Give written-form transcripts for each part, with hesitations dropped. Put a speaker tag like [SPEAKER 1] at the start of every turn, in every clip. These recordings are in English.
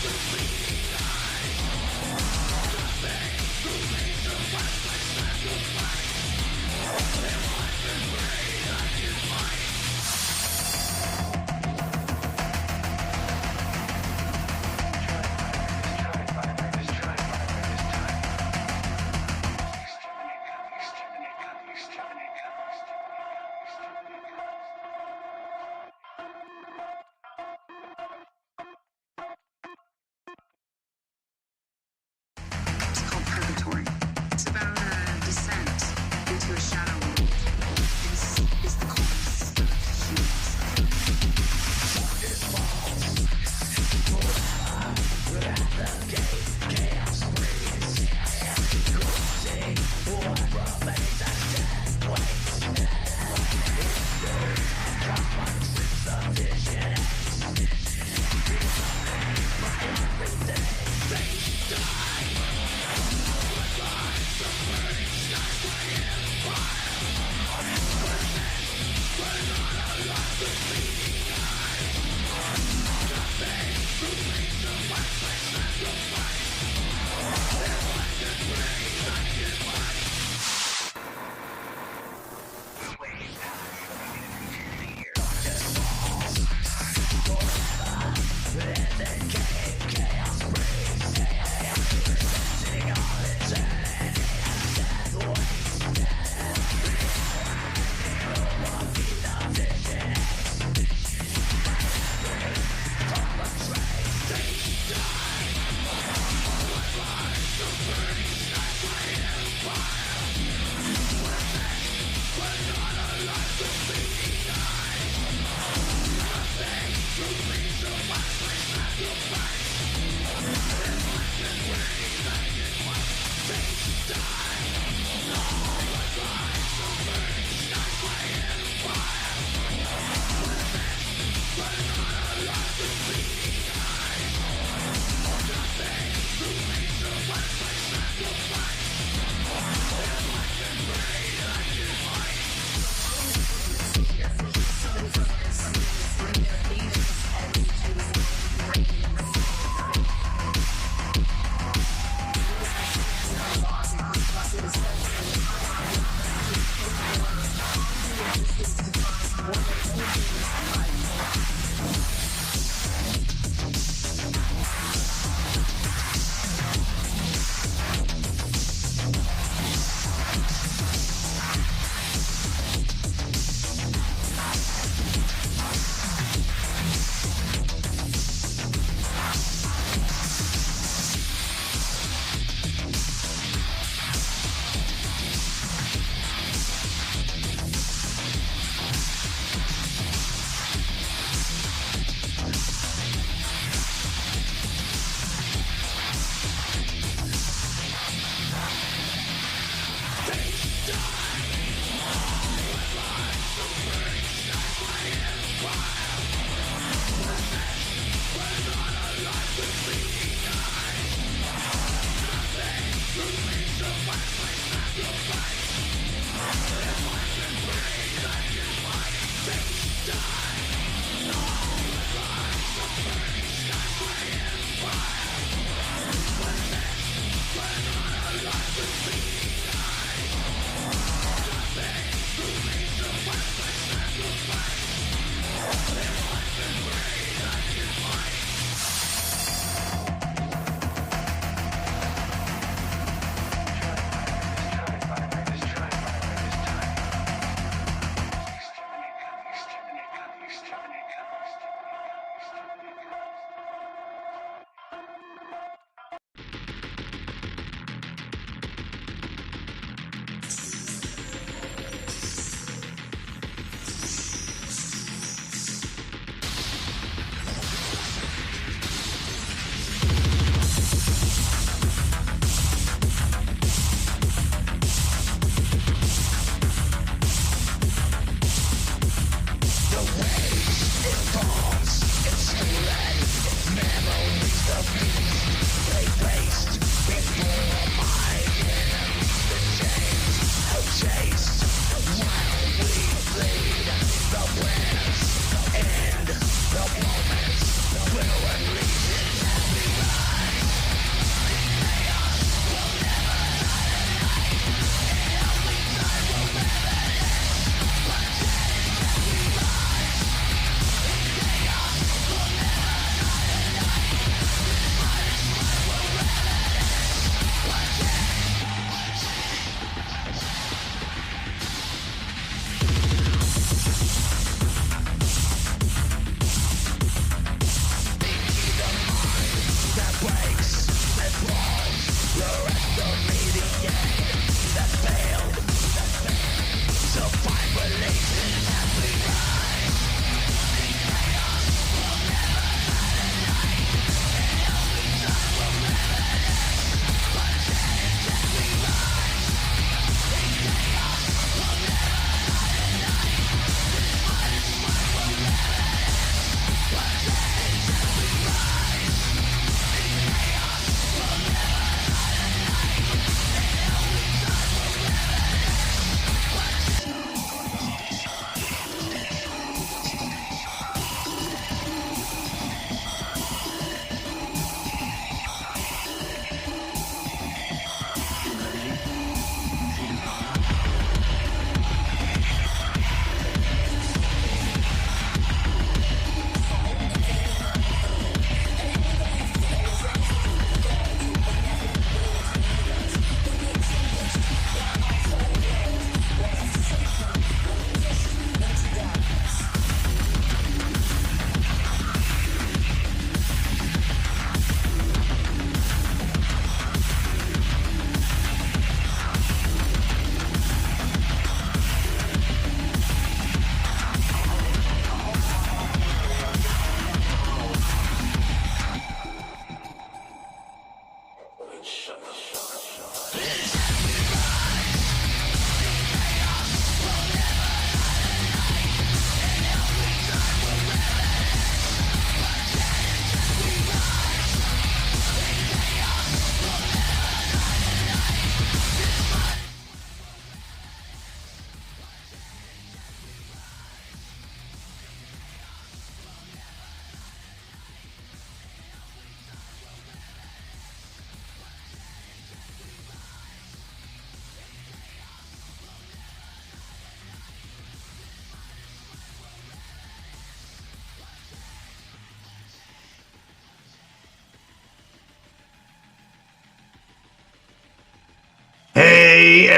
[SPEAKER 1] It's called Purgatory. It's about a descent into a shadow world.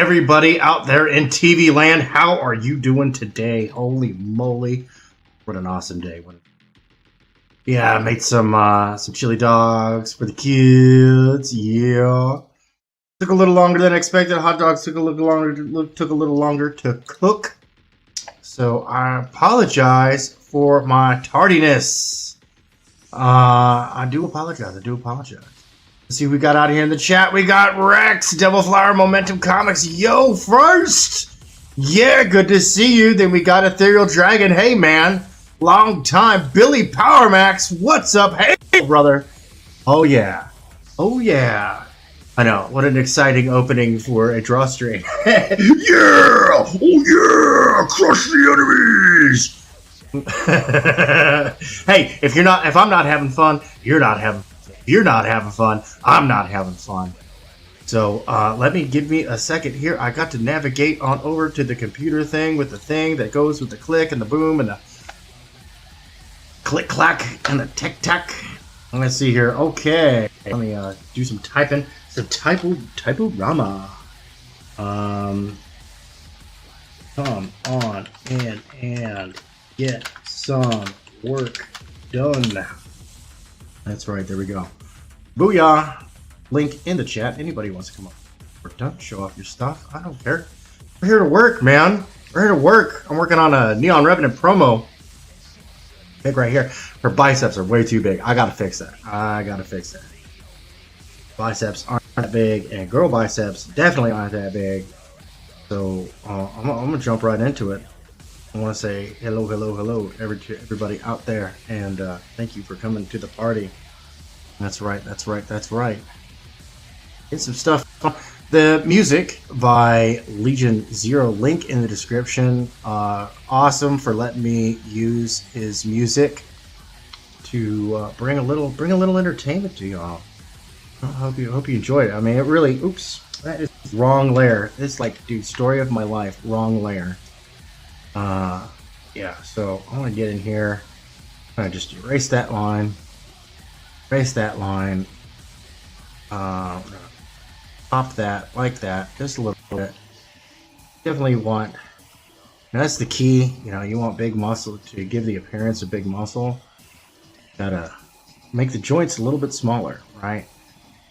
[SPEAKER 1] everybody out there in TV land. How are you doing today? Holy moly. What an awesome day. Yeah, I made some chili dogs for the kids. Yeah. Took a little longer than expected. Hot dogs took a little longer to cook. So I apologize for my tardiness. I do apologize. Let's see who we got out here in the chat. We got Rex, Devil Flower, Momentum Comics. Yo, first. Yeah, good to see you. Then we got Ethereal Dragon. Hey, man. Long time. Billy Power Max. What's up? Hey, brother. Oh, yeah. Oh, yeah. I know. What an exciting opening for a draw stream. Yeah. Oh, yeah. Crush the enemies. Hey, if I'm not having fun, you're not having fun. If you're not having fun, I'm not having fun. So give me a second here. I got to navigate on over to the computer thing with the thing that goes with the click and the boom and the click clack and the tick tack. Let's see here. Okay, let me do some typing. Some typorama. Come on in and get some work done. That's right, there we go. Booyah! Link in the chat. Anybody wants to come up work done, show off your stuff. I don't care. We're here to work, man. We're here to work. I'm working on a Neon Revenant promo. Big right here. Her biceps are way too big. I gotta fix that. Biceps aren't that big, and girl biceps definitely aren't that big. So I'm gonna jump right into it. I want to say hello, everybody out there, and thank you for coming to the party. That's right. Get some stuff. The music by Legion Zero, link in the description. Awesome for letting me use his music to bring a little entertainment to y'all. I hope you enjoyed it. I mean, it really. Oops, that is wrong layer. It's like, dude, story of my life. Wrong layer. Yeah, so I want to get in here. I'm going to just erase that line. Pop that like that, just a little bit. Definitely want, that's the key, you want big muscle to give the appearance of big muscle. Gotta make the joints a little bit smaller, right?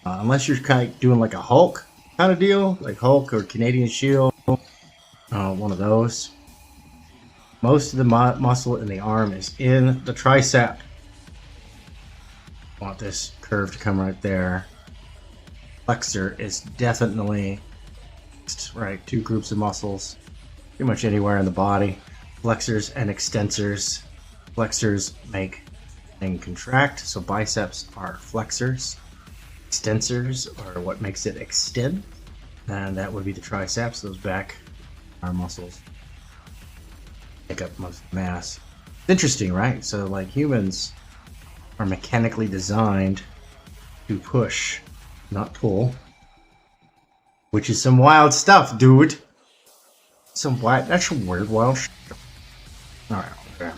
[SPEAKER 1] Unless you're kind of doing like a Hulk kind of deal, like Hulk or Canadian Shield, one of those. Most of the muscle in the arm is in the tricep. Want this curve to come right there. Flexor is definitely right. Two groups of muscles, pretty much anywhere in the body. Flexors and extensors. Flexors make things contract, so biceps are flexors. Extensors are what makes it extend, and that would be the triceps. Those back arm muscles take up most of the mass. It's interesting, right? So like humans are mechanically designed to push, not pull, which is some wild stuff, dude. That's some weird wild shit. Alright, okay.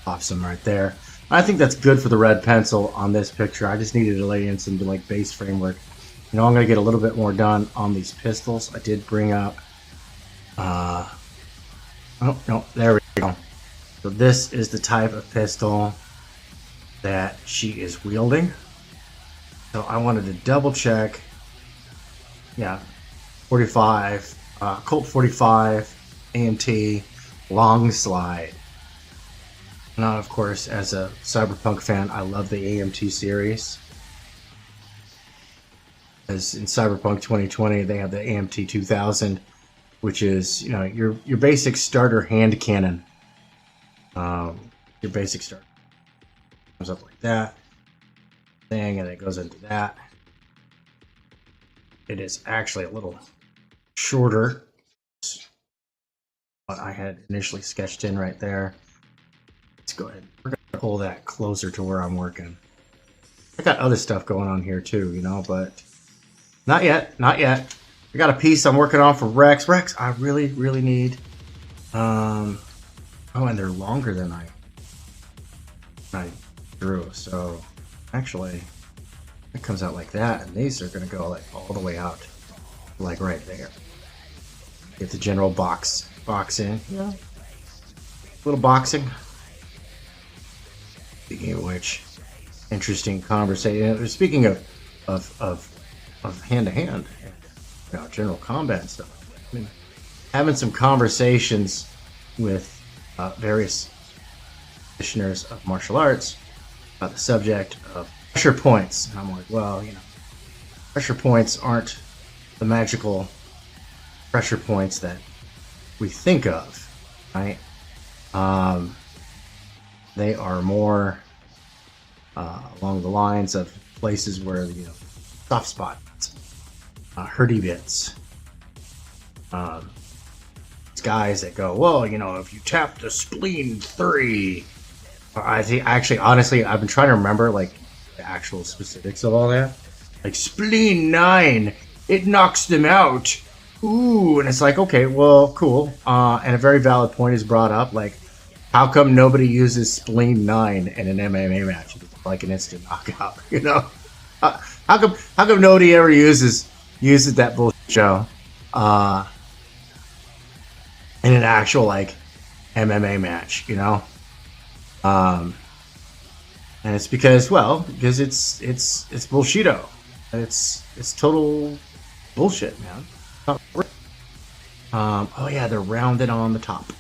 [SPEAKER 1] Awesome right there. I think that's good for the red pencil on this picture. I just needed to lay in some like base framework. I'm gonna get a little bit more done on these pistols. I did bring up oh, no, there we go. So this is the type of pistol that she is wielding. So I wanted to double check. Yeah, 45, Colt 45, AMT, long slide. Now, of course, as a Cyberpunk fan, I love the AMT series. As in Cyberpunk 2020, they have the AMT 2000, which is, your basic starter hand cannon. Your basic starter comes up like that thing, and it goes into that. It is actually a little shorter what I had initially sketched in right there. Let's go ahead. We're gonna pull that closer to where I'm working. I got other stuff going on here too, but not yet. I got a piece I'm working on for Rex. I really need. Oh, and they're longer than I drew. So actually, it comes out like that, and these are gonna go like all the way out, like right there. Get the general boxing. Yeah. Little boxing. Speaking of which, interesting conversation. Speaking of hand to hand, general combat and stuff. I mean, having some conversations with various practitioners of martial arts about the subject of pressure points. And I'm like, well, pressure points aren't the magical pressure points that we think of, right? They are more along the lines of places where soft spots, hurty bits. Guys that go, well, if you tap the spleen 3, I think actually, honestly, I've been trying to remember like the actual specifics of all that. Like spleen 9, it knocks them out. Ooh, and it's like, okay, well, cool. And a very valid point is brought up, like, how come nobody uses spleen 9 in an MMA match? It's like an instant knockout, how come nobody ever uses that bullshit show? In an actual like MMA match, and it's because it's bullshito. It's total bullshit, man. Oh yeah, they're rounded on the top,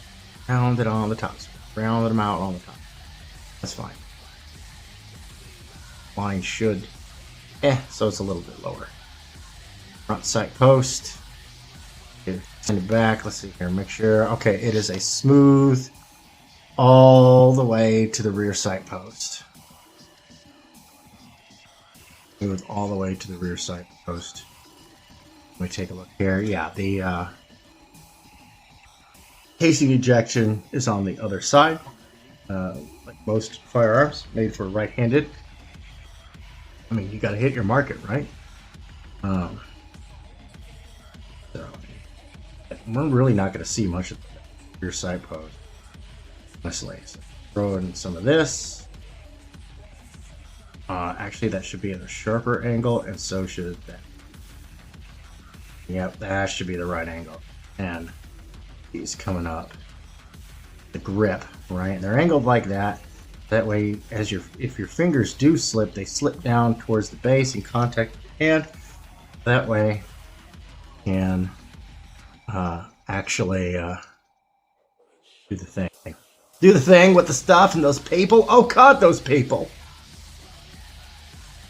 [SPEAKER 1] rounded them out on the top. That's fine. Line should, so it's a little bit lower. Front sight post. Send it back. Let's see here. Make sure. Okay, it is a smooth all the way to the rear sight post. Smooth all the way to the rear sight post. Let me take a look here. Yeah, the casing ejection is on the other side. Like most firearms, made for right-handed. I mean, you got to hit your market, right? So. We're really not going to see much of your sight post, honestly. So throw in some of this. Actually, that should be at a sharper angle, and so should that. Yep, that should be the right angle. And he's coming up. The grip, right? They're angled like that. That way, if your fingers do slip, they slip down towards the base in contact with your hand. That way, you can actually do the thing. Do the thing with the stuff and those people. Oh god, those people!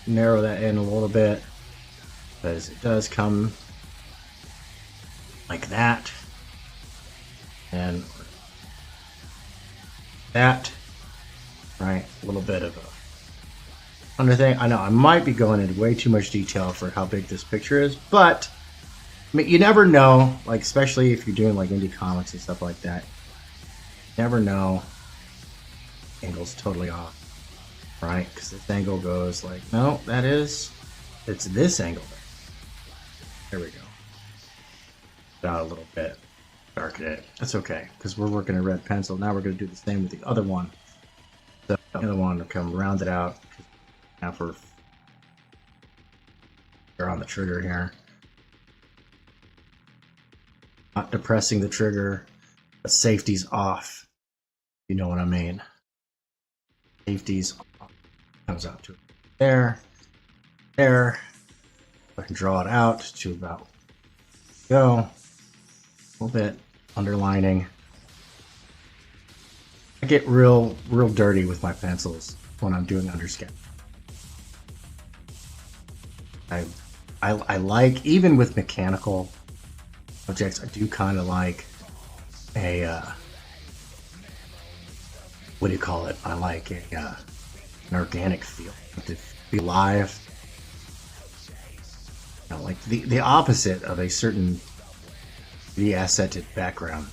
[SPEAKER 1] Narrow that in a little bit, because it does come like that. And that. Right, a little bit of a under thing. I know I might be going into way too much detail for how big this picture is, but I mean, you never know, like, especially if you're doing like indie comics and stuff like that. You never know. Angle's totally off, right? Because this angle goes like, no, it's this angle. There we go. Out a little bit, darken it. That's okay, because we're working a red pencil. Now we're going to do the same with the other one. The other one will come rounded out. Now we're on the trigger here. Not depressing the trigger, but safety's off. You know what I mean? Safety's off. Comes out to there. I can draw it out to about go. A little bit underlining. I get real dirty with my pencils when I'm doing undersketch. I like, even with mechanical objects, I do kind of like a what do you call it? I like an organic feel, to feel alive. You know, like the opposite of a certain de-assetted background.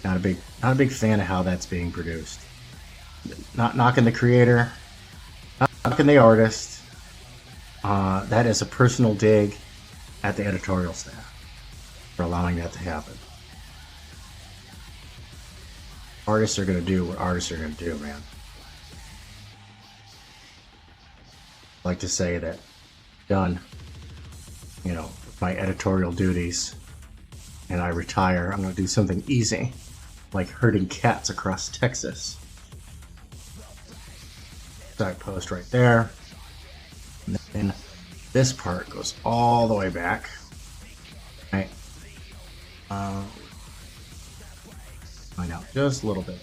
[SPEAKER 1] Not a big fan of how that's being produced. Not knocking the creator, not knocking the artist. That is a personal dig at the editorial staff for allowing that to happen. Artists are going to do what artists are going to do, man. I like to say that done, you know, my editorial duties and I retire, I'm going to do something easy, like herding cats across Texas. Side post right there. And then this part goes all the way back. Right. Find out just a little bit.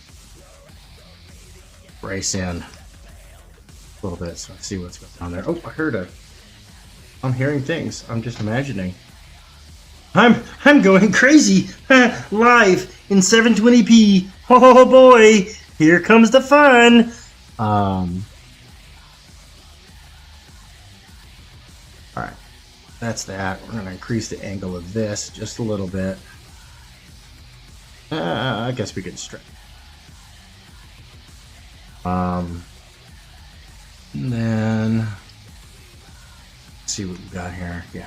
[SPEAKER 1] Brace in a little bit so I see what's going on there. Oh, I'm hearing things. I'm just imagining. I'm going crazy. Live in 720p. Oh boy, here comes the fun. All right, that's that. We're gonna increase the angle of this just a little bit. I guess we can stretch. And then let's see what we got here. Yeah,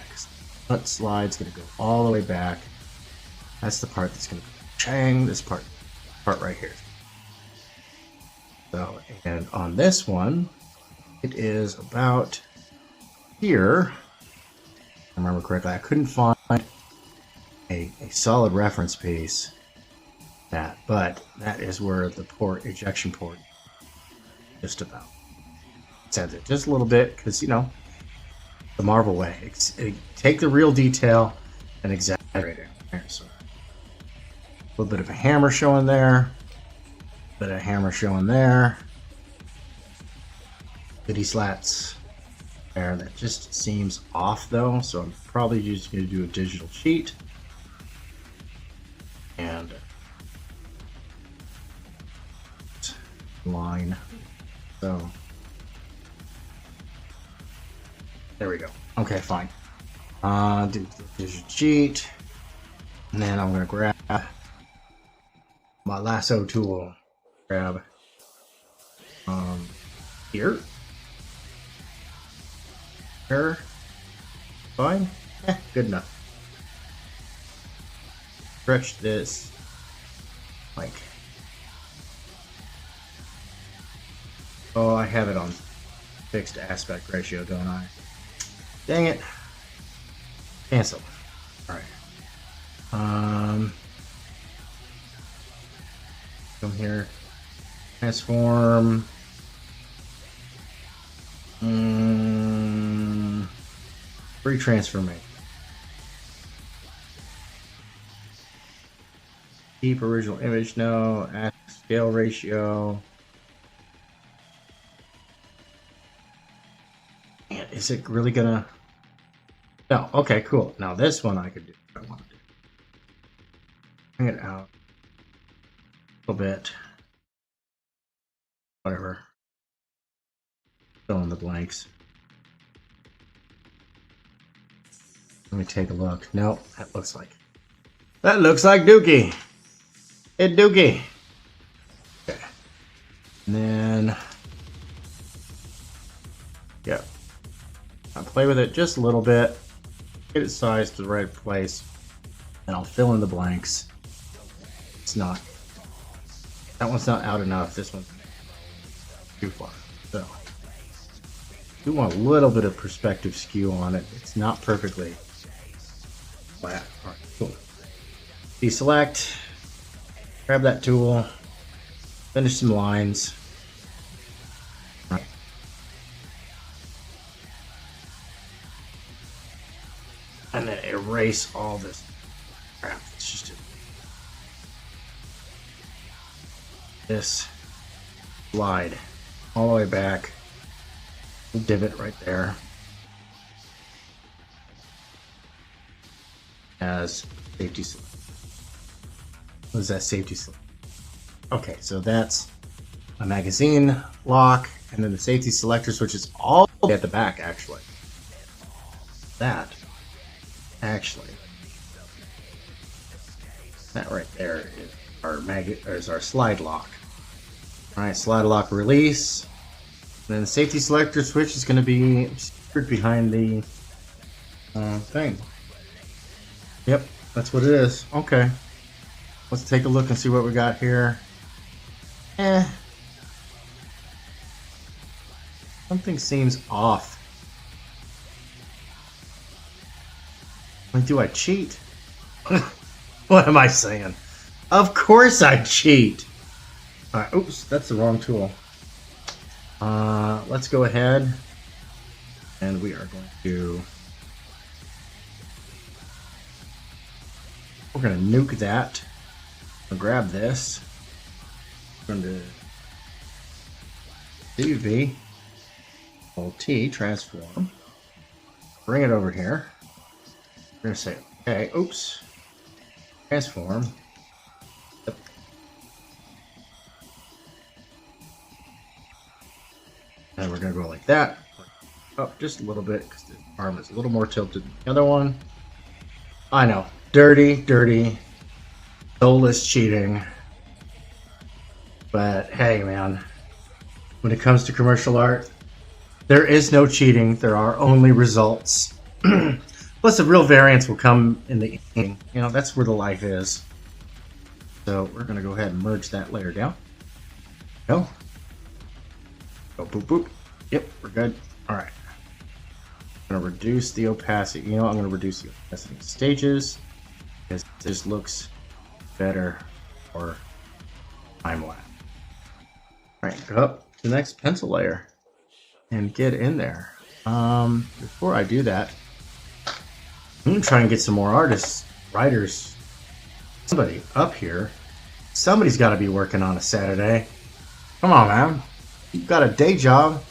[SPEAKER 1] front slide's gonna go all the way back. That's the part that's gonna chang. This part right here. So, and on this one, it is about here. If I remember correctly, I couldn't find a solid reference piece. But that is where the ejection port, just about. Extends it just a little bit because, you know, the Marvel way. Take the real detail and exaggerate it. There, so a little bit of a hammer showing there. A bit of hammer showing there. Bitty slats there. That just seems off though, so I'm probably just going to do a digital sheet. And line. So there we go. Okay, fine. Do the digital sheet, and then I'm gonna grab my lasso tool. Grab here. Fine. Good enough. Stretch this like. Oh, I have it on fixed aspect ratio, don't I? Dang it. Cancel. Alright. Come here. Transform. Free transformation. Keep original image, no. Aspect scale ratio. Is it really gonna? No. Okay, cool. Now this one I could do what I want to do. Bring it out a little bit. Whatever. Fill in the blanks. Let me take a look. Nope, that looks like Dookie. Hey, Dookie. Okay. And then, yeah. I'll play with it just a little bit, get it sized to the right place, and I'll fill in the blanks. That one's not out enough, this one's too far. So, we want a little bit of perspective skew on it. It's not perfectly flat. Alright, cool. Deselect, grab that tool, finish some lines. And then erase all this crap. It's just this slide all the way back. Divot right there. As safety select. What is that safety select? Okay, so that's a magazine lock, and then the safety selector switch is all the way at the back, actually. That right there is our slide lock. Alright, slide lock release. And then the safety selector switch is going to be secret behind the thing. Yep, that's what it is. Okay. Let's take a look and see what we got here. Something seems off. Like, do I cheat? What am I saying? Of course I cheat! Alright, oops, that's the wrong tool. Let's go ahead and we are going to... We're going to nuke that. I'll grab this. I'm going to CV, Alt-T, transform. Bring it over here. We're going to say, okay, oops. Transform. Yep. And we're going to go like that. Up just a little bit because the arm is a little more tilted than the other one. I know. Dirty, dirty, soulless cheating. But hey, man. When it comes to commercial art, there is no cheating. There are only results. Plus, the real variance will come in the inking. You know, that's where the life is. So we're going to go ahead and merge that layer down. Go. Go, boop, boop. Yep, we're good. All right. I'm going to reduce the opacity. You know, I'm going to reduce the opacity of stages because this looks better for time lapse. All right, go up to the next pencil layer and get in there. Before I do that, I'm going to try and get some more artists, writers, somebody up here. Somebody's got to be working on a Saturday. Come on, man. You've got a day job.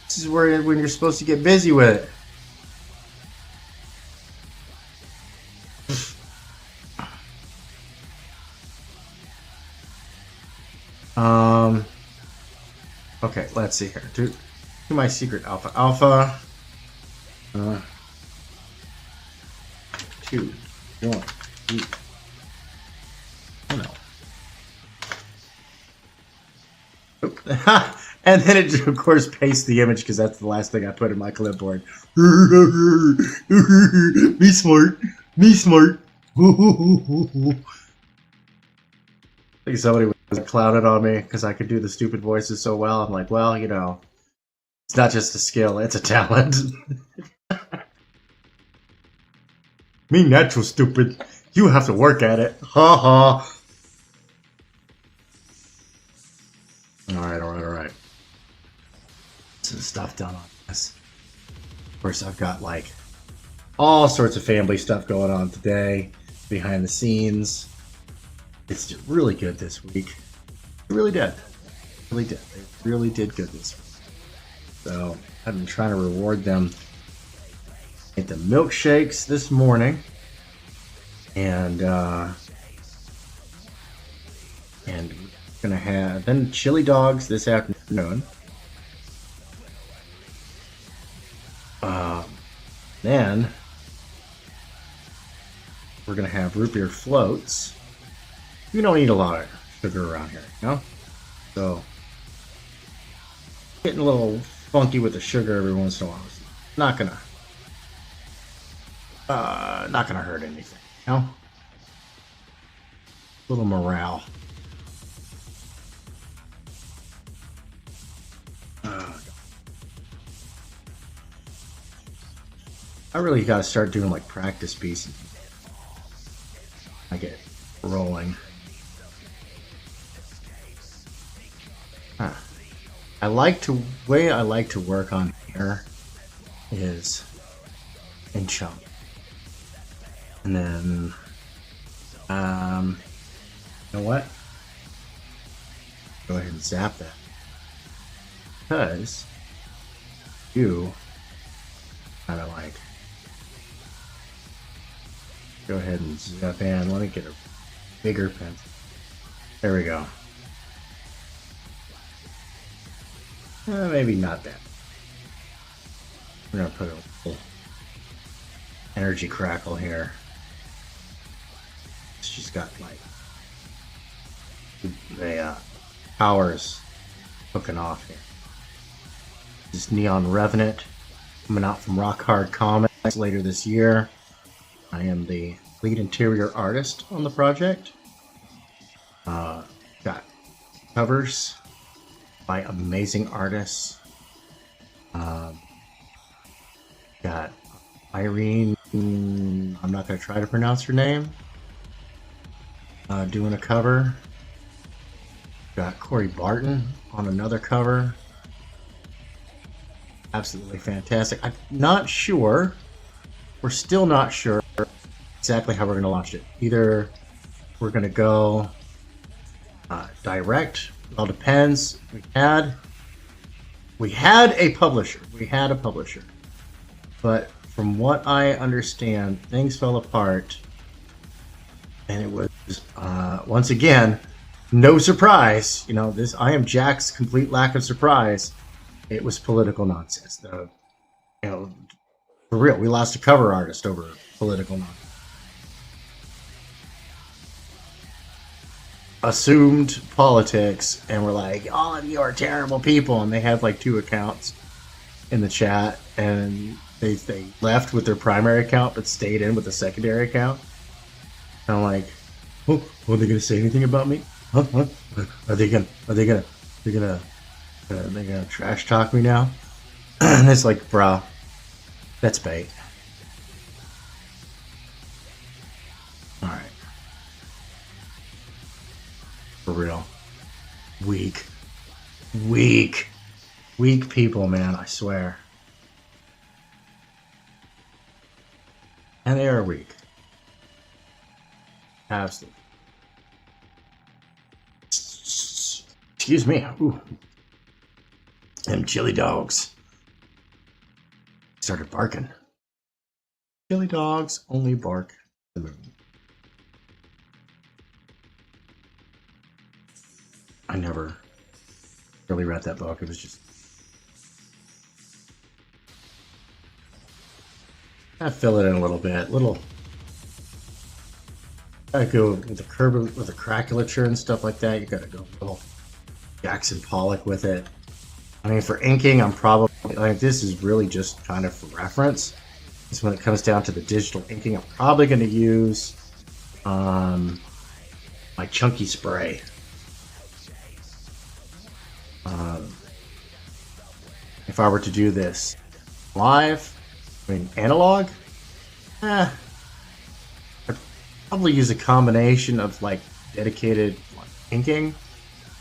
[SPEAKER 1] This is where when you're supposed to get busy with it. Okay, let's see here. Do my secret alpha. Alpha. 2, 1, 3. Oh no. And then it, of course, pastes the image because that's the last thing I put in my clipboard. Be smart. Be smart. I think somebody was clouded on me because I could do the stupid voices so well. I'm like, well, you know, it's not just a skill, it's a talent. Me natural stupid. You have to work at it. Ha ha. Alright. Some stuff done on this. Of course, I've got like all sorts of family stuff going on today, behind the scenes. It's just really good this week. It really did. It really did good this week. So I've been trying to reward them. Ate the milkshakes this morning, and we're gonna have then chili dogs this afternoon. Then we're gonna have root beer floats. We don't eat a lot of sugar around here, you know? So getting a little funky with the sugar every once in a while. Not gonna hurt anything, you know? A little morale. I really gotta start doing like practice pieces. I get rolling. Way I like to work on here is in chunk. And then you know what? Go ahead and zap that. Because you kind of like go ahead and zap in. Let me get a bigger pencil. There we go. Maybe not that. We're gonna put a little energy crackle here. She's got like the powers hooking off here. This Neon Revenant coming out from Rock Hard Comics later this year. I am the lead interior artist on the project. Got covers by amazing artists. Got Irene I'm not going to try to pronounce her name. Doing a cover. Got Corey Barton on another cover. Absolutely fantastic. I'm not sure. We're still not sure exactly how we're going to launch it. Either we're going to go direct. It all depends. We had a publisher. But from what I understand, things fell apart. And it was, once again, no surprise. You know, this I am Jack's complete lack of surprise. It was political nonsense. You know, for real, we lost a cover artist over political nonsense. Assumed politics, and we're like, all of you are terrible people. And they had like 2 accounts in the chat, and they left with their primary account but stayed in with the secondary account. And I'm like, oh, are they gonna say anything about me? Huh? Are they gonna trash talk me now? And it's like, bro, that's bait. All right, for real, weak people, man. I swear, and they are weak. Absolutely. Excuse me. Ooh. Them chili dogs started barking. Chili dogs only bark the moon. I never really read that book. It was just I fill it in a little bit. Gotta go with the curve with the craculature and stuff like that. You gotta go a little Jackson Pollock with it. I mean, for inking, I'm probably like this is really just kind of for reference. Because when it comes down to the digital inking, I'm probably going to use my chunky spray. If I were to do this live, I mean analog, I'd probably use a combination of like dedicated inking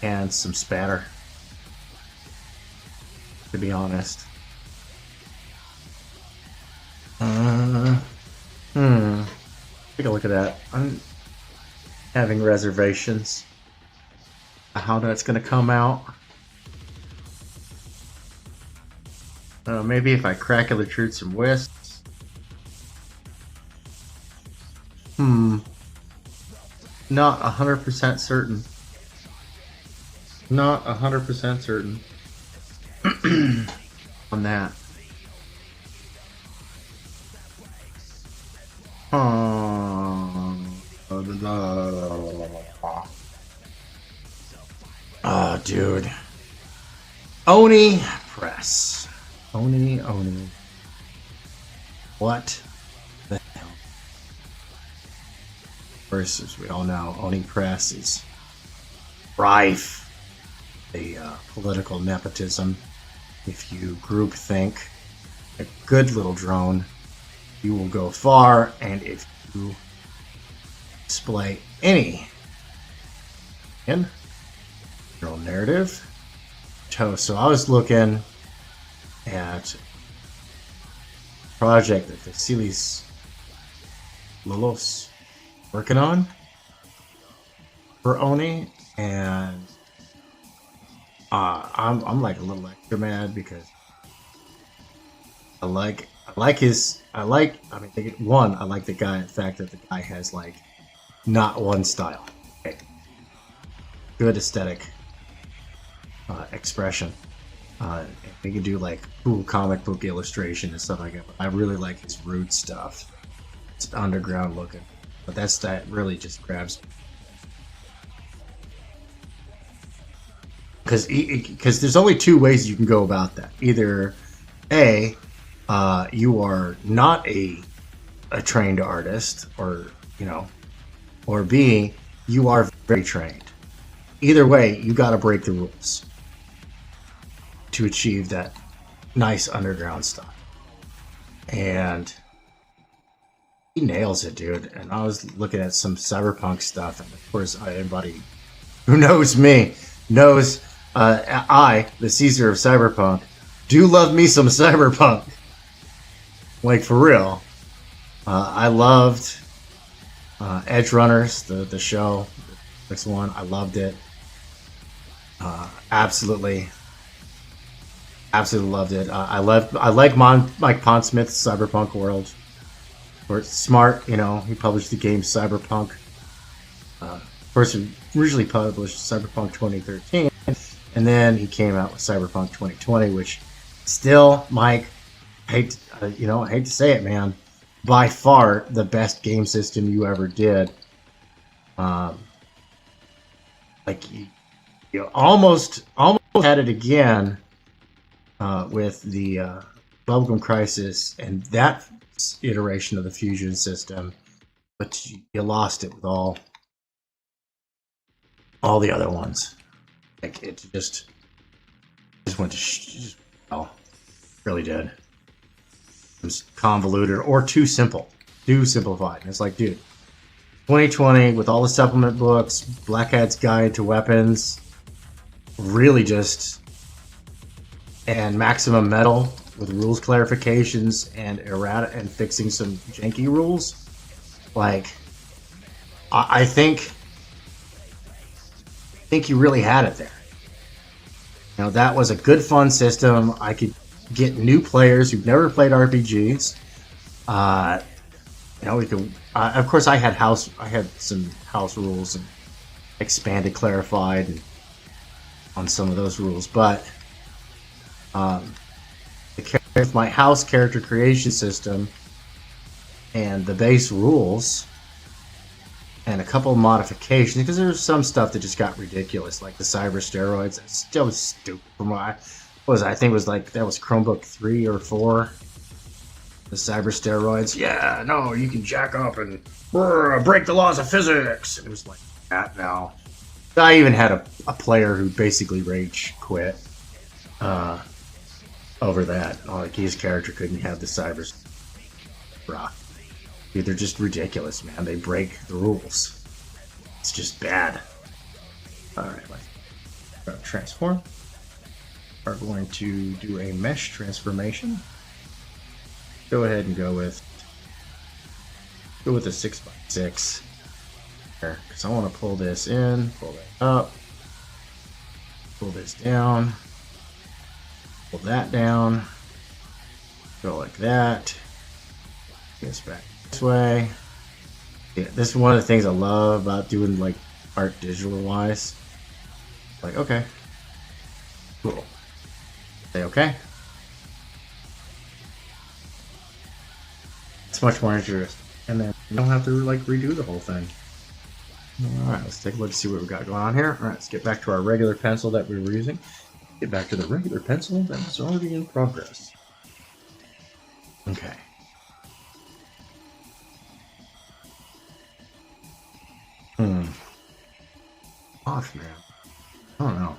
[SPEAKER 1] and some spatter, to be honest. Take a look at that. I'm having reservations how that's going to come out. Maybe if I crackulature some wisps. Not 100% certain. Not 100% certain on that. Oh, dude. Oni Press. Oni. What the hell? First, as we all know, Oni Press is rife. The political nepotism. If you groupthink a good little drone, you will go far, and if you display any general narrative, toast. So I was looking at a project that Vasilis Lolos working on for Oni, and I'm like a little extra mad because I like the guy. In fact, that the guy has like not one style, okay. Good aesthetic expression. He can do like cool comic book illustration and stuff like that. But I really like his root stuff. It's underground looking, but that really just grabs me. Because there's only 2 ways you can go about that. Either A, you are not a trained artist, or B, you are very trained. Either way, you got to break the rules to achieve that nice underground stuff. And He nails it, dude. And I was looking at some cyberpunk stuff, and of course, anybody who knows me knows I, the Caesar of cyberpunk, do love me some cyberpunk. Like, for real. I loved Edge Runners, the show, this one. I loved it. Absolutely loved it. I like Mike Pondsmith's Cyberpunk World. Where it's smart, you know. He published the game Cyberpunk. Of course, he originally published Cyberpunk 2013, and then he came out with Cyberpunk 2020, which still, Mike, I hate to say it, man, by far the best game system you ever did. Like you almost had it again with the Bubblegum Crisis and that iteration of the fusion system, but you lost it with all the other ones. Like, it just went to really did. It was convoluted or too simplified. And it's like, dude, 2020 with all the supplement books, Black Hat's Guide to Weapons, really just, and Maximum Metal with rules clarifications and errata and fixing some janky rules. Like, I think you really had it there. You know, that was a good fun system. I could get new players who've never played RPGs. You know, we could. Of course, I had some house rules and expanded, clarified, and on some of those rules. But my house character creation system and the base rules and a couple of modifications, because there's some stuff that just got ridiculous, like the cyber steroids. It's still stupid. From what I think it was like, that was Chromebook 3 or 4. The cyber steroids. Yeah, no, you can jack up and break the laws of physics. It was like that now. I even had a player who basically rage quit over that. Like, his character couldn't have the cyber. Dude, they're just ridiculous, man. They break the rules. It's just bad. Alright, let's transform. We're going to do a mesh transformation. Go ahead and go with a 6x6 here, because I want to pull this in, pull that up, pull this down, pull that down, go like that, get this back this way. Yeah, this is one of the things I love about doing, like, art digital wise. Like, okay, cool, say okay. It's much more interesting, and then you don't have to, like, redo the whole thing. Alright, let's take a look and see what we got going on here. Alright, let's get back to our regular pencil that we were using. Get back to the regular pencil that's already in progress. Okay. Off, man. I don't know.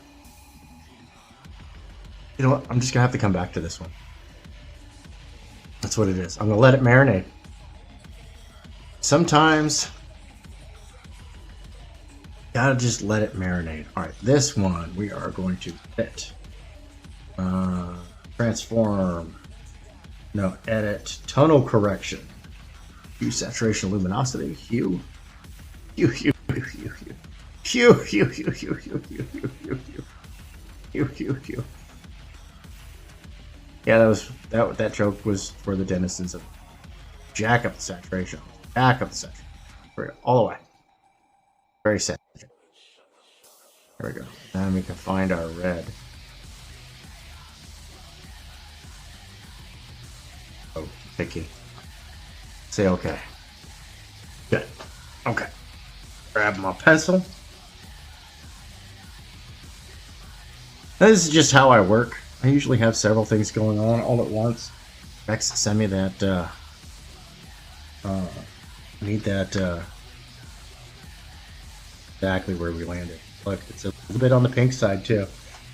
[SPEAKER 1] You know what? I'm just gonna have to come back to this one. That's what it is. I'm gonna let it marinate. Sometimes gotta just let it marinate. Alright, this one we are going to edit. Transform. No, edit. Tonal correction. Hue, saturation, luminosity. Hue. Hue, hue, hue, hue, hue. Hue, hue, hue, hue, hue, hue, hue, hue, hue. Hue, hue, hue. Yeah, that joke was for the denizens of jack up the saturation. Back up the saturation. All the way. Very saturated. There we go. Then we can find our red. Oh, picky. Say okay. Good. Okay. Grab my pencil. Now, this is just how I work. I usually have several things going on all at once. Rex sent me that, need that, exactly where we landed. Look, it's a little bit on the pink side, too.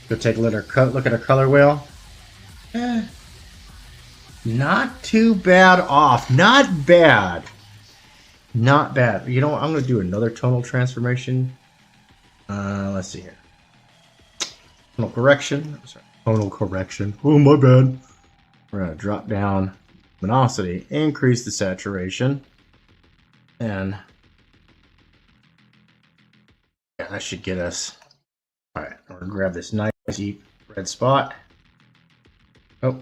[SPEAKER 1] Go take a look at our color wheel. Not too bad off. Not bad. Not bad. You know what? I'm going to do another tonal transformation. Let's see here. Tonal correction. Sorry, tonal correction. Oh, my bad. We're going to drop down luminosity, increase the saturation, and yeah, that should get us. All right, we're going to grab this nice deep red spot. Oh,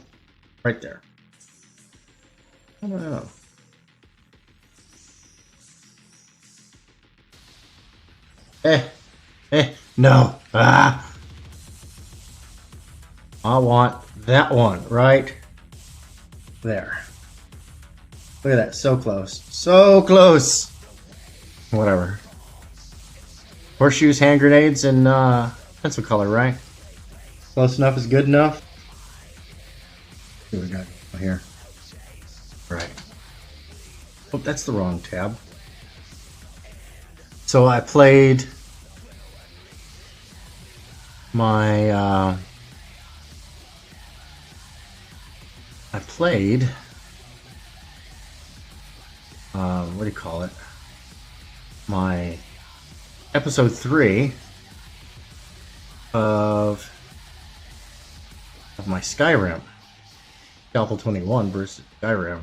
[SPEAKER 1] right there. I don't know. No. Ah! I want that one right there. Look at that, so close. So close! Whatever. Horseshoes, hand grenades, and pencil color, right? Close enough is good enough. What we got here? Right. Oh, that's the wrong tab. So I played my what do you call it? My episode 3 of my Skyrim. Scalpel 21 versus Skyrim.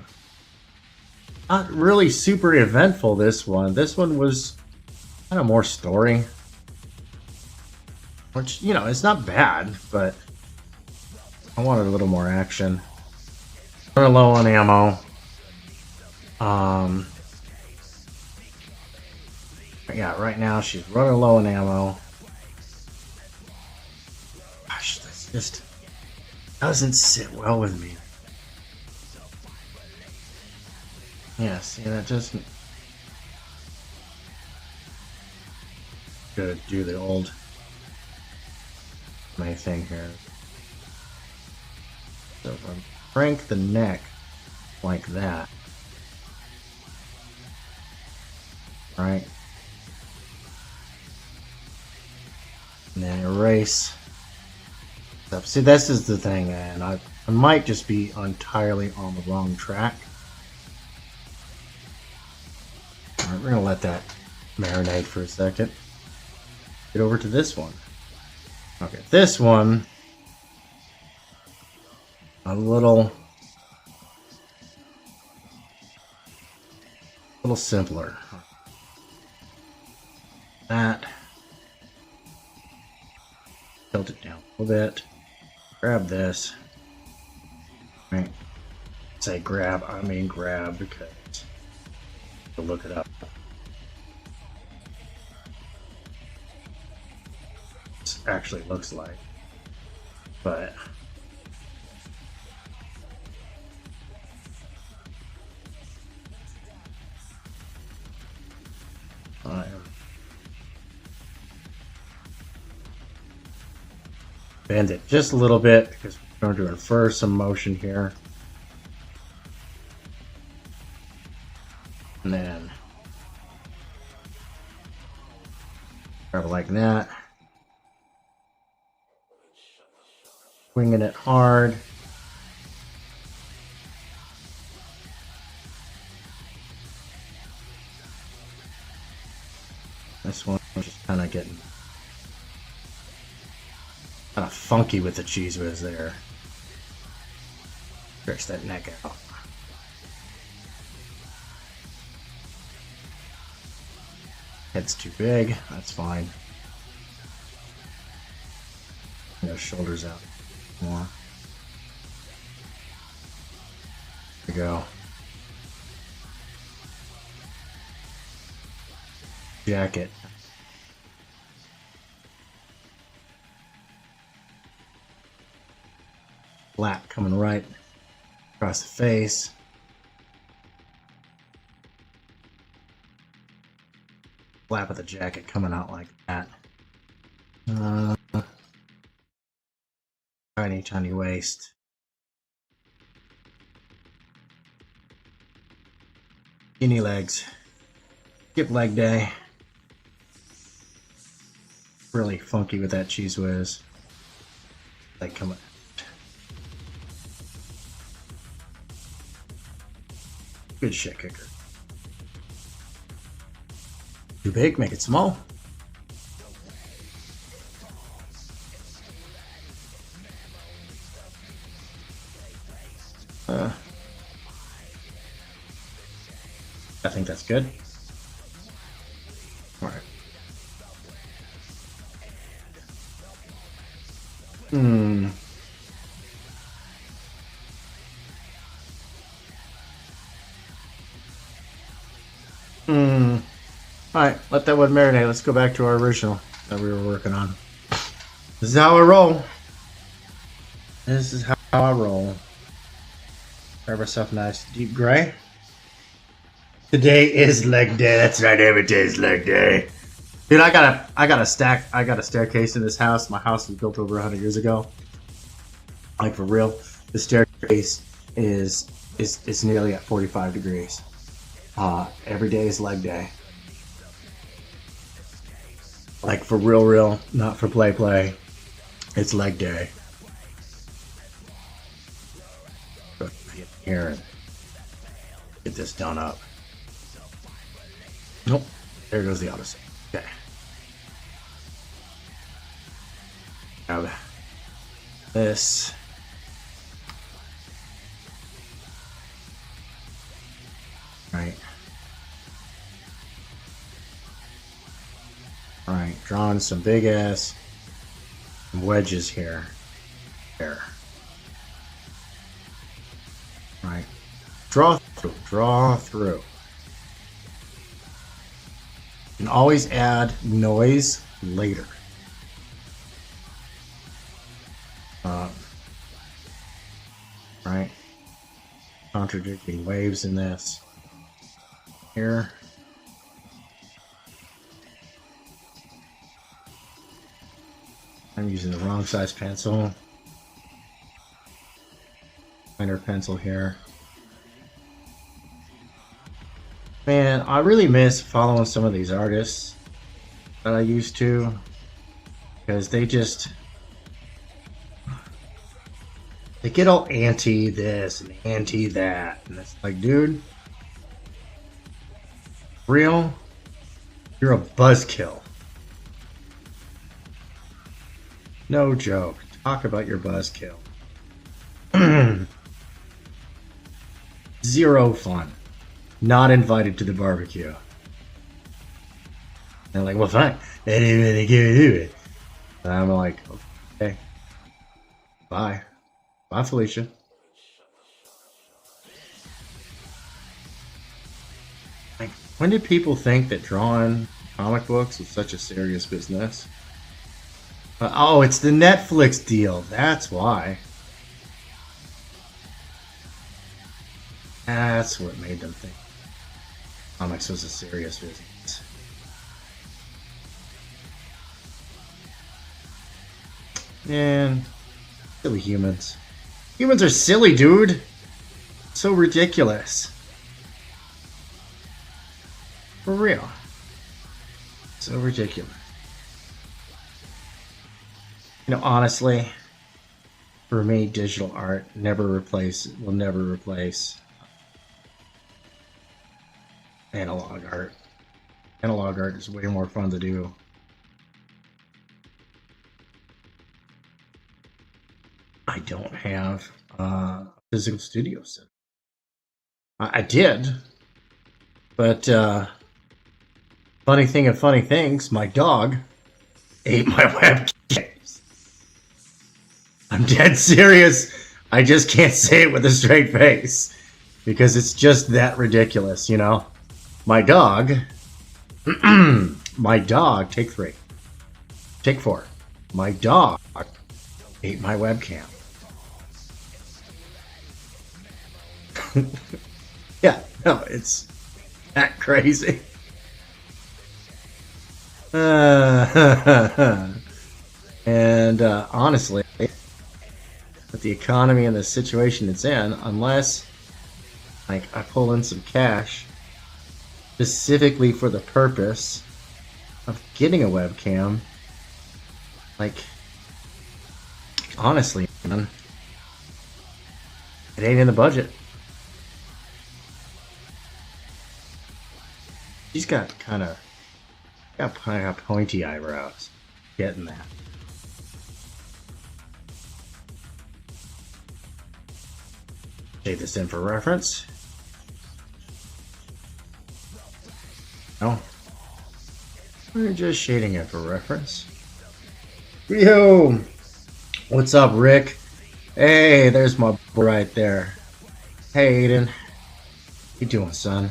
[SPEAKER 1] Not really super eventful, this one. This one was kind of more story. Which, you know, it's not bad, but I wanted a little more action. Running low on ammo. Yeah, right now she's running low on ammo. Gosh, this just doesn't sit well with me. Yeah, see, that doesn't. Gotta do the old my thing here. So if I crank the neck like that, right? And then erase stuff. See, this is the thing, and I might just be entirely on the wrong track. Alright, we're gonna let that marinate for a second. Get over to this one. Okay, this one a little simpler. That, tilt it down a little bit. Grab this. Right. Say grab, I mean grab because you'll look it up. This actually looks like, but bend it just a little bit because we're going to infer some motion here. And then grab it like that. Winging it hard. This one just kind of getting kind of funky with the cheese whiz there. Stretch that neck out. Head's too big, that's fine. Those shoulders out more. There we go. Jacket. Black coming right across the face. Flap of the jacket coming out like that. Tiny waist. Skinny legs. Skip leg day. Really funky with that cheese whiz. Like coming. Good shit kicker. Too big, make it small. I think that's good. All right. Alright, let that one marinate. Let's go back to our original that we were working on. This is how I roll. This is how I roll. Grab ourselves a nice deep gray. Today is leg day. That's right, every day is leg day. Dude, I got a staircase in this house. My house was built over 100 years ago. Like for real. The staircase is nearly at 45 degrees. Every day is leg day. Like for real, not for play. It's leg day. Get here and get this done up. Nope. There goes the Odyssey. Okay. Grab this. Right. Alright, drawing some big ass wedges here. There. Right. Draw through. You can always add noise later. Right. Contradicting waves in this. Here. I'm using the wrong size pencil. Finer pencil here. Man, I really miss following some of these artists that I used to, because they get all anti this and anti that, and it's like, dude, real, you're a buzzkill. No joke. Talk about your buzzkill. Zero fun. Not invited to the barbecue. And they're like, well, fine. They didn't really give me do it. And I'm like, okay. Bye. Bye, Felicia. Like, when did people think that drawing comic books was such a serious business? Oh, it's the Netflix deal. That's why. That's what made them think comics was a serious business. Man, silly humans. Humans are silly, dude. So ridiculous. For real. So ridiculous. You know, honestly, for me, digital art will never replace analog art. Analog art is way more fun to do. I don't have a physical studio set. I did, but funny thing of funny things, my dog ate my webcams. I'm dead serious. I just can't say it with a straight face because it's just that ridiculous, you know? My dog, take 3. Take 4. My dog ate my webcam. Yeah, no, it's that crazy. And honestly, with the economy and the situation it's in, unless like I pull in some cash specifically for the purpose of getting a webcam, like honestly, man, it ain't in the budget. She's got kind of I got pointy eyebrows. Getting that. Take this in for reference. No. We're just shading it for reference. Yo! What's up, Rick? Hey, there's my boy right there. Hey, Aiden. How you doing, son?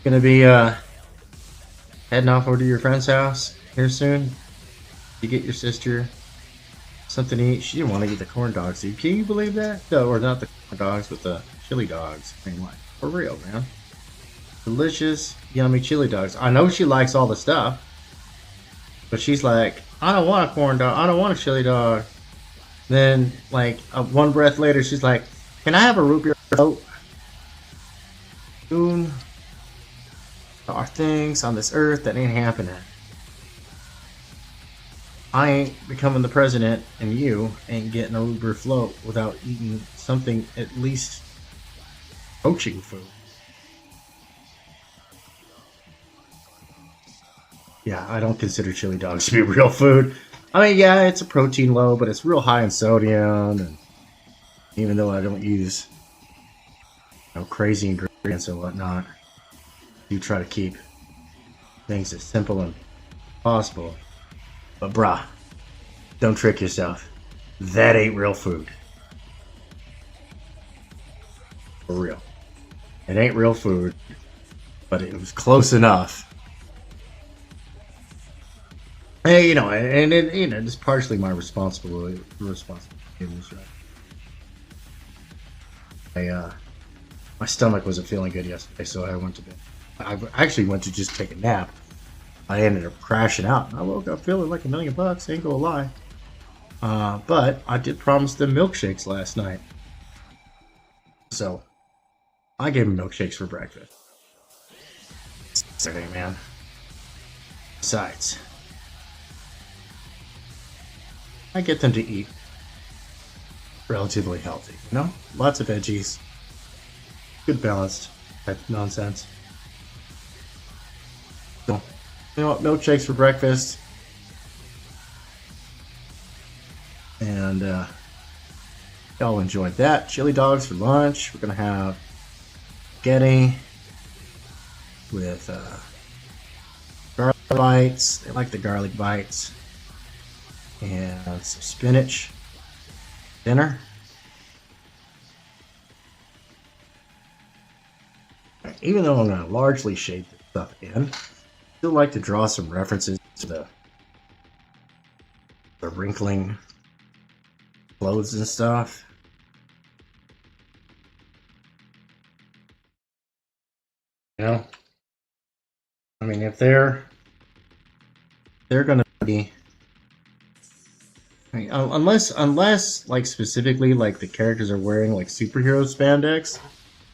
[SPEAKER 1] Gonna be, heading off over to your friend's house here soon? You get your sister something to eat? She didn't want to eat the corn dogs, dude. Can you believe that? No, or not the corn dogs, but the chili dogs. I mean, like, for real, man. Delicious, yummy chili dogs. I know she likes all the stuff, but she's like, I don't want a corn dog. I don't want a chili dog. Then, like, one breath later, she's like, can I have a root beer float? Soon, there are things on this earth that ain't happening. I ain't becoming the president, and you ain't getting a root beer float without eating something at least poaching food. Yeah, I don't consider chili dogs to be real food. I mean, yeah, it's a protein low, but it's real high in sodium, and even though I don't use crazy ingredients and whatnot, I do try to keep things as simple as possible. But brah, don't trick yourself. That ain't real food. For real. It ain't real food, but it was close enough. Hey, and it, it's partially my responsibility. Right? My stomach wasn't feeling good yesterday, so I went to bed. I actually went to just take a nap. I ended up crashing out. I woke up feeling like $1,000,000. Ain't gonna lie. But I did promise them milkshakes last night, so I gave them milkshakes for breakfast. Saturday, man. Besides, I get them to eat relatively healthy, lots of veggies, good balanced type of nonsense. So, milkshakes for breakfast, and y'all enjoyed that. Chili dogs for lunch. We're gonna have spaghetti with garlic bites. They like the garlic bites. And some spinach dinner. Even though I'm going to largely shade this stuff in, I still like to draw some references to the wrinkling clothes and stuff. I mean, if they're going to be, unless like specifically like the characters are wearing like superhero spandex,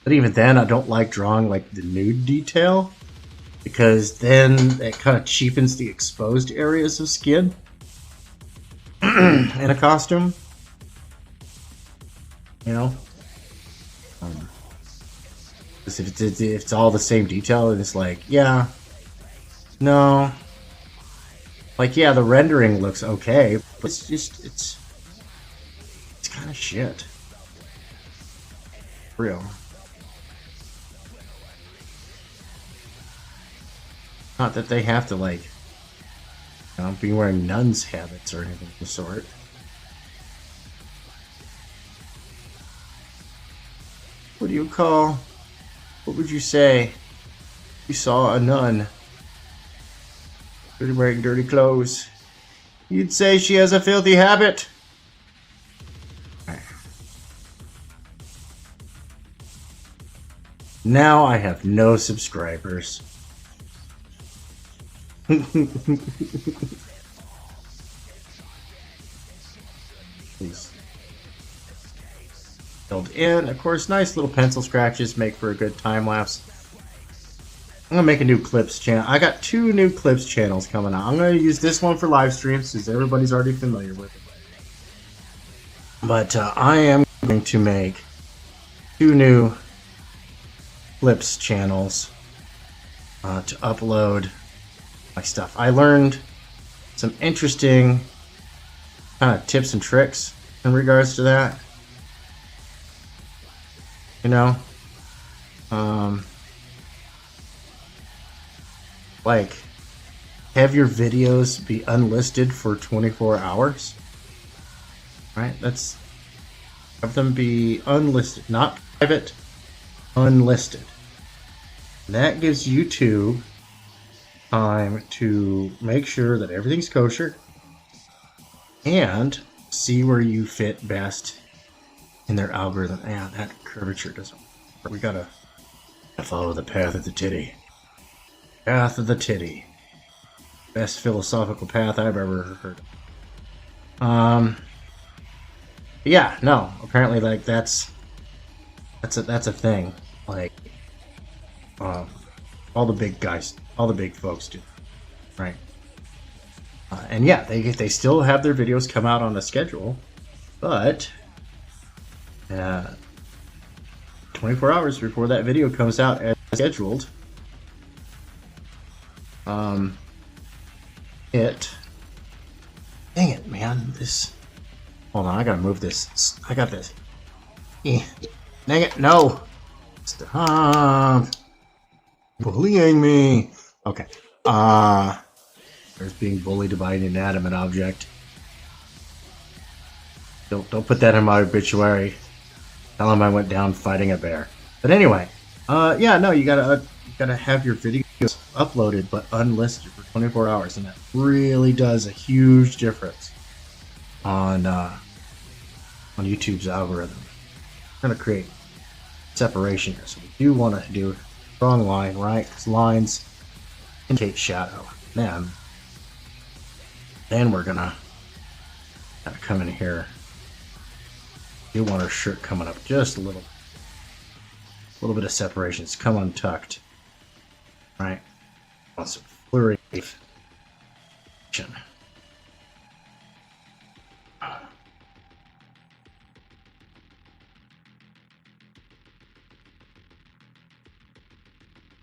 [SPEAKER 1] but even then I don't like drawing like the nude detail, because then it kind of cheapens the exposed areas of skin in a costume. If it's all the same detail, and it's like, yeah, no. Like, yeah, the rendering looks okay, but it's kind of shit. Real. Not that they have to, like, be wearing nuns' habits or anything of the sort. What would you say if you saw a nun wearing dirty clothes? You'd say she has a filthy habit. Now I have no subscribers. Please. Filled in. Of course, nice little pencil scratches make for a good time lapse. I'm gonna make a new clips channel. I got 2 new clips channels coming out. I'm gonna use this one for live streams since everybody's already familiar with it. But I am going to make 2 new clips channels to upload my stuff. I learned some interesting kind of tips and tricks in regards to that. You know, like, have your videos be unlisted for 24 hours. Right? That's, have them be unlisted, not private, unlisted. That gives YouTube time to make sure that everything's kosher and see where you fit best in their algorithm. Yeah, that curvature doesn't work. We gotta follow the path of the titty. Path of the titty. Best philosophical path I've ever heard of. Yeah, no. Apparently, like, that's a thing. Like, all the big guys, all the big folks do, right? And yeah, they still have their videos come out on a schedule, but 24 hours before that video comes out as scheduled, dang it, man, this, hold on, I gotta move this, I got this, dang it, no, stop bullying me. Okay, there's being bullied by an inanimate object. Don't put that in my obituary. Tell him I went down fighting a bear. But anyway, yeah, no, you gotta have your videos uploaded but unlisted for 24 hours, and that really does a huge difference on YouTube's algorithm. We're gonna create separation here, so we do want to do a strong line, right? Because lines indicate shadow. Then we're gonna come in here. You want our shirt coming up just a little bit of separation. It's come untucked, right? Want some flurry.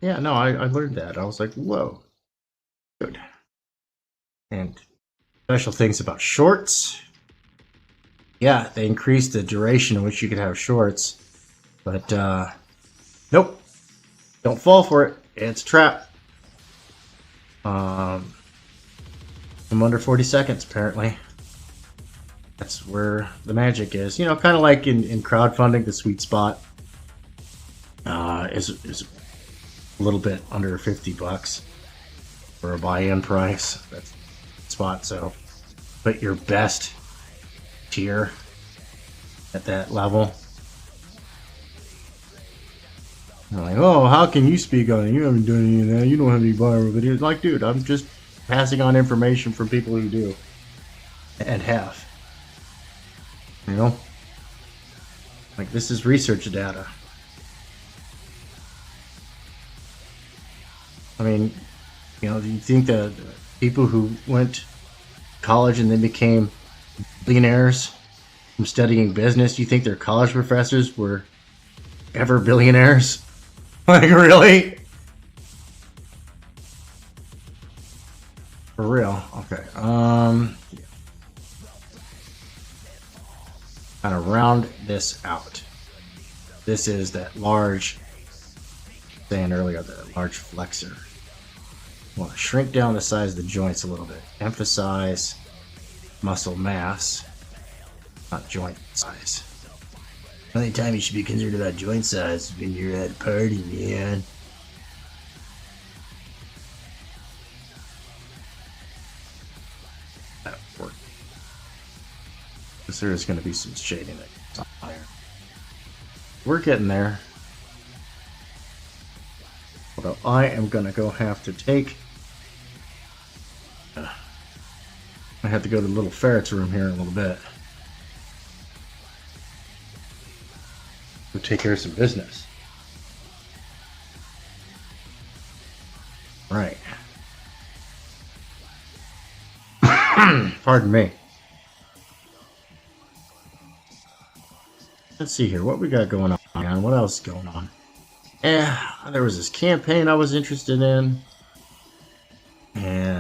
[SPEAKER 1] Yeah, no, I learned that. I was like, whoa, good. And special things about shorts. Yeah, they increased the duration in which you could have shorts. But, nope. Don't fall for it. It's a trap. I'm under 40 seconds, apparently. That's where the magic is. You know, kind of like in crowdfunding, the sweet spot is a little bit under 50 bucks for a buy-in price. That's the spot. So put your best tier at that level. I'm like, oh, how can you speak on it? You haven't done any of that. You don't have any viral videos. Like, dude, I'm just passing on information from people who do and have. You know? Like, this is research data. I mean, you know, do you think that people who went to college and then became billionaires from studying business, you think their college professors were ever billionaires? Like, really? For real? Okay. Kind of round this out. This is that large, saying earlier, that large flexor. You want to shrink down the size of the joints a little bit. Emphasize muscle mass, not joint size. The only time you should be concerned about joint size is when you're at a party, man. That'll work. Because there is going to be some shading that comes on there. We're getting there. Although I am going to go have to take... I have to go to the little ferret's room here in a little bit. Go take care of some business. Right. Pardon me. Let's see here. What we got going on, man? What else is going on? There was this campaign I was interested in. And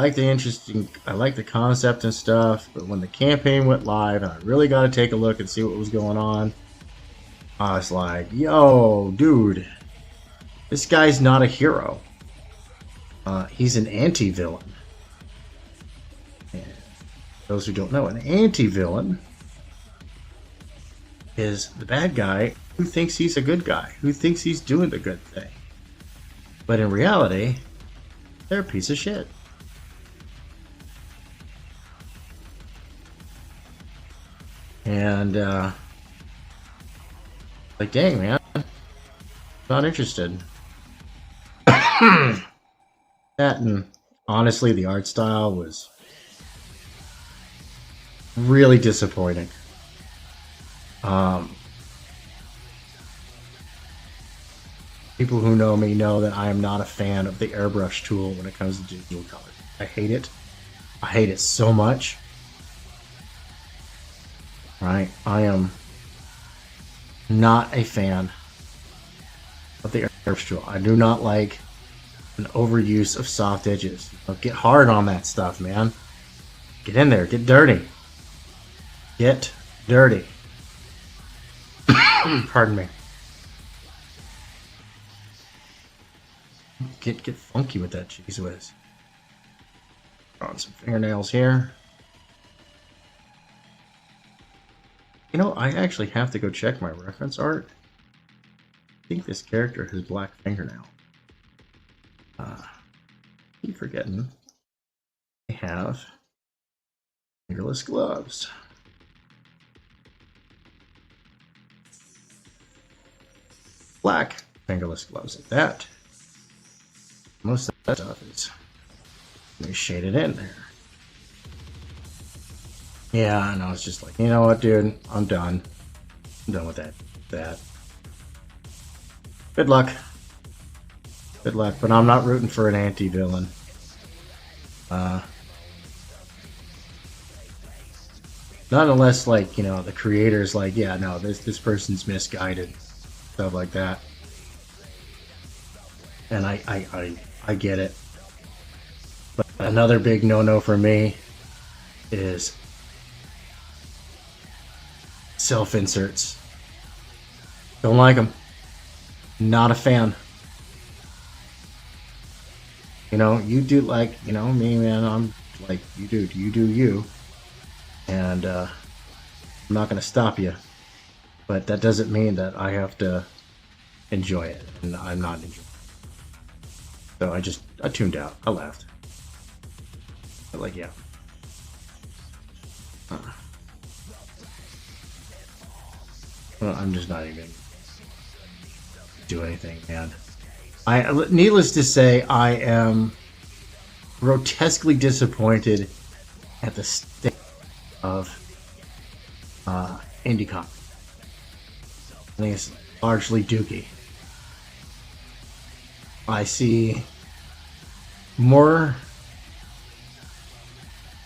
[SPEAKER 1] like I like the concept and stuff, but when the campaign went live and I really got to take a look and see what was going on, I was like, yo, dude, this guy's not a hero. He's an anti-villain. And those who don't know, an anti-villain is the bad guy who thinks he's a good guy, who thinks he's doing the good thing. But in reality, they're a piece of shit. And, like, dang, man, not interested. That, and honestly, the art style was really disappointing. People who know me know that I am not a fan of the airbrush tool when it comes to digital color. I hate it. I hate it so much. Right? I am not a fan of the airbrush tool. I do not like an overuse of soft edges. Get hard on that stuff, man. Get in there. Get dirty. Get dirty. Pardon me. Get funky with that cheese whiz. Draw on some fingernails here. You know, I actually have to go check my reference art. I think this character has black fingernail. Keep forgetting. I have fingerless gloves. Black fingerless gloves at that. Most of that stuff is shaded in there. Yeah, and I was just like, you know what, dude? I'm done. I'm done with that. Good luck. Good luck, but I'm not rooting for an anti-villain. Not unless, like, you know, the creator's like, yeah, no, this person's misguided. Stuff like that. And I get it. But another big no-no for me is self-inserts. Don't like them. Not a fan. You know, you do, like, you know, me, man, I'm like, you do you. And I'm not going to stop you. But that doesn't mean that I have to enjoy it. And I'm not enjoying it. So I tuned out. I left. But, like, yeah. Well, I'm just not even do anything, man. Needless to say, I am grotesquely disappointed at the state of indie comics. I think it's largely dookie. I see more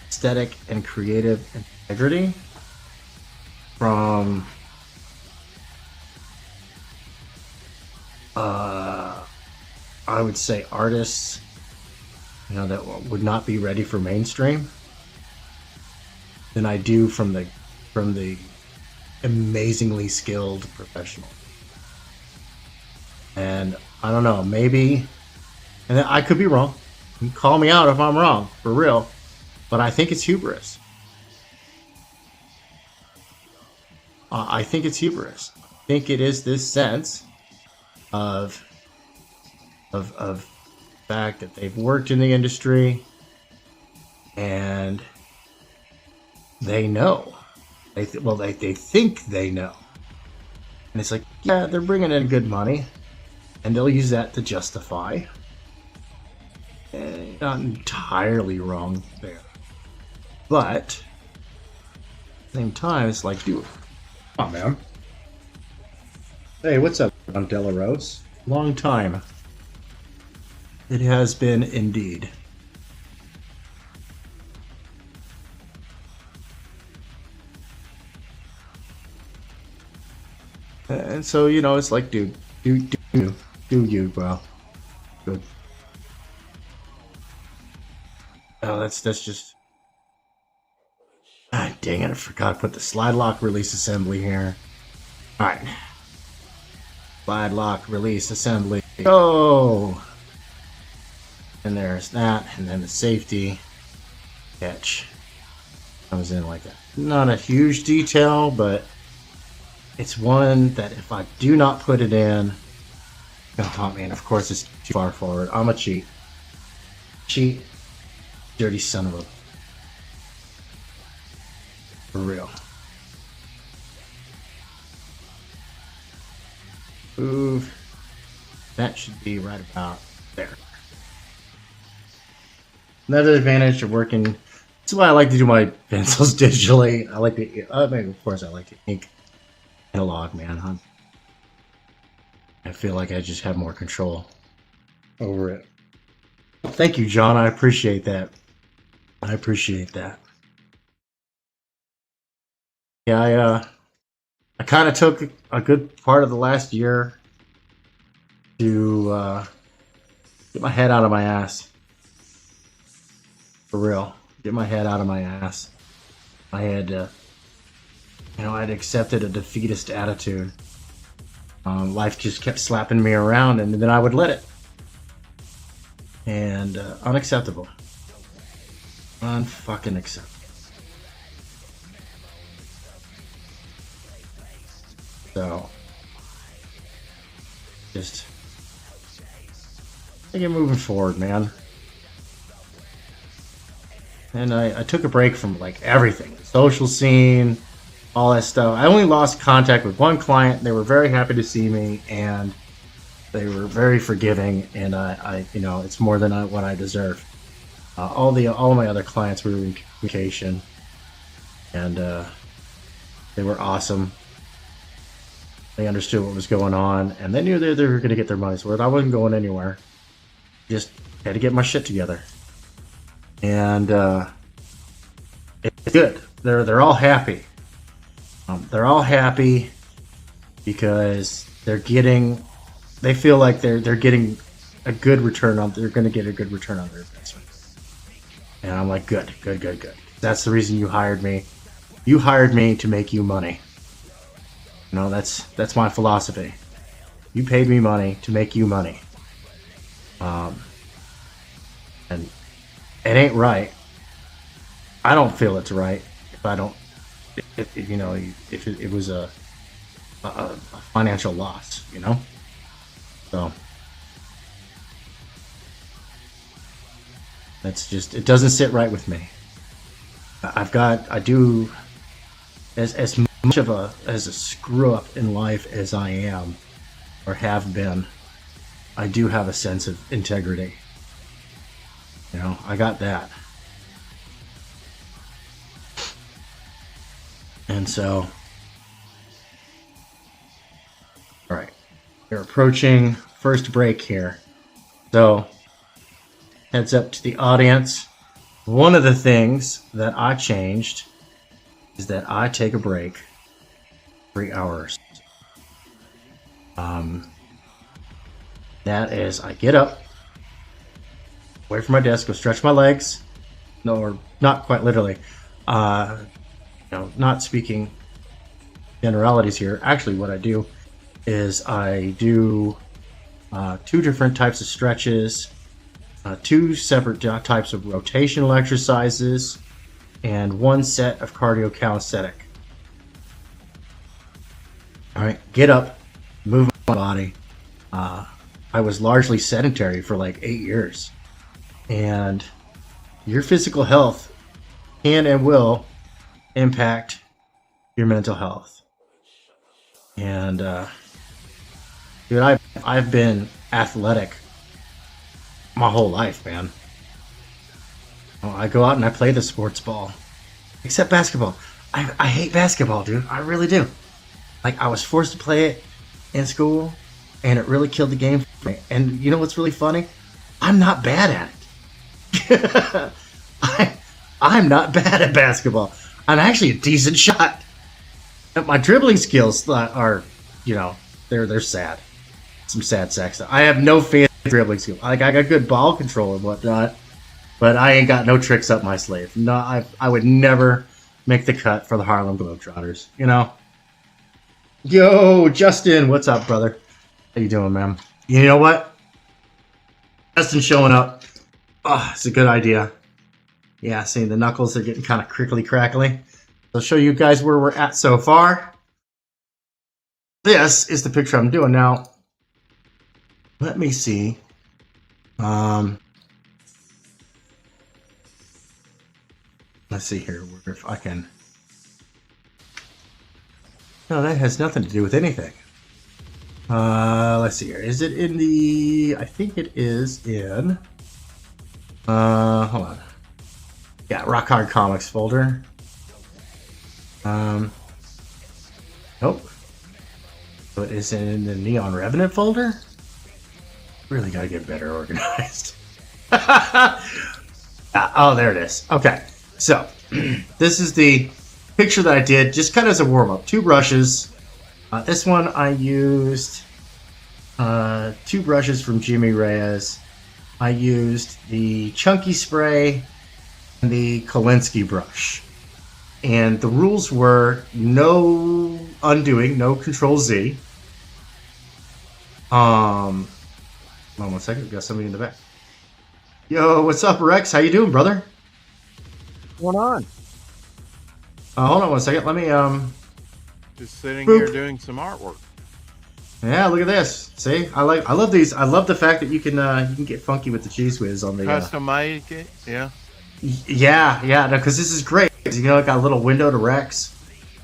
[SPEAKER 1] aesthetic and creative integrity from I would say artists, you know, that would not be ready for mainstream than I do from the amazingly skilled professional. And I don't know, maybe, and I could be wrong. You can call me out if I'm wrong, for real. But I think it's hubris. I think it's hubris. I think it is this sense of fact that they've worked in the industry and they know. They think they know. And it's like, yeah, they're bringing in good money and they'll use that to justify. Not entirely wrong there. But at the same time, it's like, dude, come on, man. Hey, what's up, Della Rose? Long time. It has been indeed. And so, you know, it's like, dude, do you, bro. Good. that's just. God dang it! I forgot to put the slide lock release assembly here. All right. Slide lock release assembly. Go. And there's that, and then the safety catch comes in like that. Not a huge detail, but it's one that if I do not put it in, oh man, of course it's too far forward. I'm a cheat. Cheat. Dirty son of a. For real. Move. That should be right about there. Another advantage of working. That's why I like to do my pencils digitally. I like to. I mean, of course, I like to ink analog, man. I feel like I just have more control over it. Thank you, John. I appreciate that. I appreciate that. Yeah, I kind of took a good part of the last year to get my head out of my ass. For real. Get my head out of my ass. I had, I'd accepted a defeatist attitude. Life just kept slapping me around, and then I would let it. And unacceptable. Unfucking acceptable. So, just get moving forward, man. And I took a break from like everything, social scene, all that stuff. I only lost contact with one client. They were very happy to see me, and they were very forgiving. And I it's more than what I deserve. All my other clients were in communication, and they were awesome. They understood what was going on, and they knew they were going to get their money's worth. I wasn't going anywhere. Just had to get my shit together. And it's good. They're all happy. They're all happy because they feel like they're getting a good return on. They're going to get a good return on their investment. And I'm like, good. That's the reason you hired me. You hired me to make you money. That's my philosophy. You paid me money to make you money. And it ain't right. I don't feel it's right if I don't. If it was a financial loss, So that's just, it doesn't sit right with me. I do as much of a screw up in life as I am or have been. I do have a sense of integrity. I got that. And so, all right, we're approaching first break here. So, heads up to the audience. One of the things that I changed is that I take a break 3 hours. That is, I get up, away from my desk, go stretch my legs. No, or not quite literally. Not speaking generalities here. Actually, what I do is I do 2 different types of stretches, 2 separate types of rotational exercises, and 1 set of cardio calisthenic. All right, get up, move my body. I was largely sedentary for like 8 years, and your physical health can and will impact your mental health. And dude, I've been athletic my whole life, man. I go out and I play the sports ball, except basketball. I hate basketball, dude. I really do. Like, I was forced to play it in school, and it really killed the game for me. And you know what's really funny? I'm not bad at it. I'm not bad at basketball. I'm actually a decent shot. My dribbling skills are, they're sad. Some sad sack stuff. I have no fancy dribbling skills. Like, I got good ball control and whatnot, But I ain't got no tricks up my sleeve. No, I would never make the cut for the Harlem Globetrotters. You know. Yo, Justin, what's up, brother? How you doing, man? You know what? Justin showing up. Oh, it's a good idea. Yeah, see, the knuckles are getting kind of crickly crackly. I'll show you guys where we're at so far. This is the picture I'm doing now. Let me see. Let's see here if I can. No, that has nothing to do with anything. Let's see here. Is it in the? I think it is in. Hold on. Yeah, Rock Hard Comics folder. Nope. So it is in the Neon Revenant folder. Really gotta get better organized. Oh, there it is. Okay, so this is the picture that I did just kind of as a warm-up. 2 brushes. This one I used 2 brushes from Jimmy Reyes. I used the Chunky Spray and the Kolinsky brush. And the rules were no undoing, no Control Z. Hold on 1 second, we got somebody in the back. Yo, what's up, Rex? How you doing, brother?
[SPEAKER 2] What's going on?
[SPEAKER 1] Hold on 1 second. Let me
[SPEAKER 2] Just sitting
[SPEAKER 1] Boop.
[SPEAKER 2] here doing some artwork.
[SPEAKER 1] Yeah, look at this. See, I love these. I love the fact that you can get funky with the cheese whiz on the
[SPEAKER 2] Custom made it, yeah.
[SPEAKER 1] Yeah, no, because this is great. You know, I got a little window to Rex,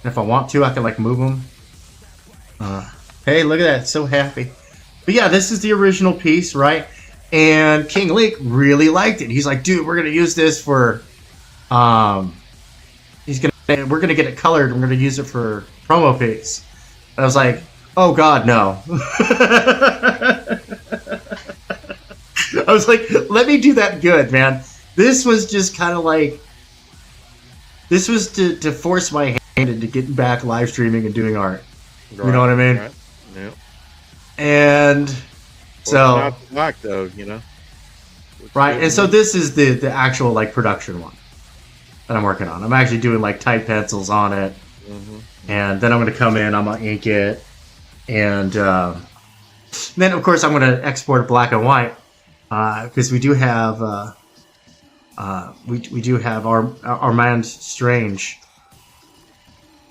[SPEAKER 1] and if I want to, I can like move them. Hey, look at that! So happy. But yeah, this is the original piece, right? And King Leek really liked it. He's like, dude, we're gonna use this for, we're gonna get it colored. We're gonna use it for promo piece. And I was like, oh God, no. I was like, let me do that good, man. This was just kind of like, this was to force my hand into getting back live streaming and doing art.
[SPEAKER 2] Right,
[SPEAKER 1] you know what I mean?
[SPEAKER 2] Right. Yeah.
[SPEAKER 1] And so,
[SPEAKER 2] not black though, you know.
[SPEAKER 1] right, and so this is the actual like production one that I'm working on. I'm actually doing like type pencils on it, and then I'm going to come in. I'm going to ink it, and then of course I'm going to export it black and white because we do have we do have our man Strange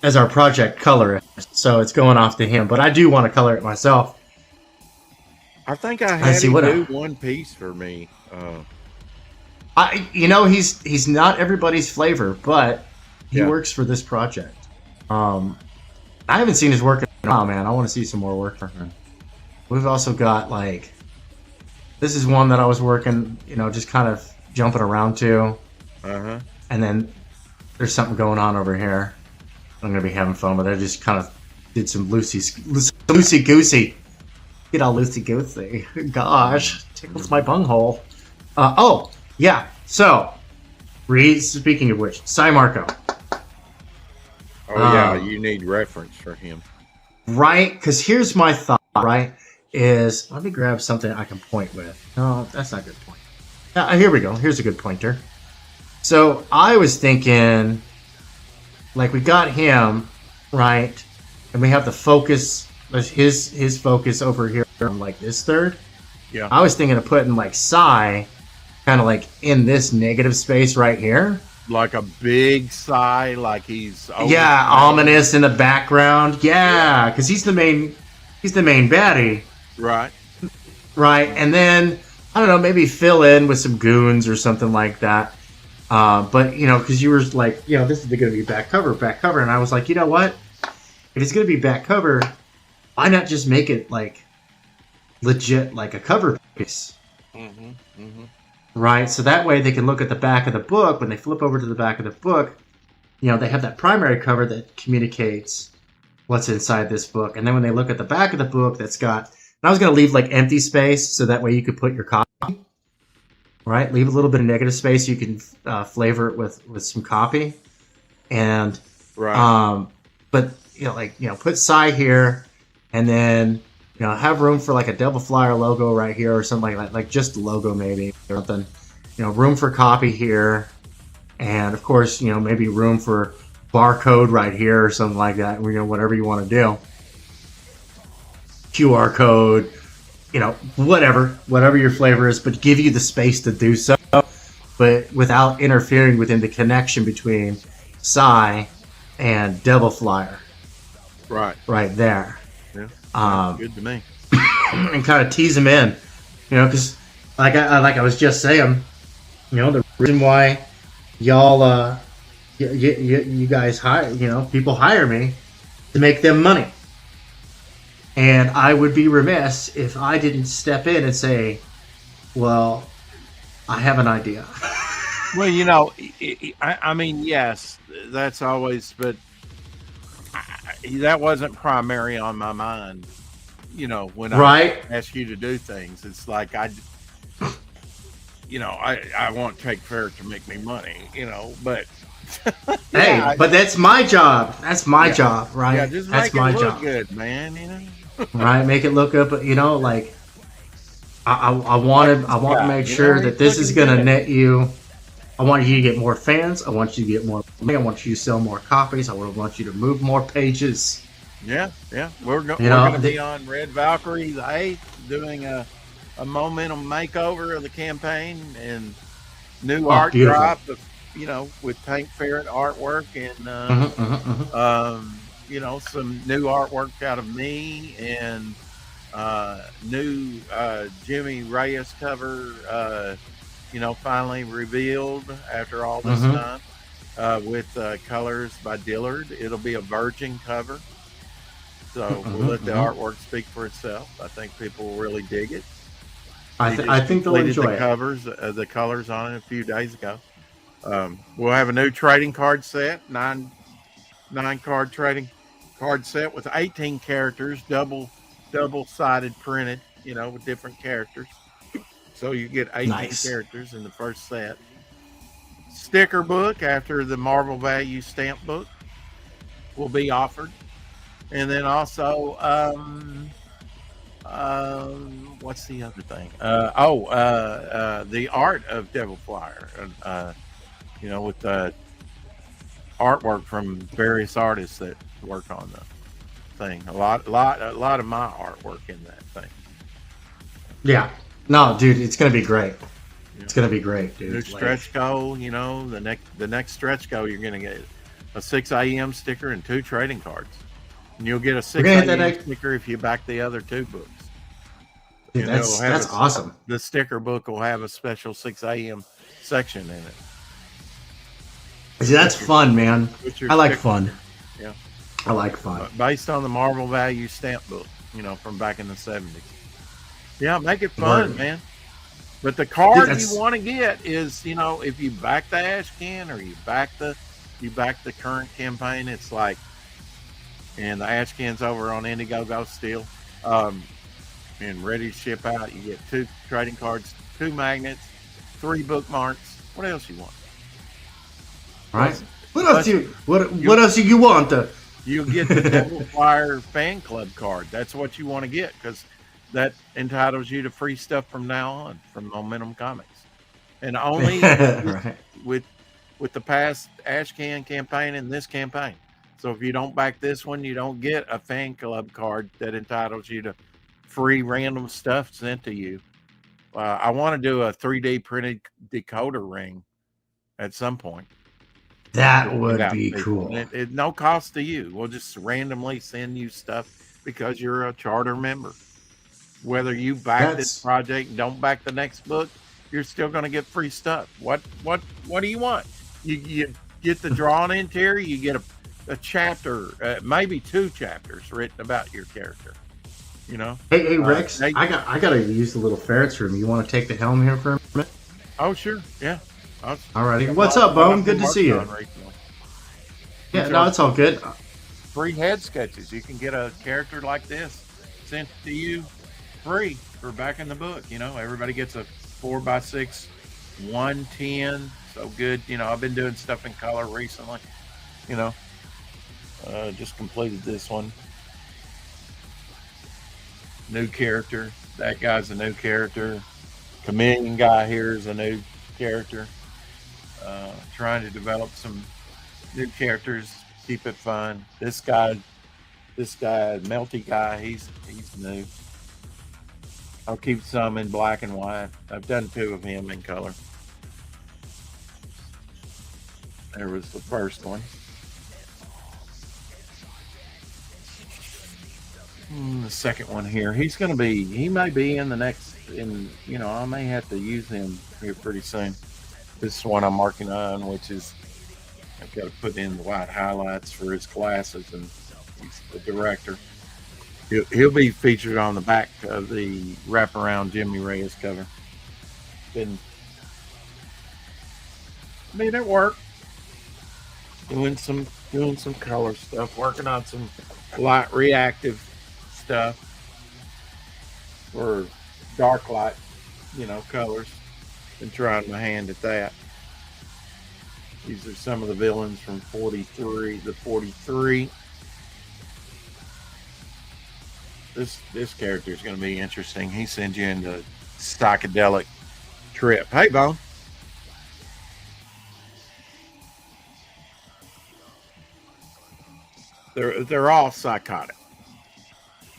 [SPEAKER 1] as our project colorist, so it's going off to him. But I do want to color it myself.
[SPEAKER 2] I think I had him do one piece for me.
[SPEAKER 1] He's not everybody's flavor, but he works for this project. I haven't seen his work in a while, man. I want to see some more work from him. We've also got like, this is one that I was working, just kind of jumping around to. And then there's something going on over here. I'm gonna be having fun with it. I just kind of did some loosey goosey. Get all loosey goosey. Gosh, tickles my bunghole. Oh yeah. So, speaking of which, Cy Marco.
[SPEAKER 2] Oh yeah, you need reference for him,
[SPEAKER 1] right? Because here's my thought. Right, is let me grab something I can point with. No, that's not a good point. Here we go. Here's a good pointer. So I was thinking, like, we got him, right, and we have the focus, his focus over here on like this third.
[SPEAKER 2] Yeah.
[SPEAKER 1] I was thinking of putting like Cy kind of like in this negative space right here.
[SPEAKER 2] Like a big sigh, like he's
[SPEAKER 1] ominous in the background. Yeah, because he's the main baddie.
[SPEAKER 2] Right.
[SPEAKER 1] Right, and then I don't know, maybe fill in with some goons or something like that. But because you were like, this is going to be back cover, and I was like, you know what? If it's going to be back cover, why not just make it like legit, like a cover piece? Right, so that way they can look at the back of the book. When they flip over to the back of the book, they have that primary cover that communicates what's inside this book. And then when they look at the back of the book, that's got, and I was going to leave like empty space so that way you could put your copy. Right, leave a little bit of negative space. So you can flavor it with some copy, and but put Cy here, and then have room for like a Devil Flyer logo right here or something like that, like just the logo maybe or something, room for copy here, and of course, maybe room for barcode right here or something like that. Whatever you want to do. QR code, whatever your flavor is, but give you the space to do so, but without interfering within the connection between Psy and Devil Flyer. Right there.
[SPEAKER 2] Yeah. Good to me.
[SPEAKER 1] And kind of tease them in, because like I was just saying, the reason why y'all you guys hire, people hire me to make them money. And I would be remiss if I didn't step in and say, well, I have an idea.
[SPEAKER 2] Well, I mean, yes, that's always, but that wasn't primary on my mind. When I ask you to do things, it's like I want Take Fair to make me money, but
[SPEAKER 1] hey, but that's my job. That's my job, right?
[SPEAKER 2] Yeah, just
[SPEAKER 1] that's
[SPEAKER 2] make
[SPEAKER 1] my
[SPEAKER 2] it look
[SPEAKER 1] job.
[SPEAKER 2] good, man.
[SPEAKER 1] Right, make it look good, but like I want to make sure that this is gonna net you. I want you to get more fans. I want you to get more money. I want you to sell more copies. I want you to move more pages.
[SPEAKER 2] Yeah. We're going to be on Red Valkyrie the 8th doing a momentum makeover of the campaign and new art drop of, with Tank Ferret artwork and some new artwork out of me and new Jimmy Reyes cover finally revealed after all this time with colors by Dillard. It'll be a virgin cover. So we'll let the artwork speak for itself. I think people will really dig it.
[SPEAKER 1] I think they'll enjoy
[SPEAKER 2] the colors on it a few days ago. We'll have a new trading card set, nine card trading card set with 18 characters, double-sided printed, with different characters. So you get 18 characters in the first set. Sticker book after the Marvel Value stamp book will be offered. And then also, what's the other thing? The art of Devil Flyer, with the artwork from various artists that work on the thing. A lot of my artwork in that thing.
[SPEAKER 1] Yeah. No, dude, it's gonna be great. Yeah. It's gonna be great, dude.
[SPEAKER 2] New stretch goal, the next stretch goal, you're gonna get a 6am sticker and 2 trading cards. And you'll get a 6am sticker if you back the other 2 books.
[SPEAKER 1] Dude, that's awesome.
[SPEAKER 2] The sticker book will have a special 6am section in it.
[SPEAKER 1] See, that's fun, man. I like fun.
[SPEAKER 2] Yeah.
[SPEAKER 1] I like fun.
[SPEAKER 2] Based on the Marvel Value stamp book, from back in the 70s. Yeah, make it fun, man. But the card you want to get is, if you back the Ash Can or you back the current campaign, it's like, and the Ash Can's over on Indiegogo still, and ready to ship out. You get 2 trading cards, 2 magnets, 3 bookmarks. What else you want?
[SPEAKER 1] All right. What else do you want?
[SPEAKER 2] You get the Devil Flyer fan club card. That's what you want to get because that entitles you to free stuff from now on from Momentum Comics, and only with the past Ash Can campaign and this campaign. So if you don't back this one, you don't get a fan club card that entitles you to free random stuff sent to you. I want to do a 3D printed decoder ring at some point.
[SPEAKER 1] That would be cool.
[SPEAKER 2] It no cost to you. We'll just randomly send you stuff because you're a charter member. Whether you back this project and don't back the next book, you're still going to get free stuff. What do you want? You get the drawn interior. You get a chapter, maybe 2 chapters written about your character.
[SPEAKER 1] Hey Rex, I gotta use the little ferrets room. You want to take the helm here for a minute?
[SPEAKER 2] Oh sure, yeah.
[SPEAKER 1] Alrighty. What's up, Bone? Good to see you. Yeah, no, it's all good.
[SPEAKER 2] Free head sketches. You can get a character like this sent to you free for back in the book. Everybody gets a 4x6 110. So good. I've been doing stuff in color recently. Just completed this one. New character. That guy's a new character. Chameleon guy here is a new character. Trying to develop some new characters, keep it fun. This guy, Melty guy, he's new. I'll keep some in black and white. I've done 2 of him in color. There was the first one. The second one here. He may be in the next, I may have to use him here pretty soon. This is one I'm working on, which is, I've got to put in the white highlights for his glasses, and he's the director. He'll be featured on the back of the wraparound Jimmy Reyes cover. Made it work. Doing some color stuff, working on some light reactive stuff for dark light, colors, and trying my hand at that. These are some of the villains from 43. This character is going to be interesting. He sends you into a psychedelic trip. Hey, Bone. They're all psychotic.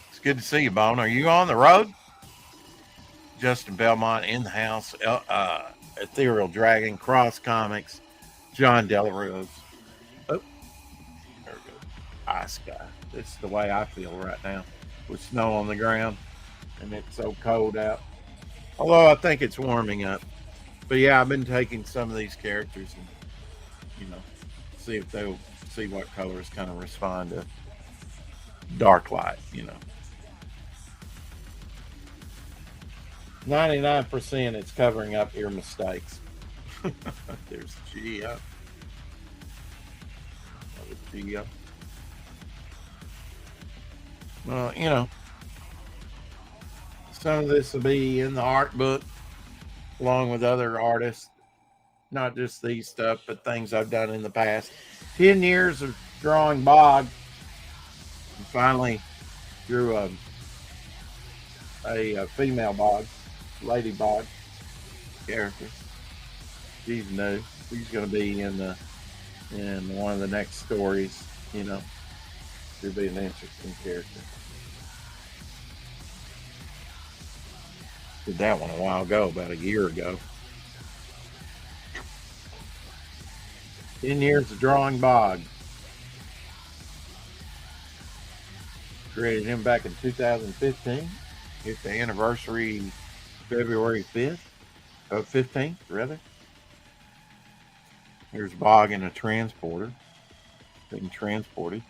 [SPEAKER 2] It's good to see you, Bone. Are you on the road? Justin Belmont in the house. Ethereal Dragon, Cross Comics, John Delarose. Oh, there we go. Ice guy. This is the way I feel right now, with snow on the ground, and it's so cold out. Although I think it's warming up. But yeah, I've been taking some of these characters and, see if they'll see what colors kind of respond to dark light, 99% it's covering up your mistakes. There's Geo. Geo. Well, some of this will be in the art book along with other artists. Not just these stuff, but things I've done in the past. 10 years of drawing Bog. And finally drew a female Bog, Lady Bog character. She's new. She's going to be in one of the next stories. She'll be an interesting character. Did that one a while ago, about a year ago. 10 years of drawing Bog. Created him back in 2015. Hit the anniversary February 5th. 15th, rather. Here's Bog in a transporter. Being transported.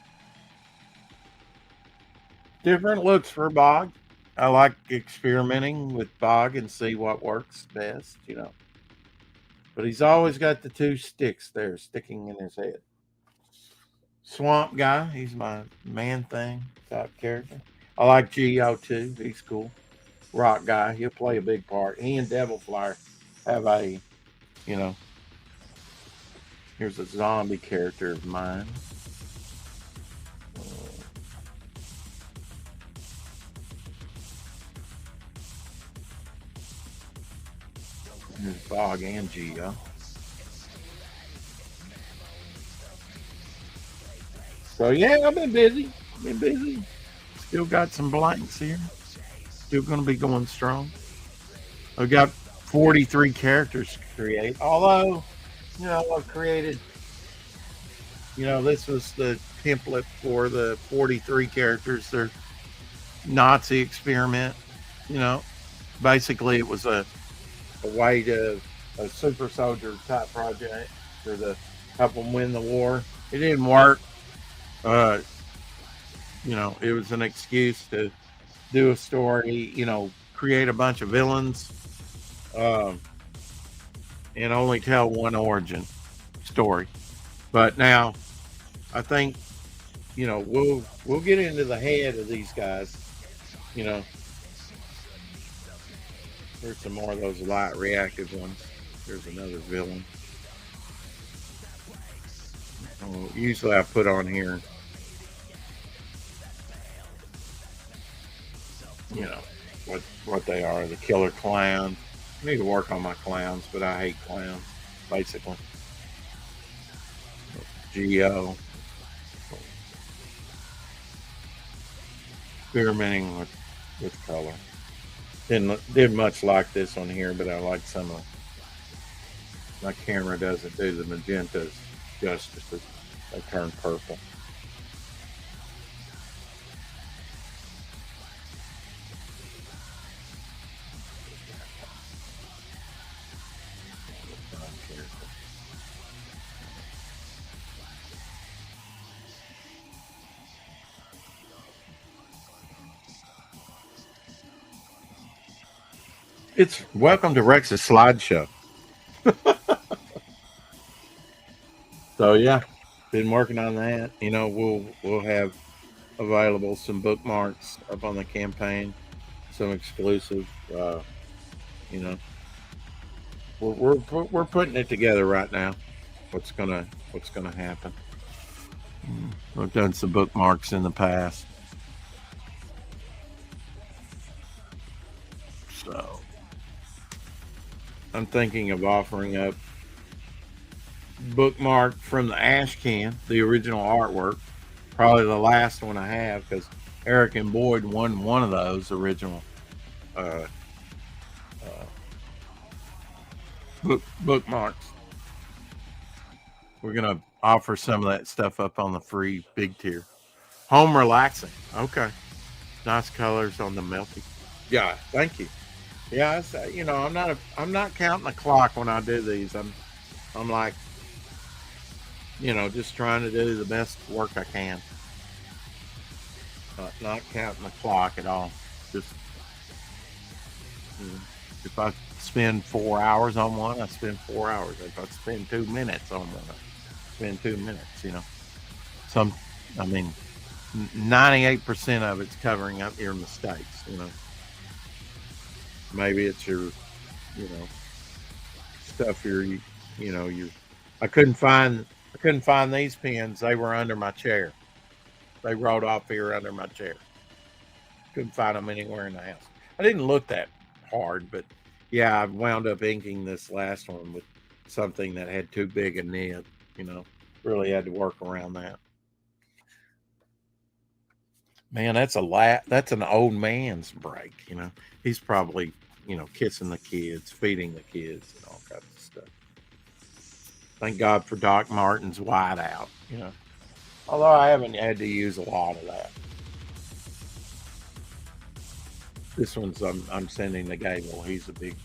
[SPEAKER 2] Different looks for Bog. I like experimenting with Bog and see what works best, But he's always got the 2 sticks there sticking in his head. Swamp Guy, he's my man thing type character. I like Geo too. He's cool. Rock Guy, he'll play a big part. He and Devil Flyer have a, here's a zombie character of mine. Here's Bog and Geo. So yeah, I've been busy. Still got some blanks here. Still going to be going strong. I've got 43 characters to create. Although, I've created, this was the template for the 43 characters. They're Nazi experiment. Basically it was a way to a super soldier type project for the help them win the war. It didn't work. It was an excuse to do a story, create a bunch of villains, and only tell one origin story. But now I think, we'll get into the head of these guys, There's some more of those light reactive ones. There's another villain. Usually I put on here, what they are. The Killer Clown, I need to work on my clowns, but I hate clowns, basically. Geo. Experimenting with color. Didn't much like this one here, but I like some of my camera doesn't do the magentas justice. They turn purple. It's welcome to Rex's slideshow. So yeah, been working on that. You know, we'll have available some bookmarks up on the campaign, some exclusive. You know, we're putting it together right now. What's gonna happen? We've done some bookmarks in the past, so I'm thinking of offering up bookmark from the ash can, the original artwork, probably the last one I have because Eric and Boyd won one of those original uh, bookmarks. We're gonna offer some of that stuff up on the free big tier. Home relaxing. Okay, nice colors on the melty. Yeah, thank you. Yeah, you know, I'm not counting the clock when I do these. I'm like, you know, just trying to do the best work I can. Not counting the clock at all. Just if I spend 4 hours on one, I spend 4 hours. If I spend 2 minutes on one, I spend 2 minutes. You know, some, I mean, 98% of it's covering up your mistakes. You know, maybe it's your, you know, stuff you know, you. I couldn't find these pins. They were under my chair. They rolled off here under my chair. Couldn't find them anywhere in the house. I didn't look that hard, but yeah, I wound up inking this last one with something that had too big a nib. You know, really had to work around that. Man, that's that's an old man's break. You know, he's probably, you know, kissing the kids, feeding the kids, and all kinds of stuff. Thank God for Doc Martin's whiteout. You know, although I haven't had to use a lot of that. This one's I'm sending to Gable. He's a big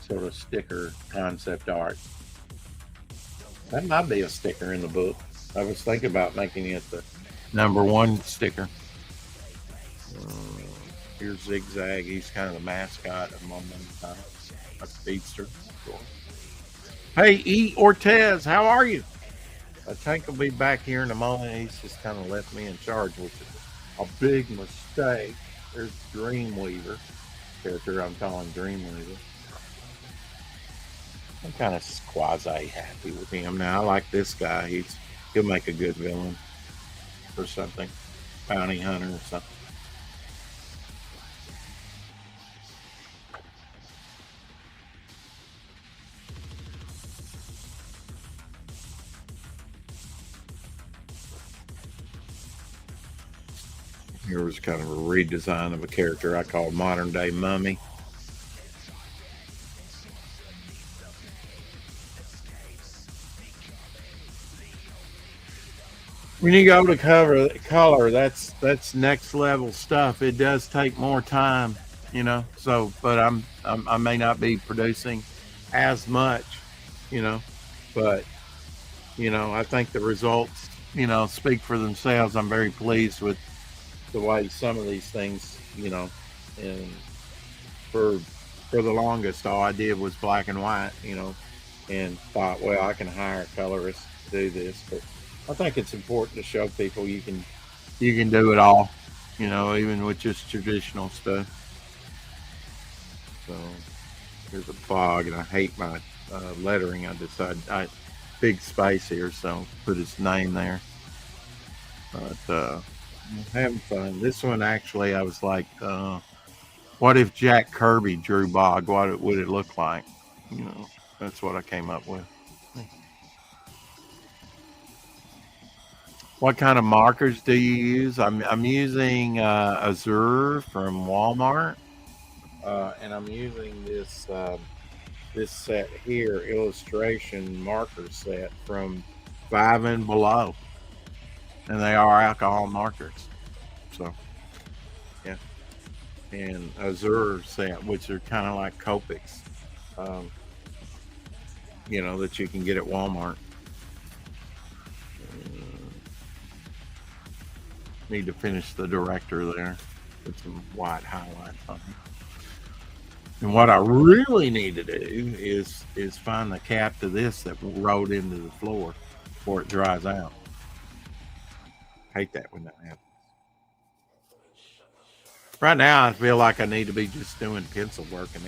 [SPEAKER 2] sort of sticker concept art. That might be a sticker in the book. I was thinking about making it the #1 sticker. Here's Zigzag. He's kind of the mascot of Momentum Comics. A speedster. Hey, E. Ortez, how are you? Tank will be back here in a moment. He's just kind of left me in charge, which is a big mistake. There's Dreamweaver, character I'm calling Dreamweaver. I'm kind of quasi happy with him now. I like this guy. He'll make a good villain or something, bounty hunter or something. Here was kind of a redesign of a character I call Modern Day Mummy. When you go to color, that's next level stuff. It does take more time, you know. So, but I may not be producing as much, you know, but you know, I think the results, you know, speak for themselves. I'm very pleased with the way some of these things, you know, and for the longest, all I did was black and white, you know, and thought, well, I can hire a colorist to do this, but I think it's important to show people you can do it all, you know, even with just traditional stuff. So here's a fog, and I hate my lettering. I decided big space here, so put his name there. But having fun. This one actually, I was like, what What if Jack Kirby drew Bog? What would it look like? You know, that's what I came up with. What kind of markers do you use? I'm using Azure from Walmart, and I'm using this set here, illustration marker set from 5 and Below, and they are alcohol markers. So, yeah, and Azure set, which are kind of like Copics, you know, that you can get at Walmart. Need to finish the director there. Put some white highlights on it. And what I really need to do is find the cap to this that rode into the floor before it dries out. Hate that when that happens. Right now, I feel like I need to be just doing pencil work and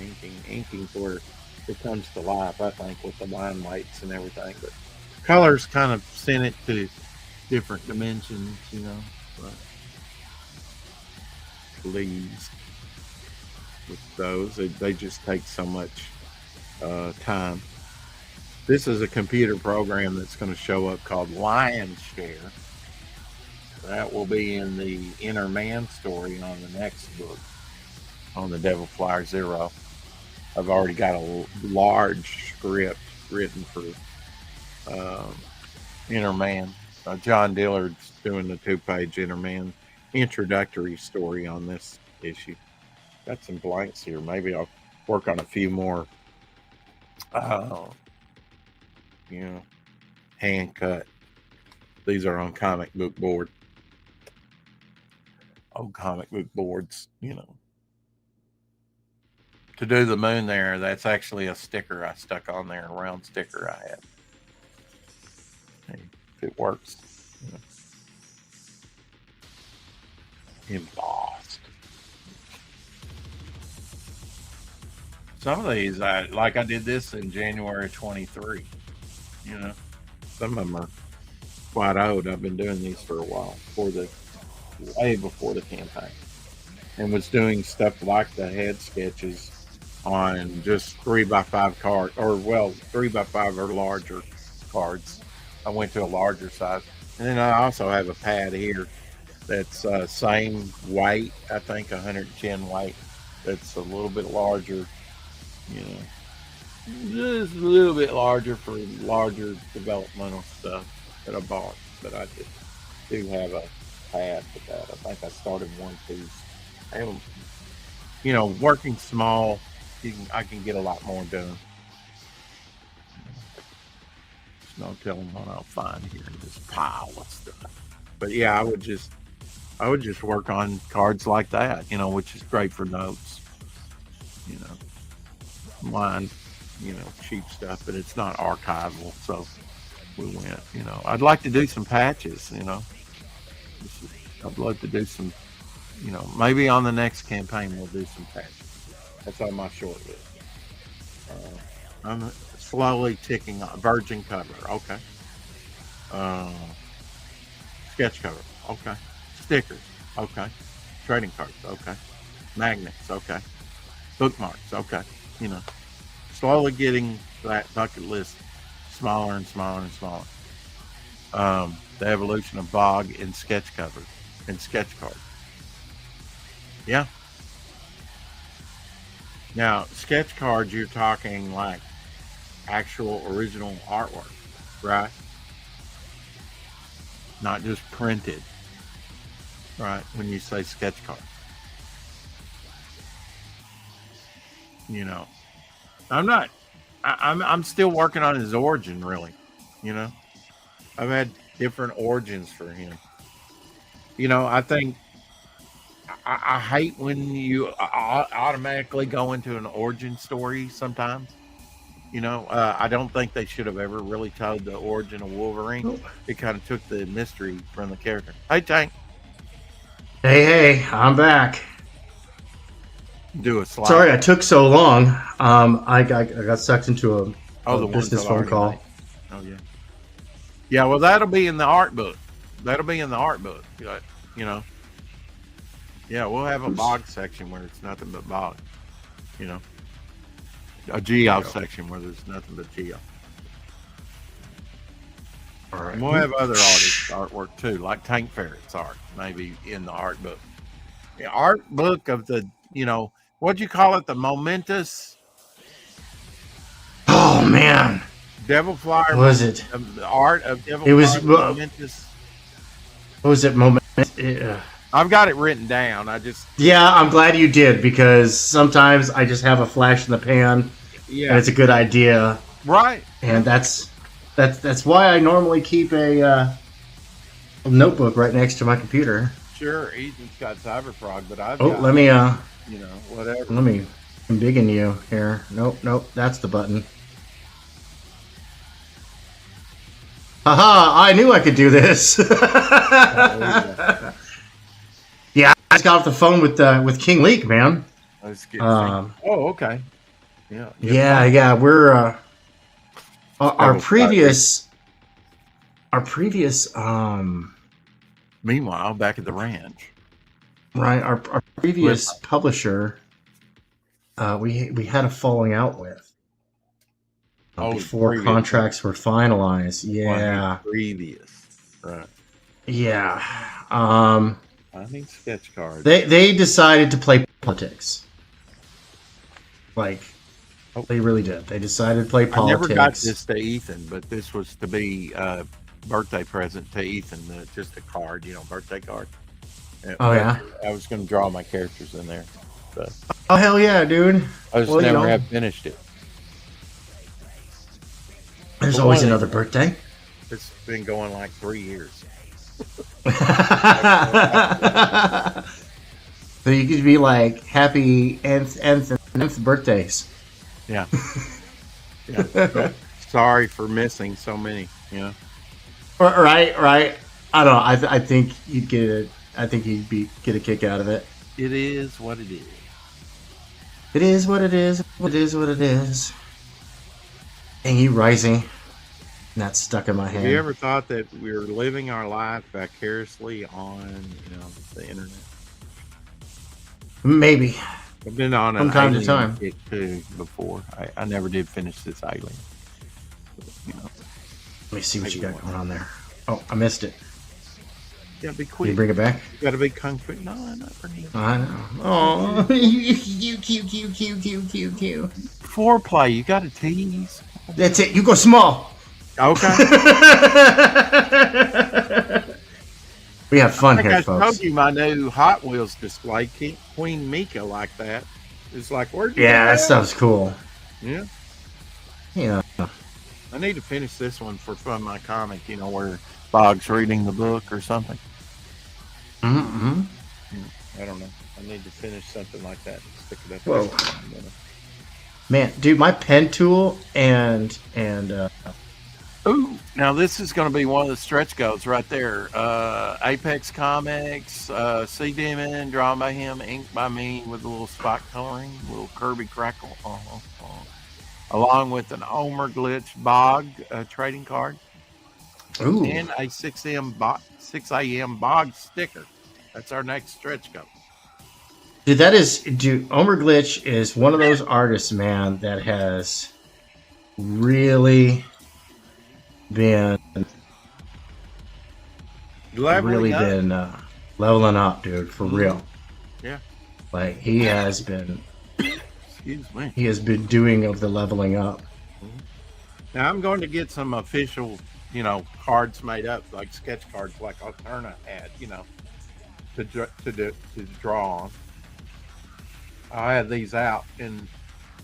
[SPEAKER 2] inking where it comes to life, I think, with the line weights and everything. But colors kind of send it to different dimensions, you know. But please, with those, they just take so much time. This is a computer program that's going to show up called Lion's Share. That will be in the Inner Man story on the next book, on the Devil Flyer Zero. I've already got a large script written for Inner Man. John Dillard's doing the 2-page Inner Man introductory story on this issue. Got some blanks here. Maybe I'll work on a few more, you know, hand cut. These are on comic book board. Old comic book boards, you know. To do the moon there, that's actually a sticker I stuck on there, a round sticker I had. Hey, if it works. You know. Embossed. Some of these, I did this in January 23. You know, some of them are quite old. I've been doing these for a while, way before the campaign, and was doing stuff like the head sketches on just 3x5 cards, or 3x5 or larger cards. I went to a larger size, and then I also have a pad here that's same weight, I think 110 weight. That's a little bit larger, you know, just a little bit larger for larger developmental stuff that I bought. But I do have a pad for that. I think I started one piece. And, you know, working small, I can get a lot more done. There's no telling what I'll find here in this pile of stuff. But yeah, I would just work on cards like that, you know, which is great for notes. You know, mine, you know, cheap stuff, but it's not archival. So we went, you know, I'd like to do some patches, you know. I'd love to do some, you know, maybe on the next campaign we'll do some patches. That's on my short list. I'm slowly ticking on virgin cover. Okay. Sketch cover. Okay. Stickers. Okay. Trading cards. Okay. Magnets. Okay. Bookmarks. Okay. You know, slowly getting that bucket list smaller and smaller and smaller. The evolution of Bog in sketch cover and sketch cards. Yeah. Now, sketch cards, you're talking like actual original artwork, right? Not just printed, right? When you say sketch card. You know, I'm still working on his origin, really. You know, I've had different origins for him. You know, I think I hate when you automatically go into an origin story sometimes. You know, I don't think they should have ever really told the origin of Wolverine.
[SPEAKER 1] Nope.
[SPEAKER 2] It kind of took the mystery from the character. Hey, Tank.
[SPEAKER 1] Hey, I'm back.
[SPEAKER 2] Do a slide.
[SPEAKER 1] Sorry I took so long. I got sucked into a business phone call.
[SPEAKER 2] Made. Oh, yeah. Yeah, well, that'll be in the art book. That'll be in the art book. You know. Yeah, we'll have a bog section where it's nothing but bog. You know, a geo section where there's nothing but geo.
[SPEAKER 1] All right.
[SPEAKER 2] And we'll have other artists' artwork too, like Tank Ferret's art, maybe in the art book. The art book of the, what'd you call it? The momentous
[SPEAKER 1] Oh man,
[SPEAKER 2] Devil Flyer.
[SPEAKER 1] what was it?
[SPEAKER 2] The art of Devil
[SPEAKER 1] It was
[SPEAKER 2] Flyer momentous.
[SPEAKER 1] What was it? Moment.
[SPEAKER 2] I've got it written down.
[SPEAKER 1] Yeah, I'm glad you did, because sometimes I just have a flash in the pan, and it's a good idea,
[SPEAKER 2] right?
[SPEAKER 1] And that's why I normally keep a notebook right next to my computer.
[SPEAKER 2] Sure, Ethan's got Cyberfrog, but I've
[SPEAKER 1] got,
[SPEAKER 2] let me whatever.
[SPEAKER 1] Let me embiggen you here. Nope, that's the button. Haha! I knew I could do this. Yeah, I just got off the phone with King Leak, man.
[SPEAKER 2] Okay. Yeah.
[SPEAKER 1] Yeah. We're our previous.
[SPEAKER 2] Meanwhile, back at the ranch.
[SPEAKER 1] Right, our previous publisher, we had a falling out with before contracts were finalized. Yeah,
[SPEAKER 2] previous, right?
[SPEAKER 1] Yeah,
[SPEAKER 2] I think sketch cards.
[SPEAKER 1] They decided to play politics. Like, they really did. They decided to play politics.
[SPEAKER 2] I never got this to Ethan, but this was to be a birthday present to Ethan. Just a card, birthday card.
[SPEAKER 1] Oh yeah.
[SPEAKER 2] I was going to draw my characters in there. So.
[SPEAKER 1] Oh hell yeah, dude!
[SPEAKER 2] I just never have finished it.
[SPEAKER 1] There's always another birthday.
[SPEAKER 2] It's been going like 3 years.
[SPEAKER 1] So you could be like, happy nth birthdays.
[SPEAKER 2] Yeah. Yeah. Sorry for missing so many.
[SPEAKER 1] Right. I don't know. I think you'd get it. I think you'd get a kick out of it.
[SPEAKER 2] It is what it is.
[SPEAKER 1] It is what it is. It is what it is. And you rising. And that's stuck in my head.
[SPEAKER 2] Have you ever thought that we were living our life vicariously on, the internet?
[SPEAKER 1] Maybe.
[SPEAKER 2] I've been on
[SPEAKER 1] from time to time
[SPEAKER 2] kick too before. I never did finish this Alien.
[SPEAKER 1] Let me see what you got going on there. Oh, I missed it.
[SPEAKER 2] You gotta be quick.
[SPEAKER 1] Can you bring it back?
[SPEAKER 2] You gotta be kung fu. No, I'm not bringing it.
[SPEAKER 1] I know. Oh, cute.
[SPEAKER 2] Foreplay. You gotta tease.
[SPEAKER 1] That's it. You go small.
[SPEAKER 2] Okay.
[SPEAKER 1] We have fun here, folks.
[SPEAKER 2] I told you my new Hot Wheels display, Queen Mika, like that. It's like, where'd you go?
[SPEAKER 1] That stuff's cool.
[SPEAKER 2] Yeah.
[SPEAKER 1] Yeah.
[SPEAKER 2] I need to finish this one for Fun My Comic, where Bog's reading the book or something.
[SPEAKER 1] Mm-hmm.
[SPEAKER 2] I don't know. I need to finish something like that. Stick it up.
[SPEAKER 1] Whoa. Man, dude, my pen tool and
[SPEAKER 2] ooh, now this is going to be one of the stretch goals right there. Apex Comics, Sea Demon, drawn by him, inked by me with a little spot coloring, a little Kirby crackle, along with an Omer Glitch Bog trading card.
[SPEAKER 1] Ooh.
[SPEAKER 2] And a 6 a.m. Bog sticker. That's our next stretch goal.
[SPEAKER 1] Dude, Omer Glitch is one of those artists, man, that has really been leveling up, dude, for real.
[SPEAKER 2] Yeah.
[SPEAKER 1] Like, he has been
[SPEAKER 2] Excuse me.
[SPEAKER 1] He has been doing of the leveling up.
[SPEAKER 2] Now I'm going to get some official, cards made up, like sketch cards, like Alterna had, to draw on. I'll have these out and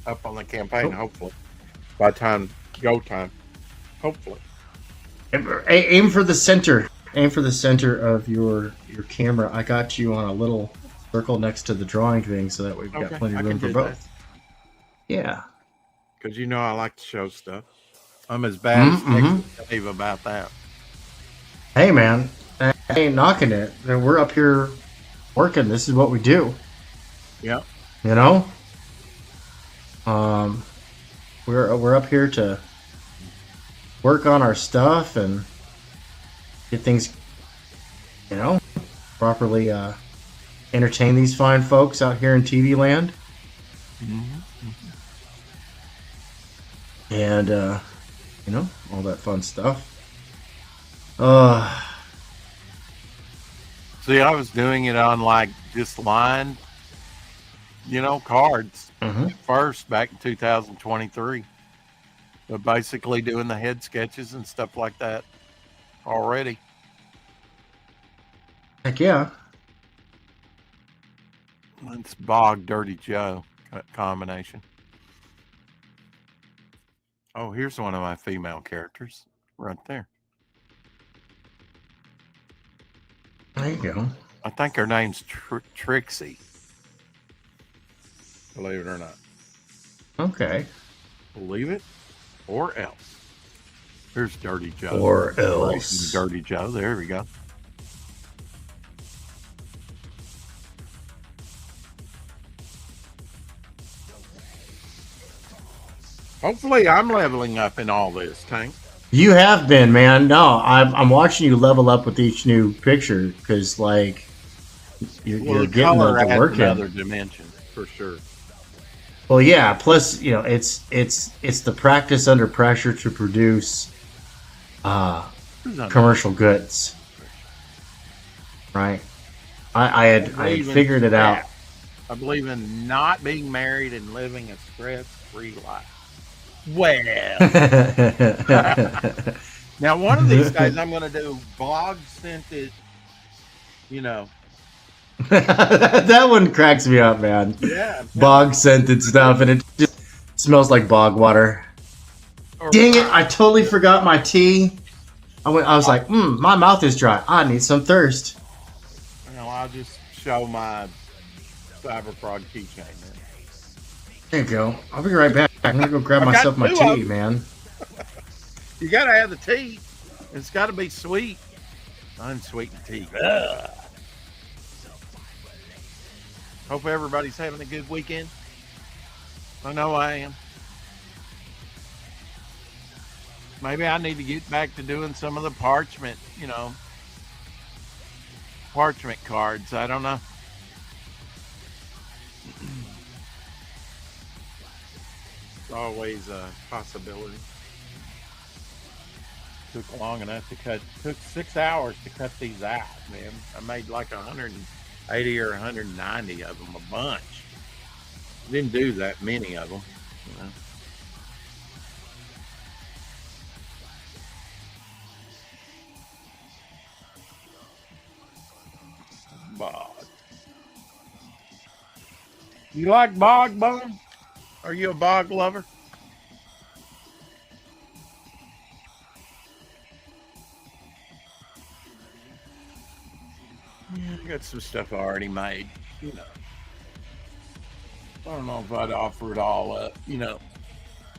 [SPEAKER 2] up on the campaign, hopefully, by go time. Hopefully.
[SPEAKER 1] Aim for the center. Aim for the center of your camera. I got you on a little circle next to the drawing thing so that we've got plenty of room for both. Yeah.
[SPEAKER 2] Because I like to show stuff. I'm as bad as Dave about that.
[SPEAKER 1] Hey, man. I ain't knocking it. We're up here working. This is what we do.
[SPEAKER 2] Yeah.
[SPEAKER 1] We're up here to work on our stuff and get things, properly entertain these fine folks out here in TV land. And, you know, all that fun stuff.
[SPEAKER 2] See, I was doing it on like just line, you know, cards first back in 2023. But basically doing the head sketches and stuff like that already.
[SPEAKER 1] Heck yeah.
[SPEAKER 2] It's Bog Dirty Joe combination. Oh, here's one of my female characters right there.
[SPEAKER 1] There you go.
[SPEAKER 2] I think her name's Trixie. Believe it or not.
[SPEAKER 1] Okay.
[SPEAKER 2] Believe it or else. Here's Dirty Joe.
[SPEAKER 1] Or else.
[SPEAKER 2] Dirty Joe. There we go. Hopefully, I'm leveling up in all this, Tank.
[SPEAKER 1] You have been, man. No, I'm watching you level up with each new picture because, like, you're getting the work in.
[SPEAKER 2] Another dimension for sure.
[SPEAKER 1] Well, yeah. Plus, you know, it's the practice under pressure to produce commercial goods, right? I had figured it out.
[SPEAKER 2] I believe in not being married and living a stress-free life. Well, now one of these days I'm going to do bog scented, you know.
[SPEAKER 1] That one cracks me up, man.
[SPEAKER 2] Yeah,
[SPEAKER 1] bog scented stuff, and it just smells like bog water. Dang it! I totally forgot my tea. I was like, my mouth is dry. I need some thirst.
[SPEAKER 2] You know, I'll just show my Cyberfrog keychain.
[SPEAKER 1] There you go. I'll be right back. I'm gonna go grab myself my tea, man.
[SPEAKER 2] You gotta have the tea. It's gotta be sweet. Unsweetened tea. Ugh. Hope everybody's having a good weekend. I know I am. Maybe I need to get back to doing some of the parchment, you know, parchment cards. I don't know. Always a possibility. Took long enough to cut. Took 6 hours to cut these out, man. I made like 180 or 190 of them, a bunch. Didn't do that many of them, you know. Bog. You like bog, Bone? Are you a bog lover? Yeah, I got some stuff already made, you know. I don't know if I'd offer it all up, you know,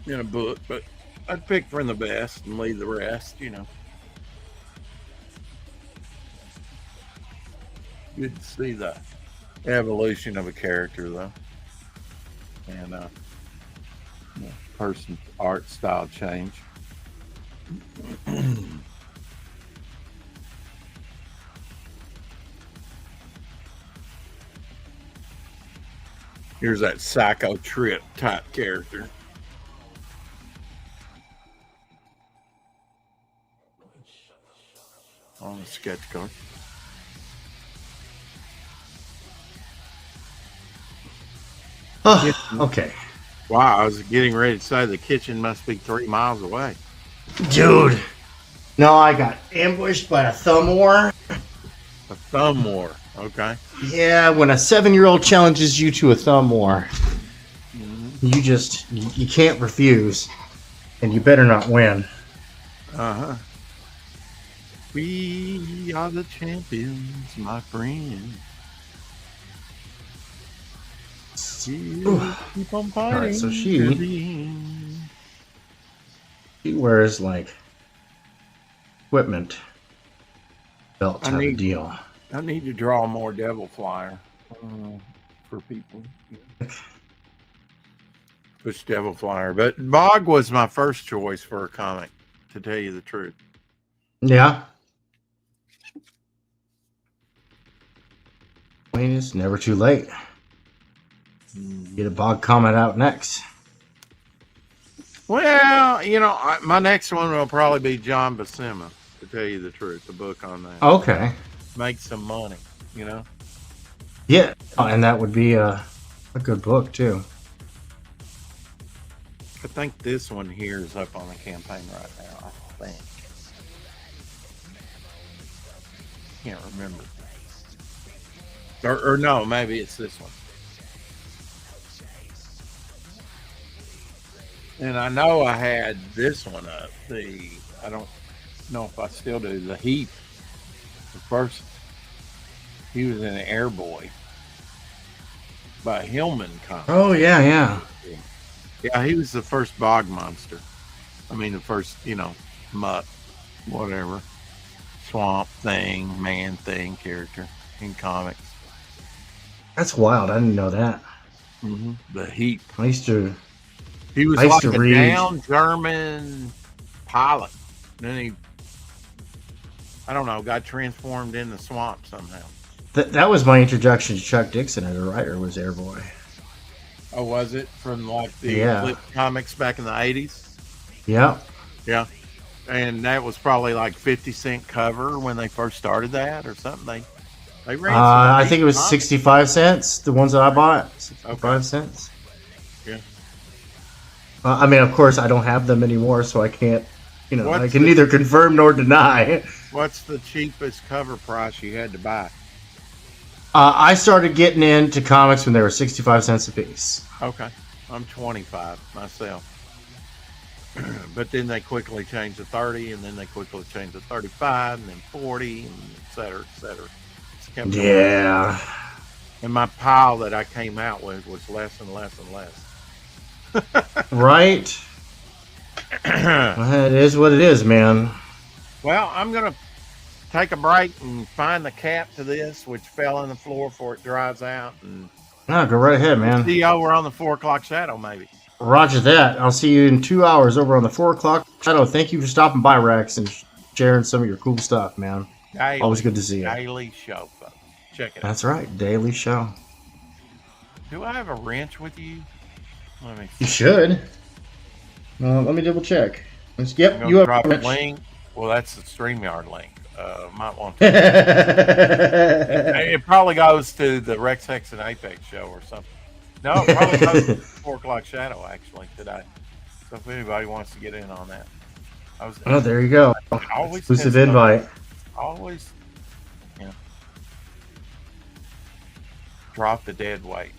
[SPEAKER 2] in a book, but I'd pick from the best and leave the rest, you know. Good to see the evolution of a character, though. And, person art style change. Here's that Psycho Trip type character. On the sketch card.
[SPEAKER 1] Oh, okay.
[SPEAKER 2] Wow, I was getting ready to say the kitchen must be 3 miles away.
[SPEAKER 1] Dude. No, I got ambushed by a thumb war.
[SPEAKER 2] A thumb war, okay.
[SPEAKER 1] Yeah, when a 7-year-old challenges you to a thumb war, you can't refuse, and you better not win.
[SPEAKER 2] Uh-huh. We are the champions, my friend. Keep on fighting.
[SPEAKER 1] All right, so she wears like equipment belt type of deal.
[SPEAKER 2] I need to draw more Devil Flyer for people. Push Devil Flyer, but Bog was my first choice for a comic, to tell you the truth.
[SPEAKER 1] Yeah. mean, it's never too late. Get a bog comment out next.
[SPEAKER 2] Well, you know, my next one will probably be John Buscema, to tell you the truth, the book on that.
[SPEAKER 1] Okay.
[SPEAKER 2] Make some money, you know?
[SPEAKER 1] Yeah, and that would be a good book, too.
[SPEAKER 2] I think this one here is up on the campaign right now, I think. Can't remember. Or no, maybe it's this one. And I know I had this one up. I don't know if I still do. The Heat. The first, he was in Airboy by Hillman Comics.
[SPEAKER 1] Oh, yeah.
[SPEAKER 2] Yeah, he was the first bog monster. I mean, the first, mutt, whatever, swamp thing, man thing character in comics.
[SPEAKER 1] That's wild. I didn't know that.
[SPEAKER 2] Mm-hmm. The Heat.
[SPEAKER 1] I
[SPEAKER 2] He was
[SPEAKER 1] used
[SPEAKER 2] like
[SPEAKER 1] to
[SPEAKER 2] a
[SPEAKER 1] read
[SPEAKER 2] down German pilot. And then he, I don't know, got transformed in the swamp somehow.
[SPEAKER 1] That was my introduction to Chuck Dixon as a writer, was Airboy.
[SPEAKER 2] Oh, was it? From like the Flip comics back in the 80s?
[SPEAKER 1] Yeah.
[SPEAKER 2] Yeah. And that was probably like 50-cent cover when they first started that or something. They ran
[SPEAKER 1] I think it was 65 cents, the ones that I bought. 65 cents.
[SPEAKER 2] Yeah.
[SPEAKER 1] I mean, of course, I don't have them anymore, so I can't, I can
[SPEAKER 2] the-
[SPEAKER 1] neither confirm nor deny.
[SPEAKER 2] What's the cheapest cover price you had to buy?
[SPEAKER 1] I started getting into comics when they were 65 cents a piece.
[SPEAKER 2] Okay. I'm 25 myself. But then they quickly changed to 30, and then they quickly changed to 35, and then 40, and et cetera, et cetera. It's kept going.
[SPEAKER 1] Yeah.
[SPEAKER 2] And my pile that I came out with was less and less and less.
[SPEAKER 1] Right? Well, it is what it is, man.
[SPEAKER 2] Well, I'm going to take a break and find the cap to this, which fell on the floor before it dries out. And
[SPEAKER 1] No, go right ahead, man.
[SPEAKER 2] see you over on the 4 o'clock shadow, maybe.
[SPEAKER 1] Roger that. I'll see you in 2 hours over on the 4 o'clock shadow. Thank you for stopping by, Rex, and sharing some of your cool stuff, man. Always good to see you.
[SPEAKER 2] Daily show, folks. Check it out.
[SPEAKER 1] That's right. Daily show.
[SPEAKER 2] Do I have a wrench with you? Let me see.
[SPEAKER 1] You should. Let me double check. Yep,
[SPEAKER 2] I'm
[SPEAKER 1] you have
[SPEAKER 2] drop
[SPEAKER 1] a
[SPEAKER 2] a
[SPEAKER 1] wrench.
[SPEAKER 2] link. Well, that's the StreamYard link. Might want to. It probably goes to the Rex Hex and Apex show or something. No, it probably goes to the 4 o'clock shadow actually today. So if anybody wants to get in on that,
[SPEAKER 1] Oh, there you go. Exclusive invite.
[SPEAKER 2] Always, drop the dead weight.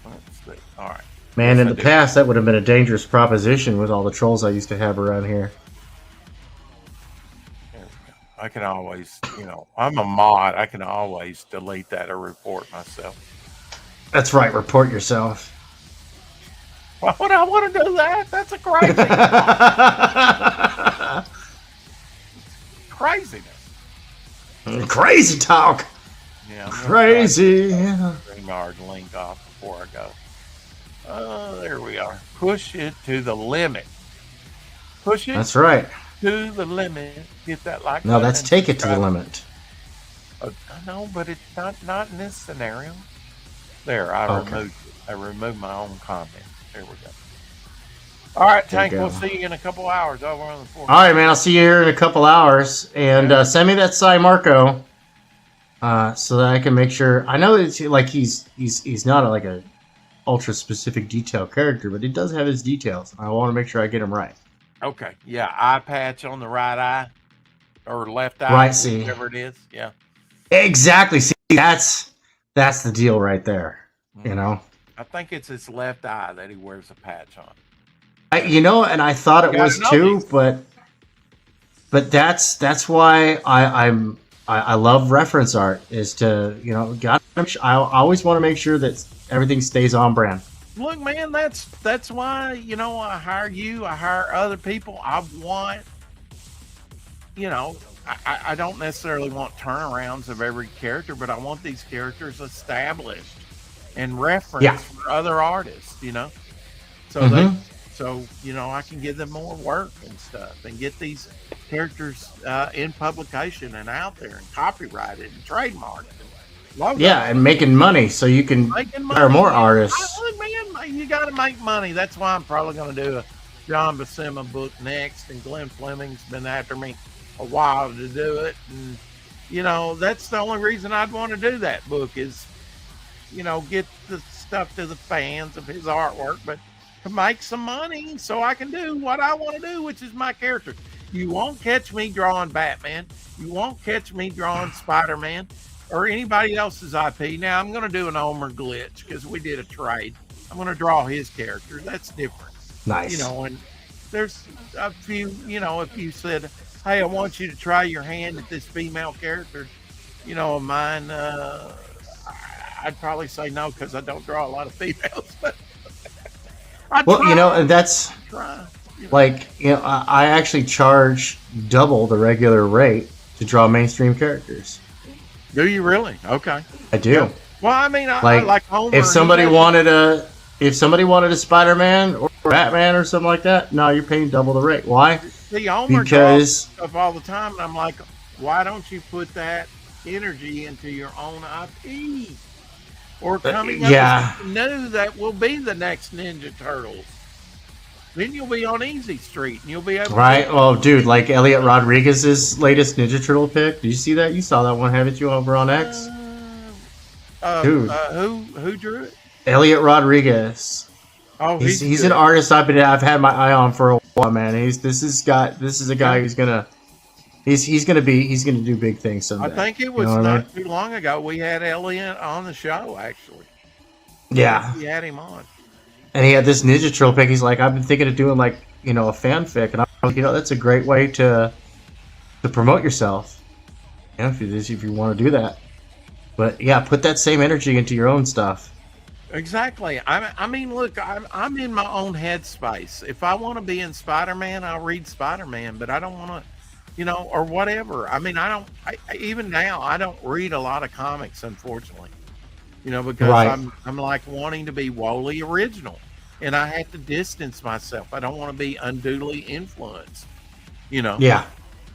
[SPEAKER 2] Let's see. All right.
[SPEAKER 1] Man, in the past, that would have been a dangerous proposition with all the trolls I used to have around here.
[SPEAKER 2] I can always, I'm a mod. I can always delete that or report myself.
[SPEAKER 1] That's right. Report yourself.
[SPEAKER 2] Why would I want to do that? That's a crazy craziness.
[SPEAKER 1] Crazy talk.
[SPEAKER 2] Yeah,
[SPEAKER 1] crazy.
[SPEAKER 2] StreamYard link off before I go. There we are. Push it to the limit. Push it.
[SPEAKER 1] That's right.
[SPEAKER 2] To the limit. Get that like.
[SPEAKER 1] No, that's take it to the limit.
[SPEAKER 2] I know, but it's not in this scenario. There, I removed it. I removed my own comment. There we go. All right, Tank. We'll see you in a couple hours over on the 4. All
[SPEAKER 1] right, man. I'll see you here in a couple hours, and send me that Cy Marco, so that I can make sure. I know it's like he's not like a ultra specific detail character, but he does have his details. I want to make sure I get him right.
[SPEAKER 2] Okay. Yeah, eye patch on the right eye or left eye,
[SPEAKER 1] right, see,
[SPEAKER 2] whatever it is. Yeah.
[SPEAKER 1] Exactly. See, that's the deal right there.
[SPEAKER 2] Mm-hmm. I think it's his left eye that he wears a patch on.
[SPEAKER 1] And I thought it was too, but that's why I love reference art is to I always want to make sure that everything stays on brand.
[SPEAKER 2] Look, man, that's why I hire you. I hire other people. I want I don't necessarily want turnarounds of every character, but I want these characters established and referenced for other artists. So I can give them more work and stuff and get these characters in publication and out there and copyrighted and trademarked logo.
[SPEAKER 1] Yeah, and making money so you can
[SPEAKER 2] Making
[SPEAKER 1] hire
[SPEAKER 2] money.
[SPEAKER 1] more
[SPEAKER 2] Man.
[SPEAKER 1] artists.
[SPEAKER 2] Look, man, you got to make money. That's why I'm probably going to do a John Buscema book next. And Glenn Fleming's been after me a while to do it. And, that's the only reason I'd want to do that book is, get the stuff to the fans of his artwork, but to make some money so I can do what I want to do, which is my character. You won't catch me drawing Batman. You won't catch me drawing Spider-Man or anybody else's IP. Now, I'm going to do an Omer Glitch because we did a trade. I'm going to draw his character. That's different.
[SPEAKER 1] Nice.
[SPEAKER 2] And there's a few, if you said, hey, I want you to try your hand at this female character, of mine, I'd probably say no because I don't draw a lot of females. But
[SPEAKER 1] and that's like, I actually charge double the regular rate to draw mainstream characters.
[SPEAKER 2] Do you really? Okay.
[SPEAKER 1] I do.
[SPEAKER 2] Yeah. Well, I mean, I like Homer.
[SPEAKER 1] If somebody wanted a Spider-Man or Batman or something like that, no, you're paying double the rate. Why?
[SPEAKER 2] See, Homer draws stuff all the time, and I'm like, why don't you put that energy into your own IP? Or coming up with something new that will be the next Ninja Turtles. Then you'll be on Easy Street, and you'll be able
[SPEAKER 1] to... Well, dude, like Elliot Rodriguez's latest Ninja Turtle pick. Did you see that? You saw that one, haven't you, over on X?
[SPEAKER 2] Dude. Who drew it?
[SPEAKER 1] Elliot Rodriguez. Oh, he's an artist I've had my eye on for a while, man. This is a guy who's gonna do big things someday.
[SPEAKER 2] I think it was not too long ago we had Elliot on the show, actually.
[SPEAKER 1] Yeah,
[SPEAKER 2] we had him on,
[SPEAKER 1] and he had this Ninja Turtle pick. He's like, I've been thinking of doing like a fanfic, and I'm like, that's a great way to promote yourself. If you want to do that, but yeah, put that same energy into your own stuff.
[SPEAKER 2] Exactly. I mean, look, I'm in my own headspace. If I want to be in Spider-Man, I'll read Spider-Man, but I don't want to, or whatever. I mean, even now, I don't read a lot of comics, unfortunately, because I'm like wanting to be wholly original, and I have to distance myself. I don't want to be unduly influenced,
[SPEAKER 1] Yeah.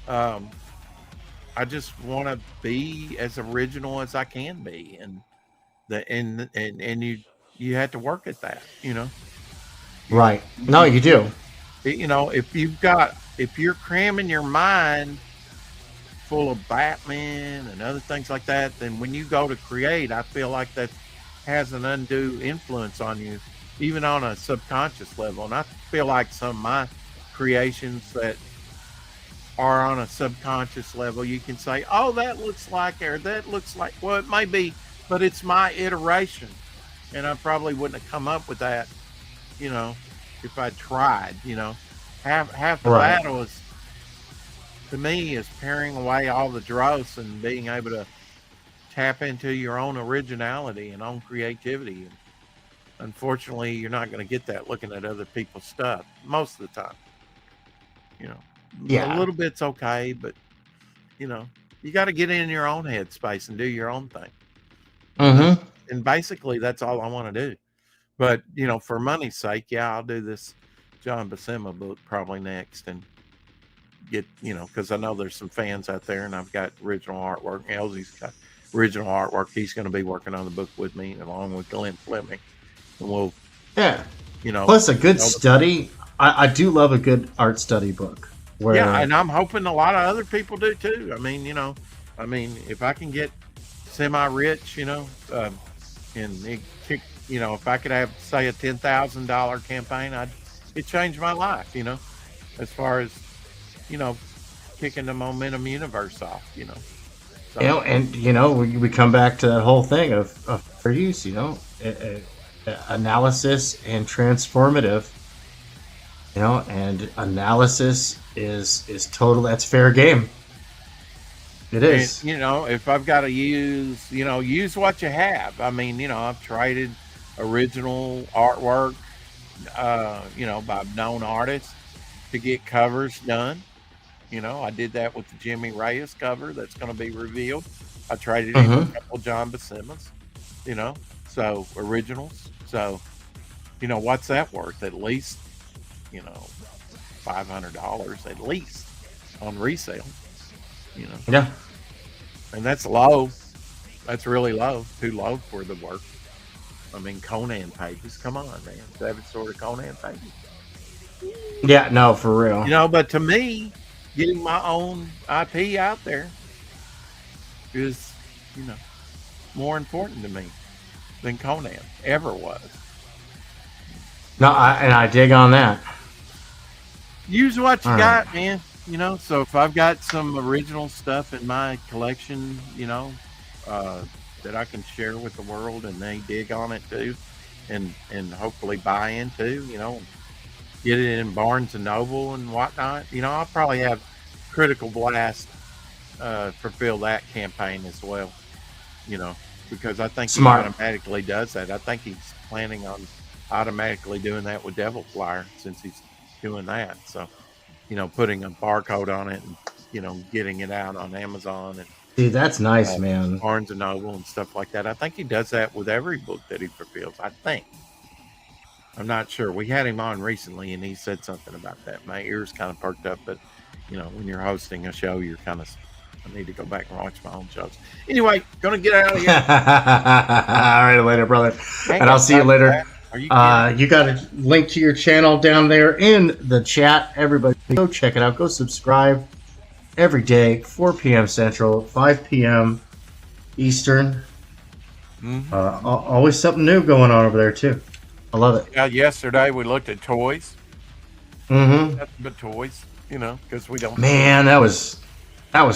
[SPEAKER 2] I just want to be as original as I can be, and you have to work at that,
[SPEAKER 1] Right. No, you do.
[SPEAKER 2] If you're cramming your mind full of Batman and other things like that, then when you go to create, I feel like that has an undue influence on you, even on a subconscious level. And I feel like some of my creations that are on a subconscious level, you can say, oh, that looks like, well, it may be, but it's my iteration. And I probably wouldn't have come up with that, if I tried, half the battle is, to me, is paring away all the dross and being able to tap into your own originality and own creativity. And unfortunately, you're not going to get that looking at other people's stuff most of the time. A little bit's okay, but you got to get in your own headspace and do your own thing.
[SPEAKER 1] Mm-hmm.
[SPEAKER 2] And basically, that's all I want to do. But for money's sake, I'll do this John Buscema book probably next, and get because I know there's some fans out there, and I've got original artwork. Elsie's got original artwork. He's going to be working on the book with me, along with Glenn Fleming, and we'll
[SPEAKER 1] Plus, a good study. I do love a good art study book.
[SPEAKER 2] And I'm hoping a lot of other people do too. I mean, if I can get semi-rich, and it kick, if I could have, say, a $10,000 campaign, it changed my life, as far as, kicking the Momentum universe off, So.
[SPEAKER 1] We come back to that whole thing of fair use, analysis and transformative, and analysis is total. That's fair game. It is.
[SPEAKER 2] And, if I've got to use what you have. I mean, I've traded original artwork, by known artists to get covers done. I did that with the Jimmy Reyes cover that's going to be revealed. I traded in a couple John Buscemas, so originals. So, what's that worth? At least, $500 at least on resale.
[SPEAKER 1] Yeah.
[SPEAKER 2] And that's low. That's really low. Too low for the work. I mean, Conan pages. Come on, man. 7 sort of Conan pages.
[SPEAKER 1] Yeah, no, for real.
[SPEAKER 2] You know, but to me, getting my own IP out there is, you know, more important to me than Conan ever was.
[SPEAKER 1] No, I dig on that.
[SPEAKER 2] Use what you
[SPEAKER 1] All
[SPEAKER 2] got,
[SPEAKER 1] right.
[SPEAKER 2] man. You know, so if I've got some original stuff in my collection, you know, that I can share with the world and they dig on it too, and hopefully buy into, you know, get it in Barnes and Noble and whatnot. You know, I'll probably have Critical Blast fulfill that campaign as well. You know, because I think
[SPEAKER 1] Smart.
[SPEAKER 2] he automatically does that. I think he's planning on automatically doing that with Devil Flyer since he's doing that. So, you know, putting a barcode on it and, you know, getting it out on Amazon and
[SPEAKER 1] See, that's nice, man.
[SPEAKER 2] Barnes and Noble and stuff like that. I think he does that with every book that he fulfills. I think. I'm not sure. We had him on recently and he said something about that. My ears kind of perked up, but you know, when you're hosting a show, you're kind of, I need to go back and watch my own shows. Anyway, gonna get out of here.
[SPEAKER 1] All right, later, brother. And I'll see you later.
[SPEAKER 2] Are you
[SPEAKER 1] you got a link to your channel down there in the chat. Everybody go check it out. Go subscribe every day, 4 p.m. Central, 5 p.m. Eastern. Always something new going on over there, too. I love it.
[SPEAKER 2] Yeah, yesterday we looked at toys.
[SPEAKER 1] Mm-hmm.
[SPEAKER 2] Nothing but toys, you know, because we don't.
[SPEAKER 1] Man, that was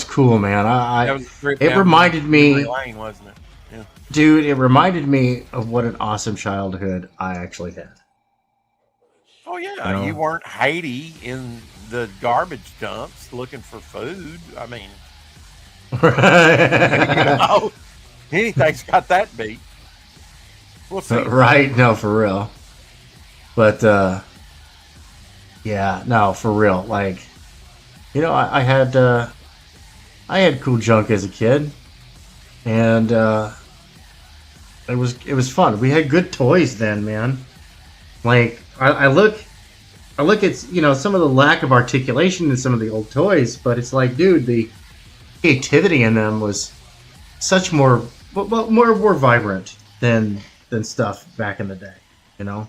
[SPEAKER 1] cool, man.
[SPEAKER 2] That was a trip
[SPEAKER 1] it
[SPEAKER 2] down
[SPEAKER 1] reminded me,
[SPEAKER 2] memory lane, wasn't it? Yeah.
[SPEAKER 1] dude. It reminded me of what an awesome childhood I actually had.
[SPEAKER 2] Oh yeah,
[SPEAKER 1] You know?
[SPEAKER 2] you weren't Haiti in the garbage dumps looking for food. I mean, you know, anything's got that beat. We'll see.
[SPEAKER 1] Right? No, for real. But yeah, no, for real. Like, you know, I had cool junk as a kid, and it was fun. We had good toys then, man. Like, I look at, you know, some of the lack of articulation in some of the old toys, but it's like, dude, the creativity in them was such more vibrant than stuff back in the day, you know.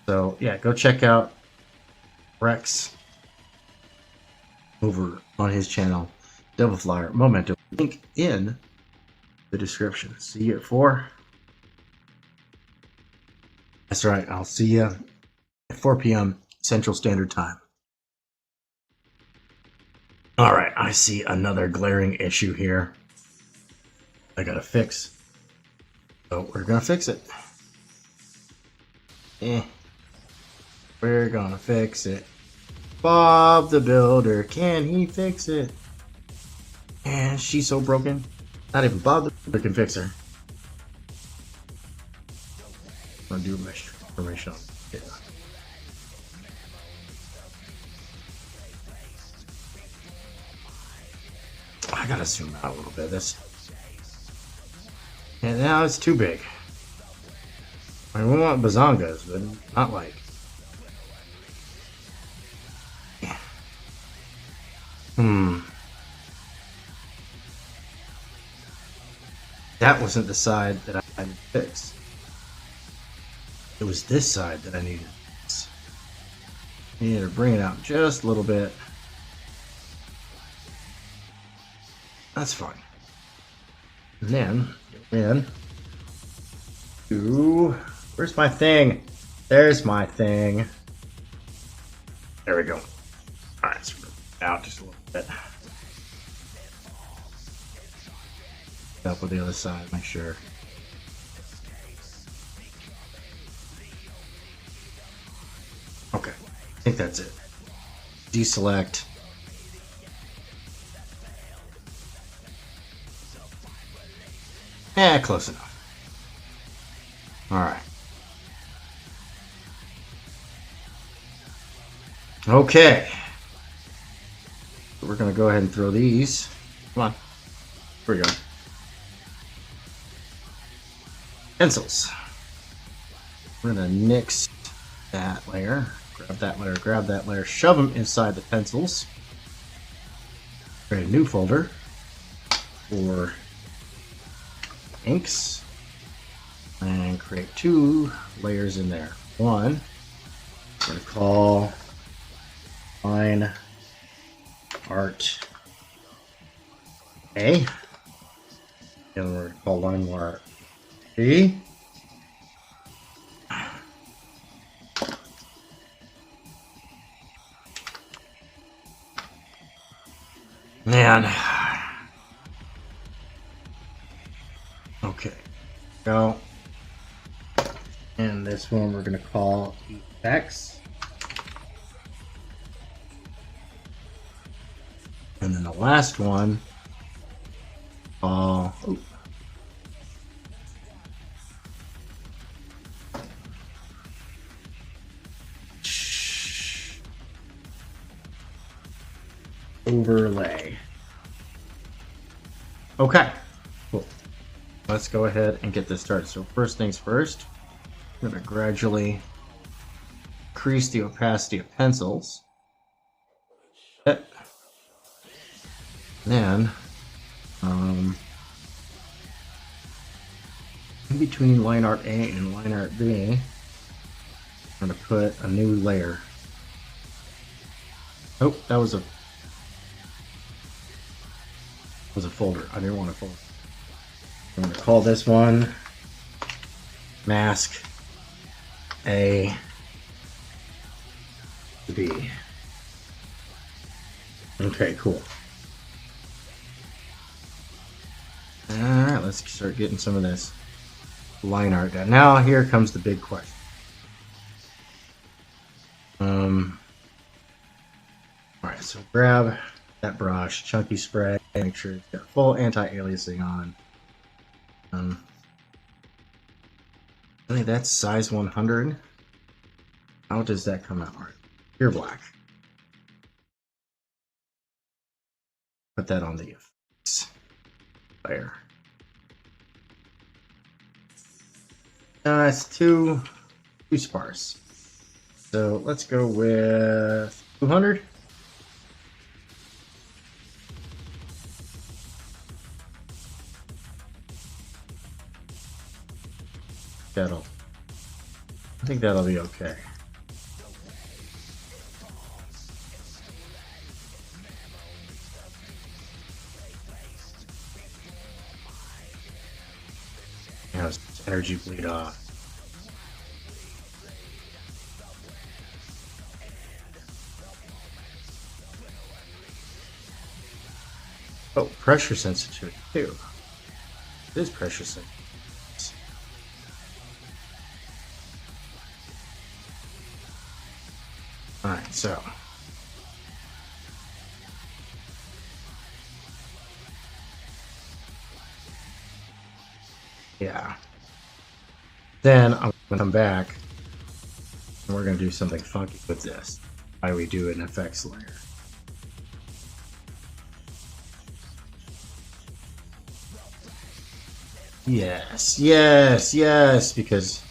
[SPEAKER 1] So yeah, go check out Rex over on his channel, Devil Flyer Momentum. Link in the description. See you at 4. That's right. I'll see you at 4 p.m. Central Standard Time. All right. I see another glaring issue here. I gotta fix. So we're gonna fix it. We're gonna fix it. Bob the Builder, can he fix it? And she's so broken. Not even Bob the Builder can fix her. I'm gonna do mesh information on it. I gotta zoom out a little bit. And now it's too big. I mean, we want bazongas, but not like. Yeah. That wasn't the side that I had to fix. It was this side that I needed to fix. I needed to bring it out just a little bit. That's fine. And then, where's my thing? There's my thing. There we go. Alright, let's bring it out just a little bit. Up with the other side, make sure. Okay, I think that's it. Deselect. Yeah, close enough. Alright. Okay. We're going to go ahead and throw these. Come on. Here we go. Pencils. We're going to nix that layer. Grab that layer, shove them inside the pencils. Create a new folder for inks and create 2 layers in there. One, we're going to call line art A, and we're going to call line art B. Man. Okay. Go. And this one we're going to call effects. And then the last one, overlay. Okay, cool. Let's go ahead and get this started. So first things first, I'm going to gradually increase the opacity of pencils. Then, in between line art A and line art B, I'm going to put a new layer. Oh, that was a folder. I didn't want a folder. I'm going to call this one mask A to B. Okay, cool. Alright, let's start getting some of this line art done. Now here comes the big question. Alright, so grab that brush, chunky spray, make sure it's got full anti-aliasing on. I think that's size 100. How does that come out? Pure black. Put that on the effects layer. It's too sparse. So let's go with 200. I think that'll be okay. Now it's energy bleed off. Oh, pressure sensitivity too. It is pressure sensitive. Alright, so yeah. Then I'm gonna come back and we're gonna do something funky with this. Why we do an effects layer. Yes, yes, yes, because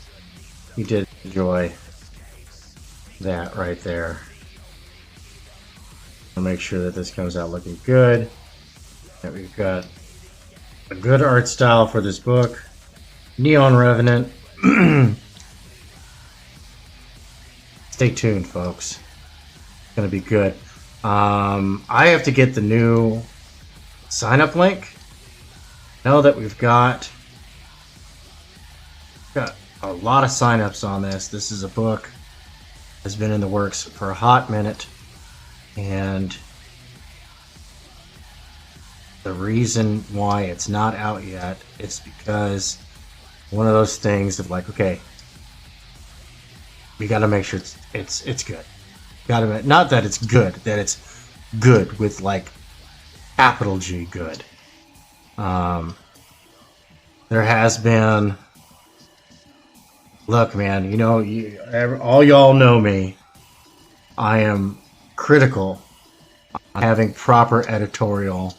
[SPEAKER 1] we did enjoy that right there. I'll make sure that this comes out looking good. That we've got a good art style for this book. Neon Revenant. Stay tuned, folks. It's gonna be good. I have to get the new sign-up link. Know that we've got a lot of sign-ups on this. This is a book has been in the works for a hot minute, and the reason why it's not out yet is because one of those things of like, okay, we got to make sure it's good. Not that it's good, that it's good with like capital G good. There has been. Look, man, you know, all y'all know me. I am critical on having proper editorial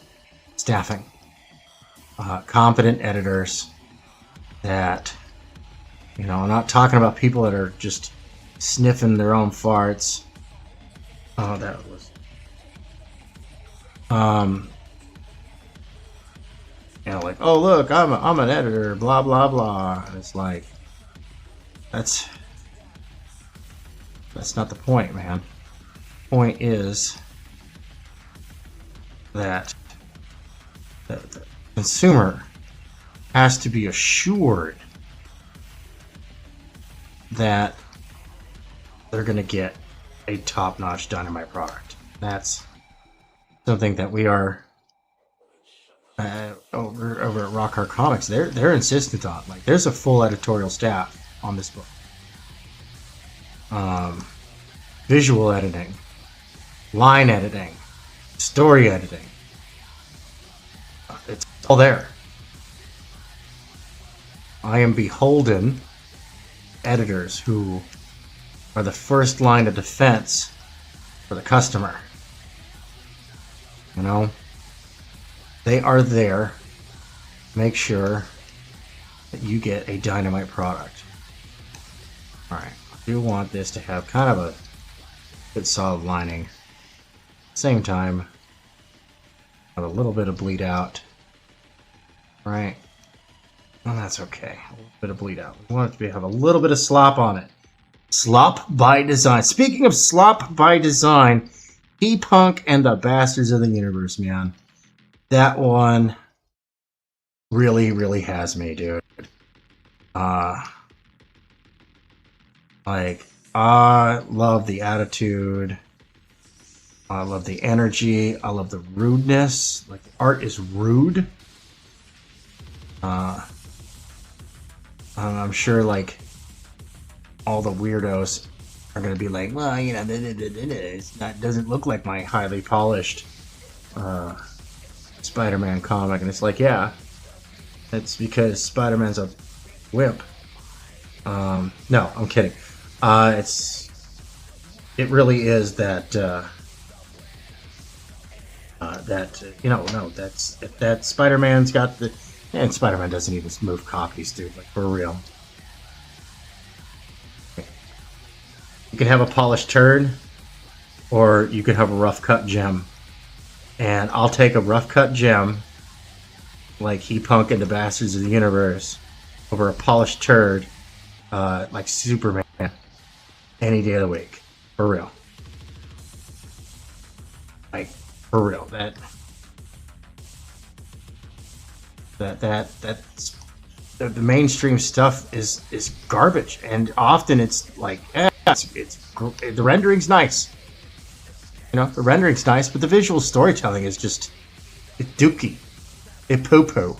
[SPEAKER 1] staffing. Competent editors that, you know, I'm not talking about people that are just sniffing their own farts. Oh, that was... You know, like, oh look, I'm an editor, blah blah blah. And it's like, that's not the point, man. The point is that the consumer has to be assured that they're going to get a top-notch Dynamite product. That's something that we are over at Rock Hard Comics. They're insistent on. Like, there's a full editorial staff on this book. Visual editing, line editing, story editing. It's all there. I am beholden editors who are the first line of defense for the customer. You know, they are there to make sure that you get a Dynamite product. Alright, I do want this to have kind of a good solid lining. Same time, have a little bit of bleed out. Right? Well, that's okay. A little bit of bleed out. We want it to have a little bit of slop on it. Slop by design. Speaking of slop by design, P-Punk and the Bastards of the Universe, man. That one really, really has me, dude. Like, I love the attitude. I love the energy. I love the rudeness. Like, the art is rude. I'm sure, like, all the weirdos are gonna be like, well, you know, doesn't look like my highly polished Spider-Man comic, and it's like, yeah, it's because Spider-Man's a wimp. No, I'm kidding. It really is that that Spider-Man's got the, and Spider-Man doesn't even move copies, dude, like, for real. You can have a polished turd, or you can have a rough cut gem. And I'll take a rough cut gem, like He-Punk and the Bastards of the Universe, over a polished turd, like Superman, any day of the week. For real. Like, for real. That's the mainstream stuff is garbage, and often it's like, the rendering's nice. You know, the rendering's nice, but the visual storytelling is just, it's dookie. It poo-poo.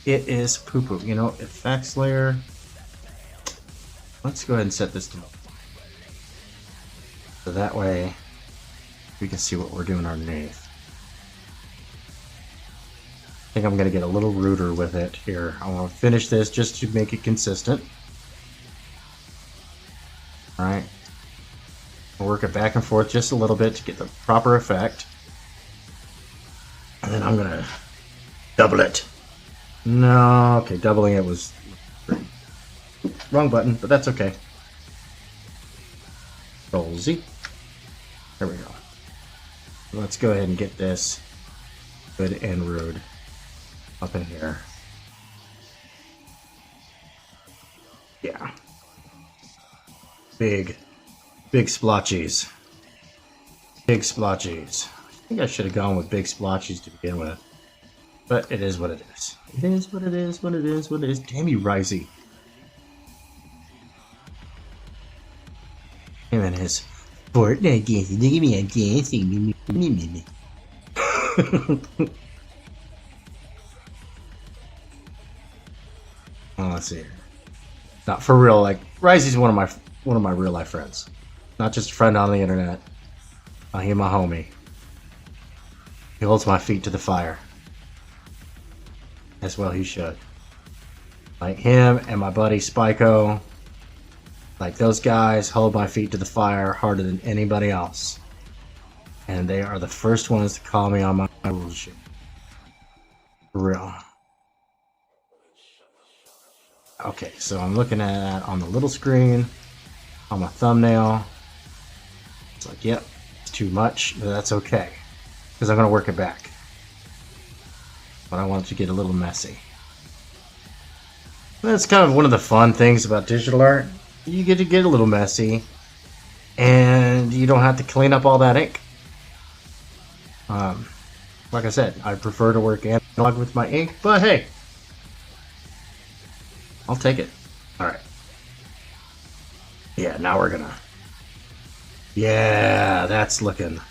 [SPEAKER 1] It is poo-poo. You know, effects layer. Let's go ahead and set this to low. So that way we can see what we're doing underneath. I think I'm going to get a little ruder with it here. I want to finish this just to make it consistent. Alright. I'll work it back and forth just a little bit to get the proper effect. And then I'm going to double it. No, okay, doubling it was wrong button, but that's okay. Control Z. There we go. Let's go ahead and get this good and rude up in here. Yeah. Big splotchies. Big splotchies. I think I should have gone with big splotchies to begin with. But it is what it is. It is what it is, what it is, what it is. Damn you, Risey. Him and his Fortnite dancing. Look at me, I'm dancing. Oh, let's see here. Not for real, like, Risey's one of my real life friends. Not just a friend on the internet. He's my homie. He holds my feet to the fire. As well he should. Like him and my buddy Spyco. Like, those guys hold my feet to the fire harder than anybody else. And they are the first ones to call me on my bullshit. For real. Okay, so I'm looking at that on the little screen, on my thumbnail. It's like, yep, it's too much, but that's okay, because I'm going to work it back. but I want it to get a little messy. That's kind of one of the fun things about digital art. You get to get a little messy, and you don't have to clean up all that ink. Like I said, I prefer to work analog with my ink, but hey, I'll take it. Alright. Yeah, now we're gonna... Yeah, that's looking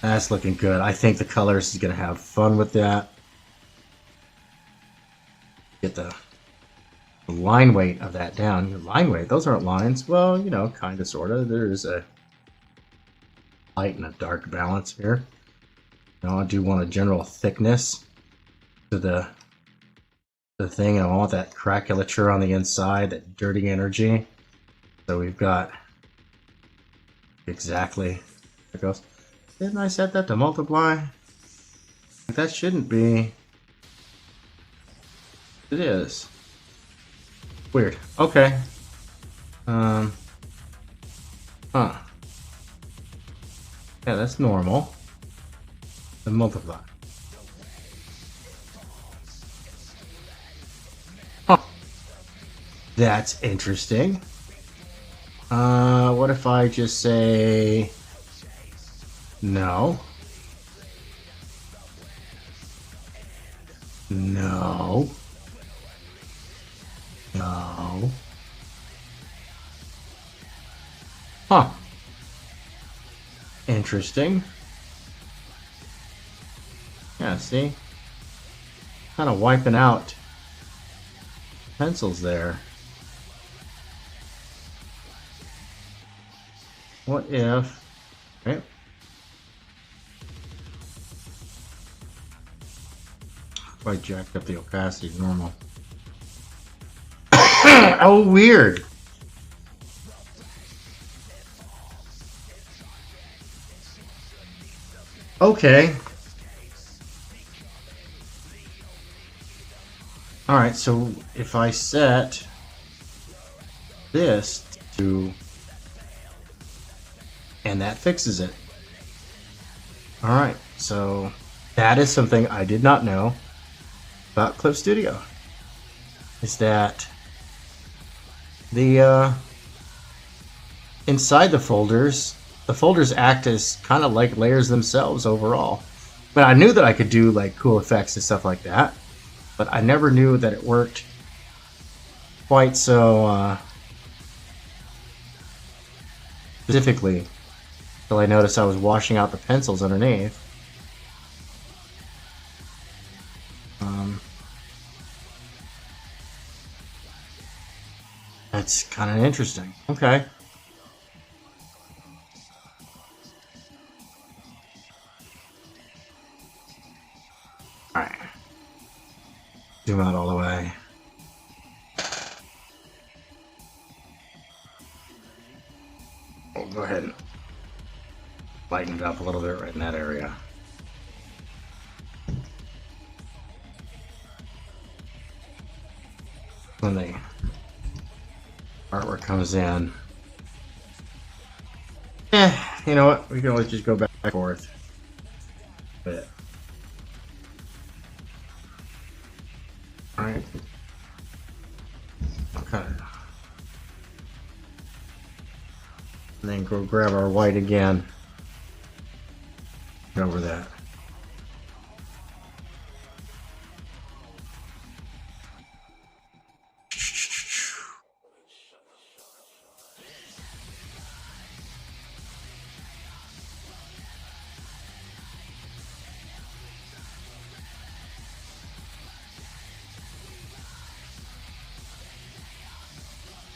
[SPEAKER 1] good. I think the colors is gonna have fun with that. Get the line weight of that down. Your line weight, those aren't lines. Well, you know, kind of, sort of. There's a light and a dark balance here. Now I do want a general thickness to the thing, and I want that crackulature on the inside, that dirty energy. So we've got exactly it goes. Didn't I set that to multiply? That shouldn't be. It is. Weird. Okay. Huh. Yeah, that's normal. Then multiply. Huh. That's interesting. What if I just say no? No. No. Huh. Interesting. Yeah, see? Kind of wiping out pencils there. What if... Right? If I jacked up the opacity normal. Oh, weird. Okay. Alright, so if I set this to... And that fixes it. Alright, so that is something I did not know about Clip Studio. Is that the inside the folders act as kind of like layers themselves overall. But I knew that I could do like cool effects and stuff like that, but I never knew that it worked quite so specifically until I noticed I was washing out the pencils underneath. That's kind of interesting. Okay. Alright. Zoom out all the way. We'll go ahead and lighten it up a little bit right in that area. When the artwork comes in, you know what? We can always just go back and forth. But alright. Okay. And then go grab our white again. Get over that.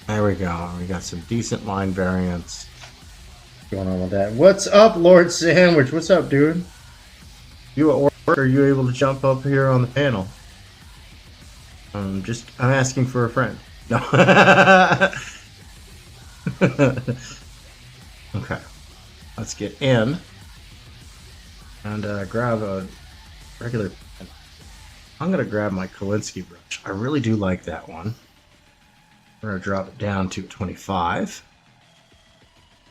[SPEAKER 1] There we go. We got some decent line variants going on with that. What's up, Lord Sandwich? What's up, dude? You at work? Or are you able to jump up here on the panel? I'm asking for a friend. No. Okay. Let's get in and grab a regular pen. I'm gonna grab my Kolinsky brush. I really do like that one. We're going to drop it down to 25.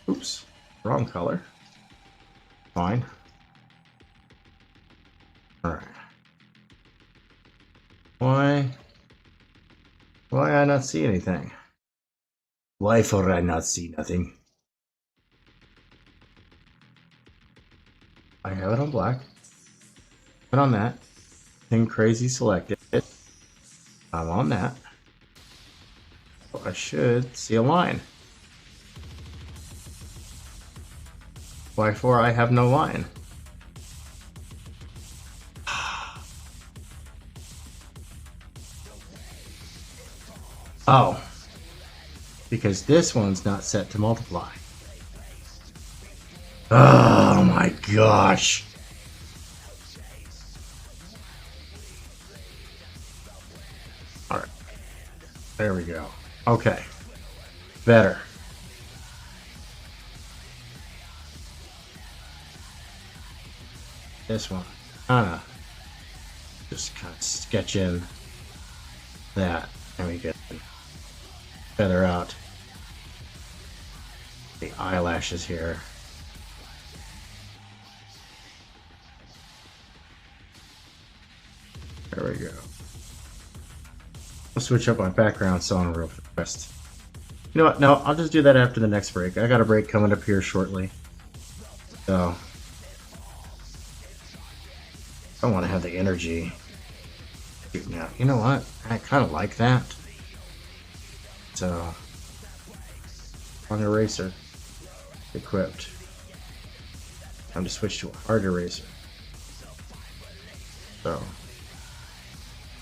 [SPEAKER 1] Oops, wrong color. Fine. Alright. Why I not see anything? Why for I not see nothing? I have it on black. Put on that. Thing crazy selected. I'm on that. So I should see a line. Why for I have no line? Oh. Because this one's not set to multiply. Oh my gosh. Alright. There we go. Okay. Better. This one. Just kind of sketch in that. And we get feather out the eyelashes here. There we go. I'll switch up my background song real fast. You know what? No, I'll just do that after the next break. I got a break coming up here shortly. So I want to have the energy. Now, you know what? I kind of like that. So, on eraser equipped. Time to switch to a hard eraser. So,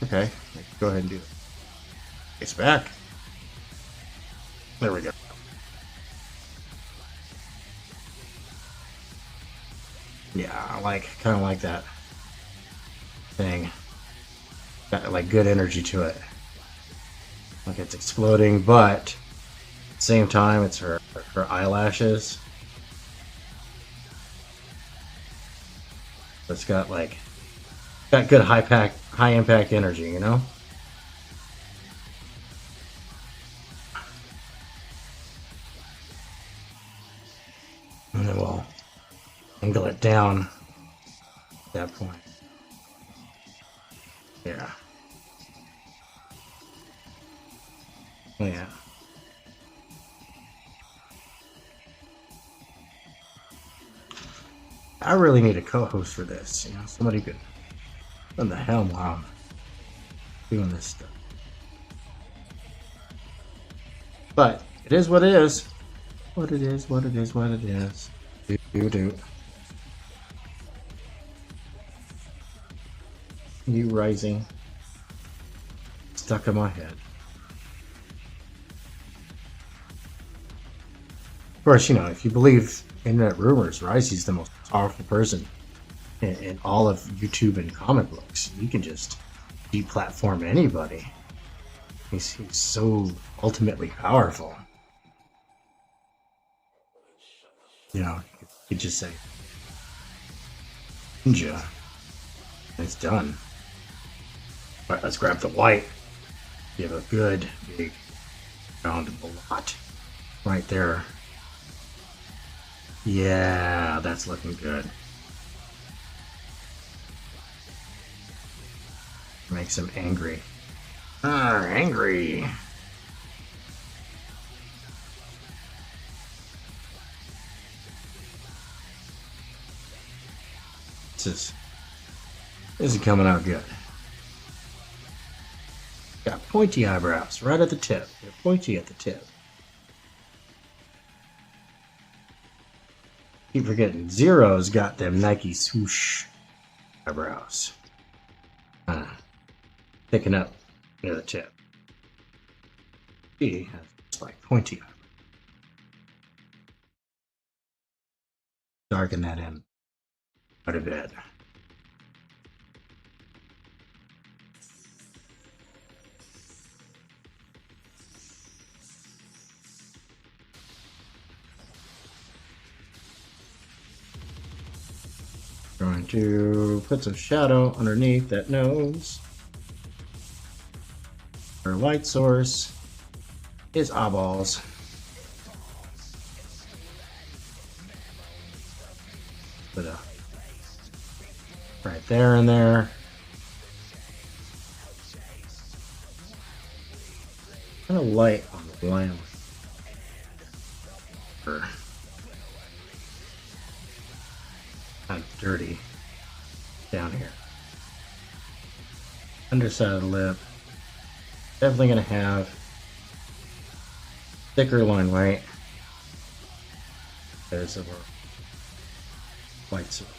[SPEAKER 1] okay, go ahead and do it. It's back. There we go. Yeah, I kind of like that thing. Got like good energy to it. Like it's exploding, but at the same time, it's her eyelashes. It's got good high impact energy, you know. And then we'll angle it down at that point. Yeah. Oh, yeah. I really need a co-host for this. You know, somebody could run the helm while I'm doing this stuff. But it is what it is. What it is, what it is, what it is. Do. You rising. Stuck in my head. Of course, you know, if you believe internet rumors, Risey's the most powerful person in all of YouTube and comic books. He can just deplatform anybody. He's so ultimately powerful. You know, you could just say, Ninja. And it's done. Alright, let's grab the white. You have a good, big, round blot right there. Yeah, that's looking good. Makes him angry. Angry. This isn't coming out good. Got pointy eyebrows right at the tip. They're pointy at the tip. Keep forgetting, Zero's got them Nike swoosh eyebrows. Picking up near the tip. He has just like pointy eyebrows. Darken that in quite a bit. Going to put some shadow underneath that nose. Our light source is eyeballs. Put a right there and there. Kind of light on the line. Kind of dirty down here. Underside of the lip. Definitely gonna have thicker line white. There's a white surface.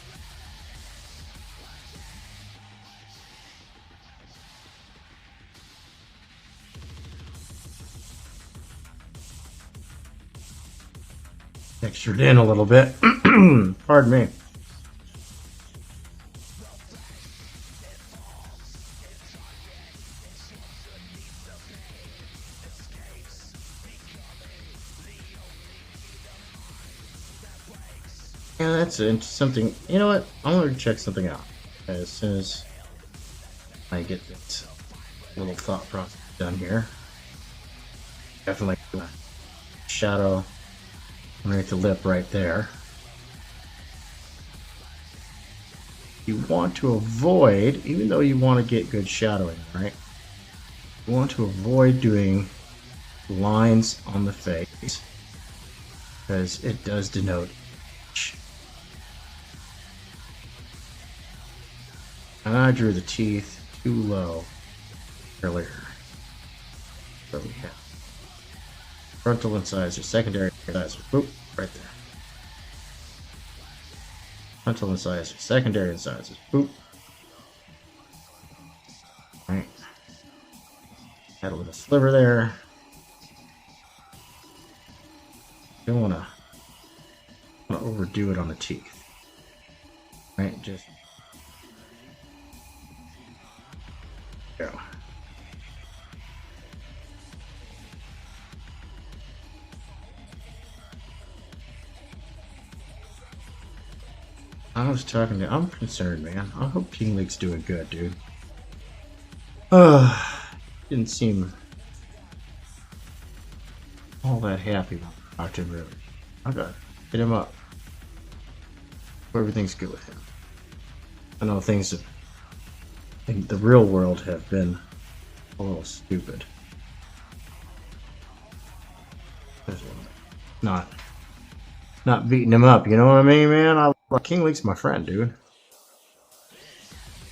[SPEAKER 1] Textured in a little bit. Pardon me. Yeah, that's something. You know what? I want to check something out as soon as I get this little thought process done here. Definitely shadow underneath the lip right there. You want to avoid, even though you want to get good shadowing, right? You want to avoid doing lines on the face because it does denote age. And I drew the teeth too low earlier. So we have frontal incisor, secondary incisor, boop, right there. Frontal incisor, secondary incisor, boop. Right. Had a little sliver there. Don't want to overdo it on the teeth. Right, just go. I was talking to. I'm concerned, man. I hope King League's doing good, dude. Didn't seem all that happy when I talked to him, really. I gotta hit him up. Hope everything's good with him. I know things in the real world have been a little stupid. Not beating him up, you know what I mean, man? King League's my friend, dude.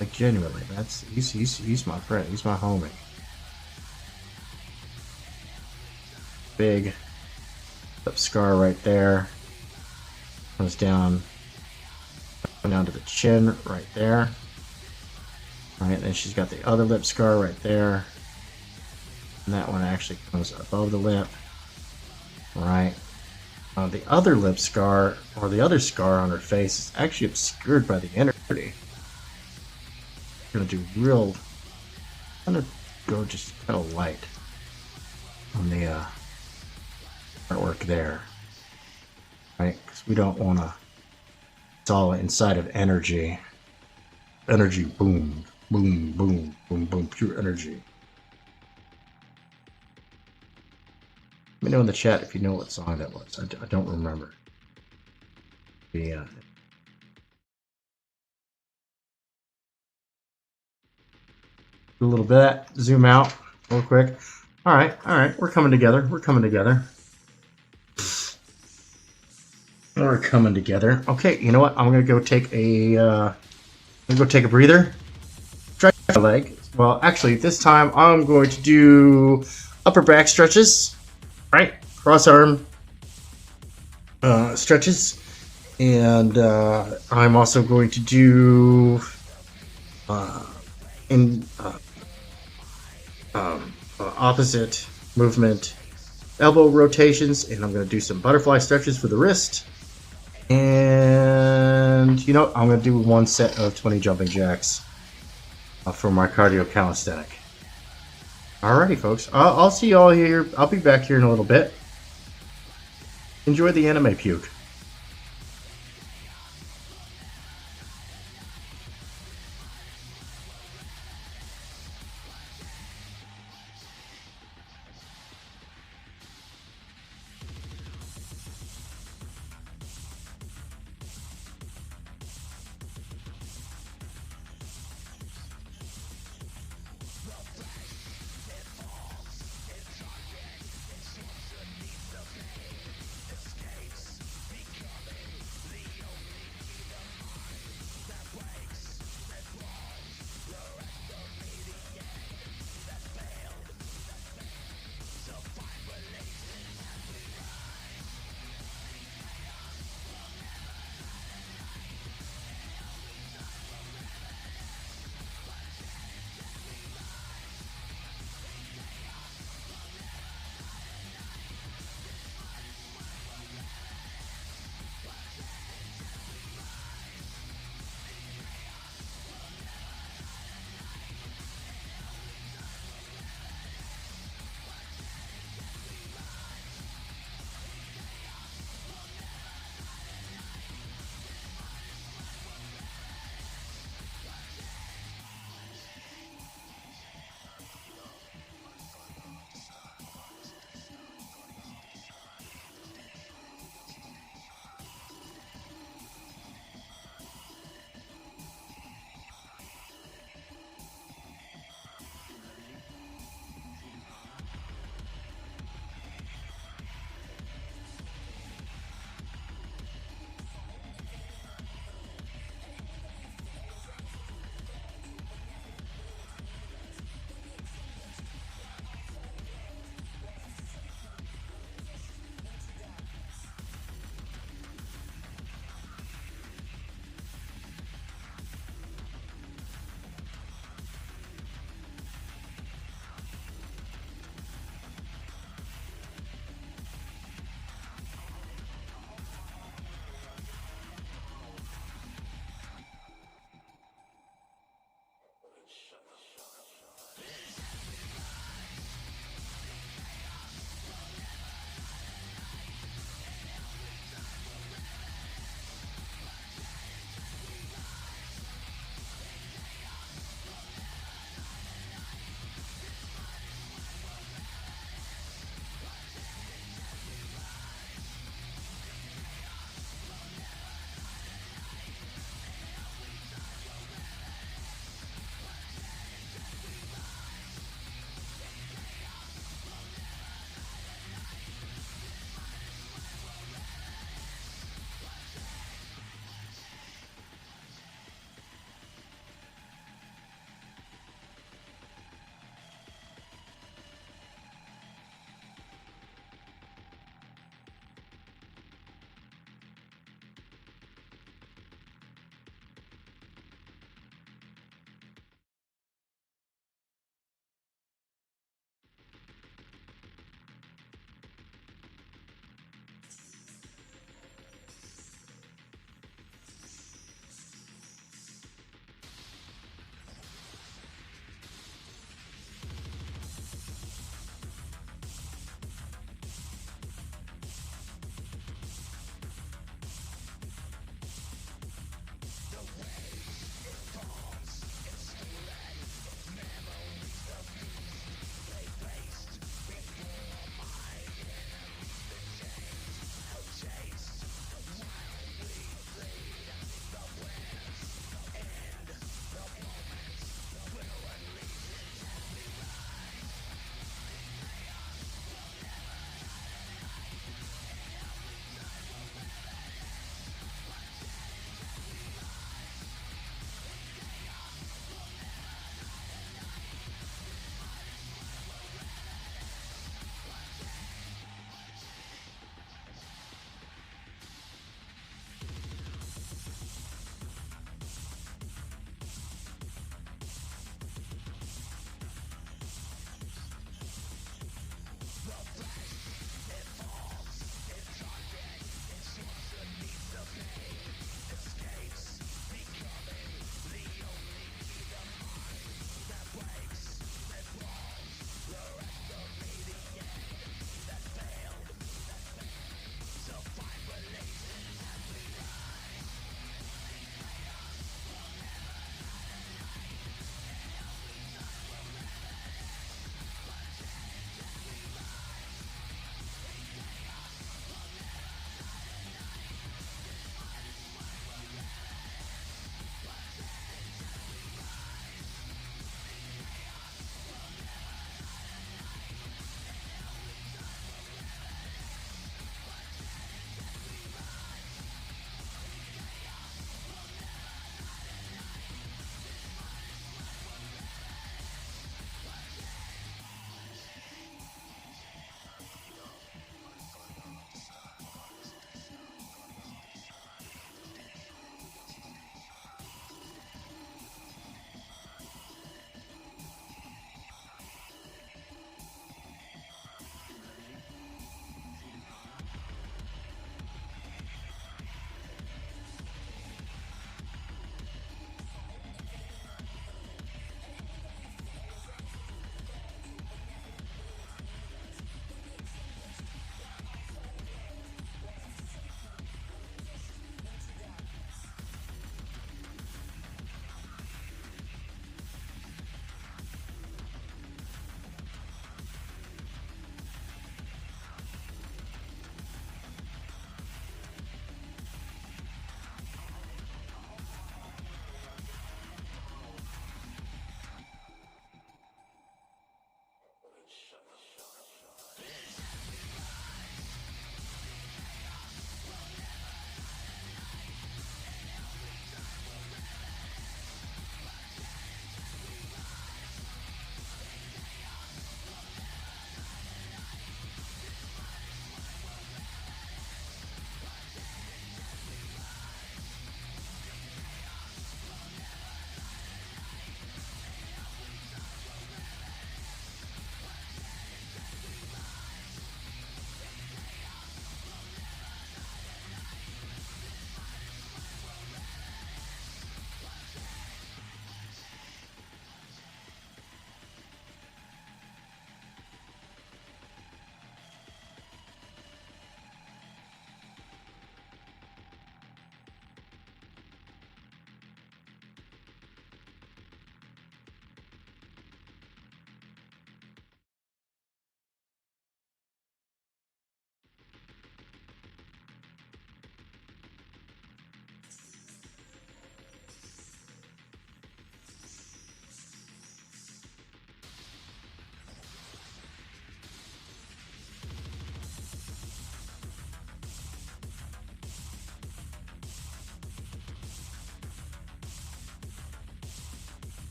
[SPEAKER 1] Like genuinely, he's my friend. He's my homie. Big lip scar right there. Comes down to the chin right there. Right, then she's got the other lip scar right there. And that one actually comes above the lip. Right. The other lip scar, or the other scar on her face, is actually obscured by the energy. I'm gonna do real. I'm gonna go just kind of light on the artwork there, right? Because we don't want to. It's all inside of energy. Energy, boom, boom, boom, boom, boom, pure energy. Let me know in the chat if you know what song that was. I don't remember. Yeah. Do a little bit. Zoom out real quick. All right. We're coming together. We're coming together. We're coming together. Okay, you know what? I'm gonna go take a. Breather. Stretch my leg. Well, actually, this time I'm going to do upper back stretches. Right, cross arm stretches, and I'm also going to do opposite movement elbow rotations, and I'm going to do some butterfly stretches for the wrist. And you know, I'm going to do one set of 20 jumping jacks for my cardio calisthenic. Alrighty, folks. I'll see you all here. I'll be back here in a little bit. Enjoy the anime puke.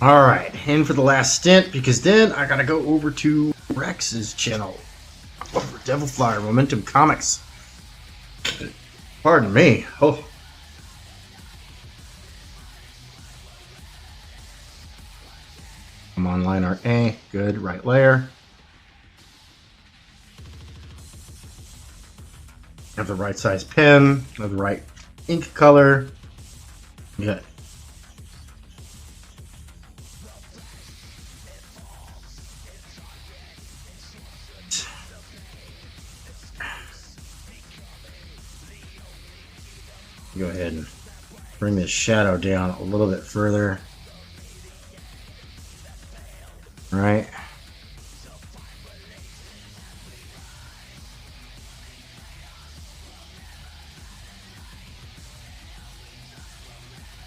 [SPEAKER 1] All right, in for the last stint because then I gotta go over to Rex's channel over Devil Flyer Momentum Comics. Pardon me. Oh. I'm on line art A. Good, right layer. Have the right size pen. Have the right ink color. Good. Go ahead and bring this shadow down a little bit further. Right.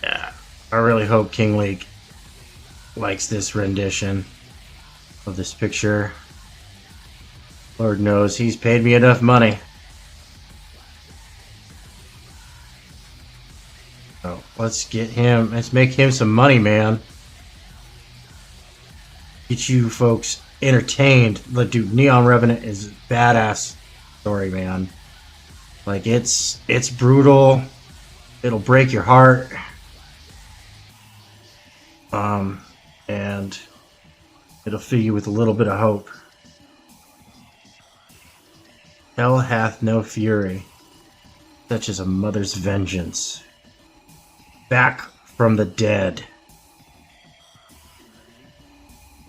[SPEAKER 1] Yeah. I really hope King League likes this rendition of this picture. Lord knows he's paid me enough money. So let's get him. Let's make him some money, man. Get you folks entertained. Look, dude, Neon Revenant is a badass story, man. Like it's brutal. It'll break your heart. And it'll fill you with a little bit of hope. Hell hath no fury, such as a mother's vengeance. Back from the dead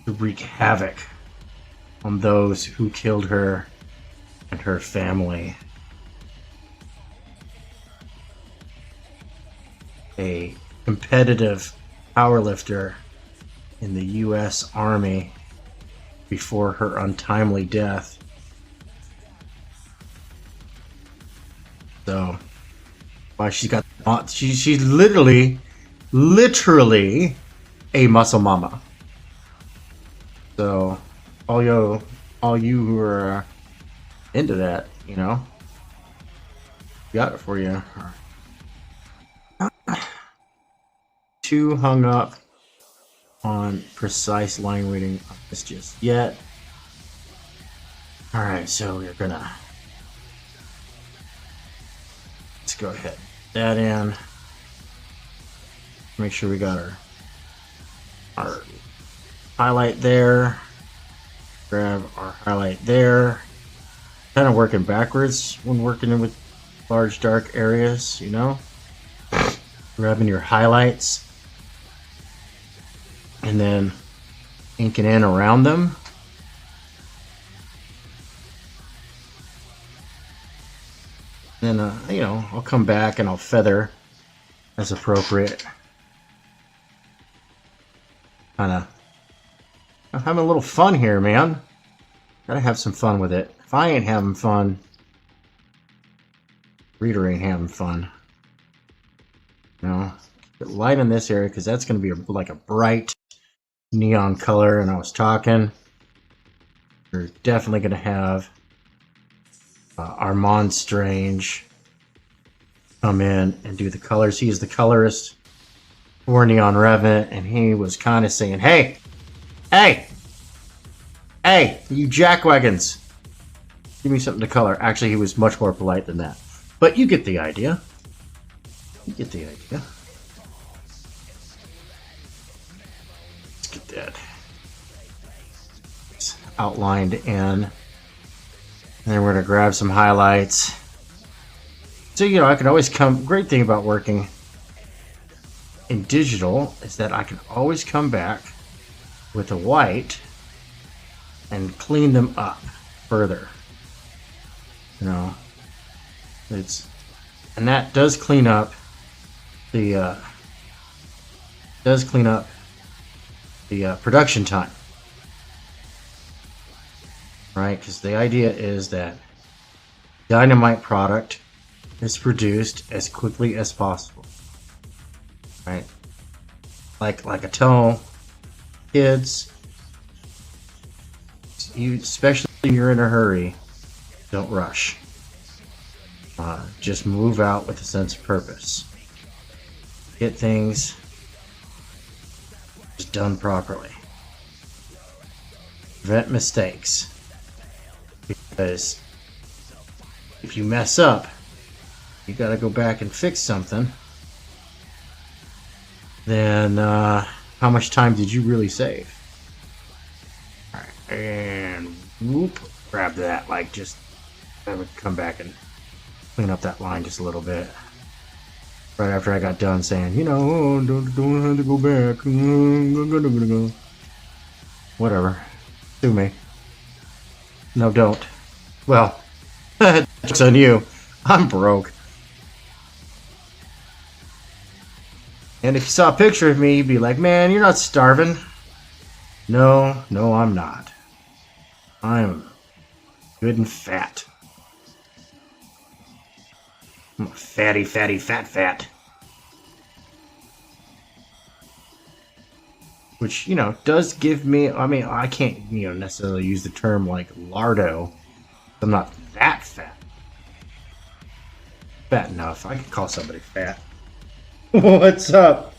[SPEAKER 1] to wreak havoc on those who killed her and her family. A competitive powerlifter in the U.S. Army before her untimely death. So, why she's got she's literally a muscle mama. So, all you who are into that, you know, got it for you. Too hung up on precise line reading on this just yet. All right, so we're gonna let's go ahead, that in. Make sure we got our highlight there. Grab our highlight there. Kind of working backwards when working with large dark areas, you know. Grabbing your highlights and then inking in around them. Then, you know, I'll come back and I'll feather as appropriate. Kind of, I'm having a little fun here, man. Gotta have some fun with it. If I ain't having fun, reader ain't having fun. You know, get light in this area because that's going to be like a bright neon color. And I was talking, we're definitely going to have Armand Strange come in and do the colors. He's the colorist for Neon Revenant, and he was kind of saying, hey, you jackwagons, give me something to color. Actually, he was much more polite than that, but you get the idea. You get the idea. Let's get that outlined in. And then we're going to grab some highlights. So, you know, I can always great thing about working in digital is that I can always come back with a white and clean them up further. You know, and that does clean up the production time, right? Because the idea is that Dynamite product is produced as quickly as possible, right? Like I tell kids, especially if you're in a hurry, don't rush. Just move out with a sense of purpose. Get things done properly. Prevent mistakes. Because if you mess up, you gotta go back and fix something. Then how much time did you really save? Alright, and whoop, grab that, like just I would come back and clean up that line just a little bit. Right after I got done saying, you know, don't have to go back. Whatever. Sue me. No, don't. Well, joke's on you. I'm broke. And if you saw a picture of me, you'd be like, man, you're not starving. No, I'm not. I'm good and fat. I'm a fatty, fat. Which, you know, does give me, I mean, I can't, you know, necessarily use the term like lardo. I'm not that fat. Fat enough. I could call somebody fat. What's up?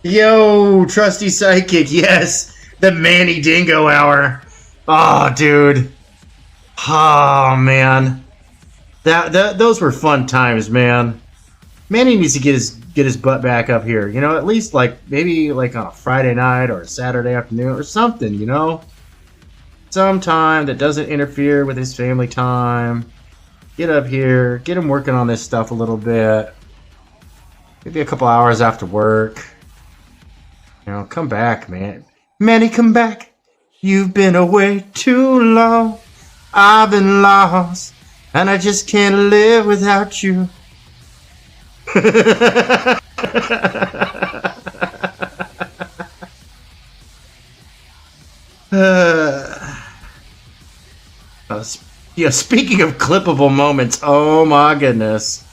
[SPEAKER 1] Yo, trusty psychic, yes! The Manny Dingo Hour. Oh, dude. Oh, man. Those were fun times, man. Manny needs to get his butt back up here. You know, at least like maybe like on a Friday night or a Saturday afternoon or something, you know? Some time that doesn't interfere with his family time. Get up here, get him working on this stuff a little bit. Maybe a couple hours after work. You know, come back, man. Manny, come back. You've been away too long. I've been lost. And I just can't live without you. Yeah, speaking of clippable moments, oh my goodness.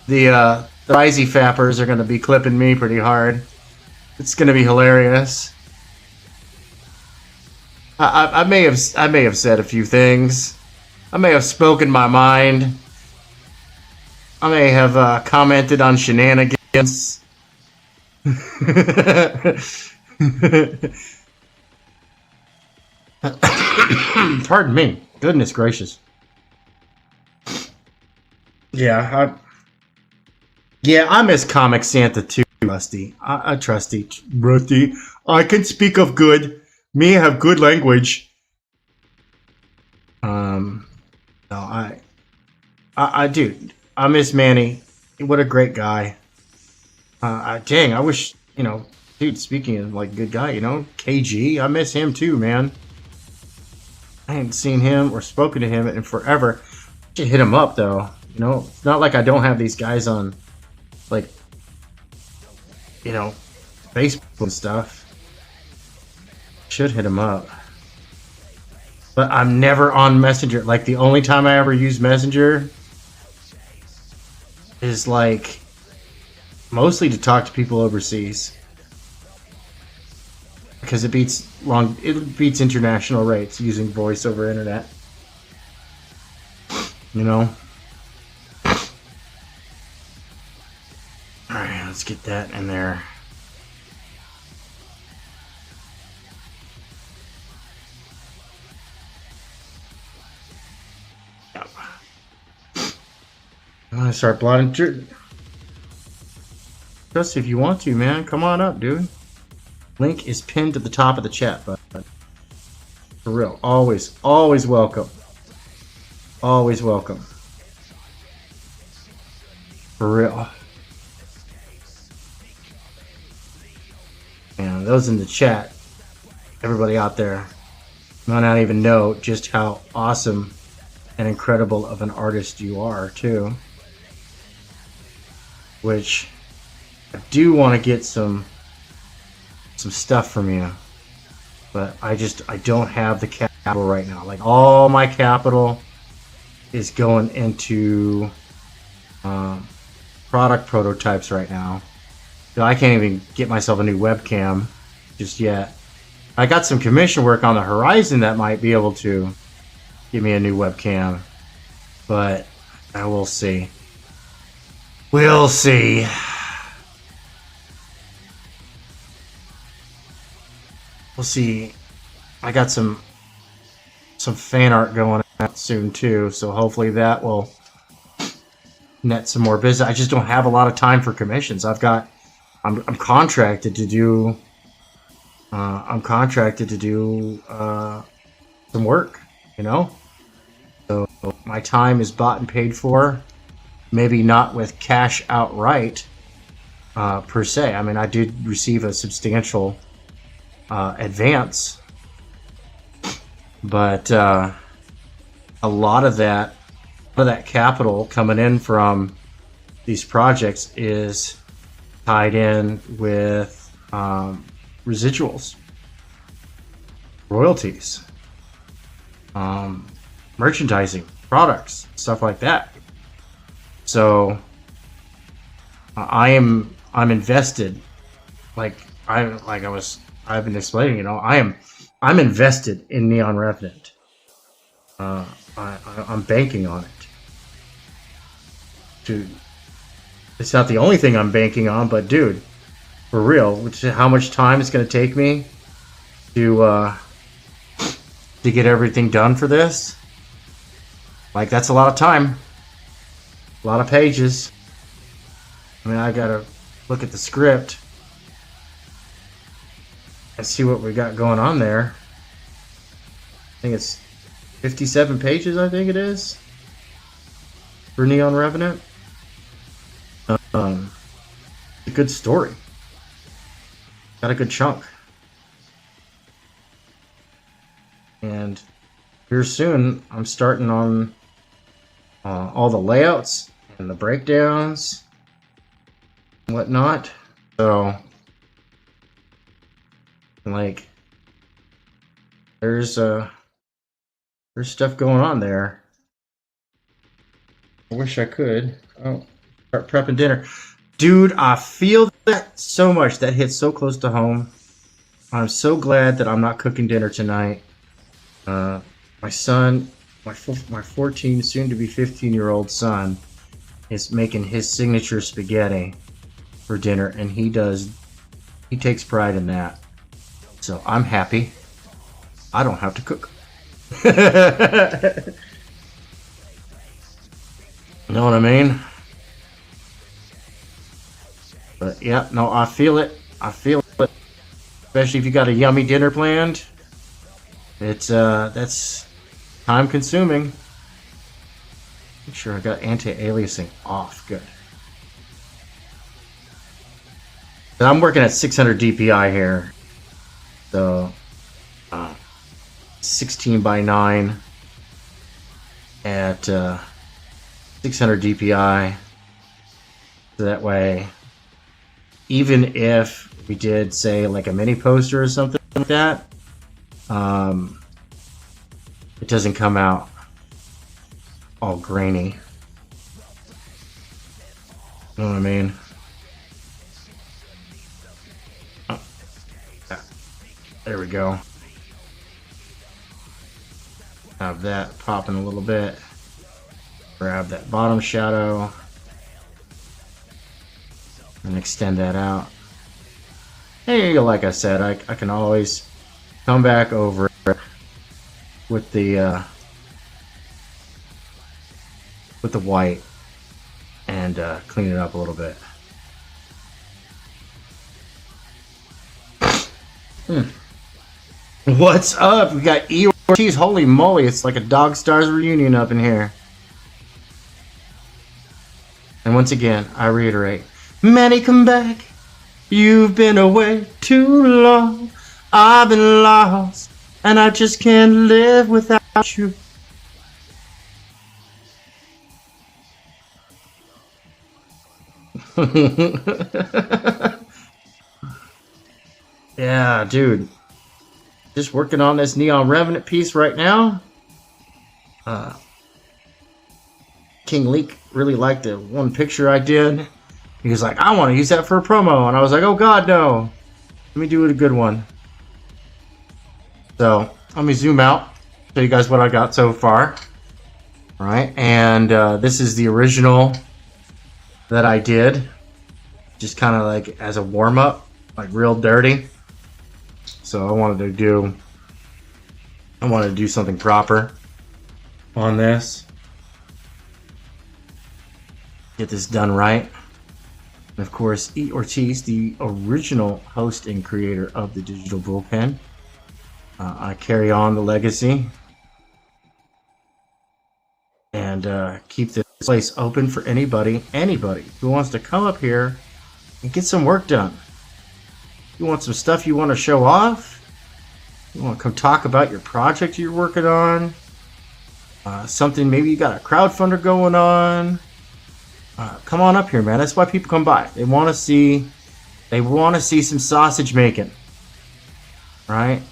[SPEAKER 1] The Risey Fappers are going to be clipping me pretty hard. It's going to be hilarious. I may have said a few things. I may have spoken my mind. I may have commented on shenanigans. Pardon me. Goodness gracious. Yeah, I miss Comic Santa too, Rusty. Rusty. I can speak of good. Me have good language. No, I do. I miss Manny. What a great guy. Dang, I wish, you know, dude, speaking of like good guy, you know, KG, I miss him too, man. I haven't seen him or spoken to him in forever. I should hit him up though. You know, it's not like I don't have these guys on, like, you know, Facebook and stuff. Should hit him up. But I'm never on Messenger. Like, the only time I ever use Messenger is, like, mostly to talk to people overseas. Because it beats international rates using voice over internet. You know? Alright, let's get that in there. I'm gonna start blotting. Just if you want to, man, come on up, dude. Link is pinned at the top of the chat button. For real, always welcome. Always welcome. For real. And those in the chat, everybody out there, might not even know just how awesome and incredible of an artist you are, too. Which I do want to get some stuff from you, but I don't have the capital right now. Like, all my capital is going into product prototypes right now. So I can't even get myself a new webcam just yet. I got some commission work on the horizon that might be able to give me a new webcam, but I will see. We'll see. we'll see. I got some fan art going out soon too, so hopefully that will net some more business. I just don't have a lot of time for commissions. I'm contracted to do. I'm contracted to do some work, you know. So my time is bought and paid for. Maybe not with cash outright, per se. I mean, I did receive a substantial advance, but a lot of that capital coming in from these projects is tied in with residuals, royalties, merchandising, products, stuff like that. So I'm invested, I've been explaining, you know, I'm invested in Neon Revenant. I'm banking on it. Dude, it's not the only thing I'm banking on, but dude, for real, how much time it's going to take me to get everything done for this? Like, that's a lot of time. A lot of pages. I mean, I gotta look at the script and see what we got going on there. I think it's 57 pages, I think it is, for Neon Revenant. A good story. Got a good chunk. And here soon, I'm starting on all the layouts and the breakdowns and whatnot. So, like, there's stuff going on there. I wish I could. Oh, start prepping dinner. Dude, I feel that so much. That hits so close to home. I'm so glad that I'm not cooking dinner tonight. My son, my 14, soon to be 15-year-old son, is making his signature spaghetti for dinner, and he takes pride in that. So I'm happy. I don't have to cook. You know what I mean? But yeah, no, I feel it. I feel it. Especially if you got a yummy dinner planned. It's that's time consuming. Make sure I got anti-aliasing off. Good. And I'm working at 600 DPI here. So 16:9 at 600 DPI. So that way, even if we did, say, like a mini poster or something like that, it doesn't come out all grainy. You know what I mean? Oh, yeah. There we go. Have that popping a little bit. Grab that bottom shadow and extend that out. Hey, like I said, I can always come back over it with the white and clean it up a little bit. What's up? We got E Ortiz. Holy moly, it's like a Dog Stars reunion up in here. And once again, I reiterate, Manny, come back. You've been away too long. I've been lost, and I just can't live without you. Yeah, dude. Just working on this Neon Revenant piece right now. King Leak really liked the one picture I did. He was like, I want to use that for a promo. And I was like, oh God, no. Let me do it a good one. So, let me zoom out. Show you guys what I got so far. Alright, and this is the original that I did. Just kind of like as a warm-up. Like real dirty. So I wanted to do something proper on this. Get this done right. And of course, E. Ortiz, the original host and creator of the Digital Bullpen. I carry on the legacy and keep this place open for anybody who wants to come up here and get some work done. You want some stuff you want to show off? You want to come talk about your project you're working on? Something, maybe you got a crowdfunder going on? Come on up here, man. That's why people come by. They want to see some sausage making, right?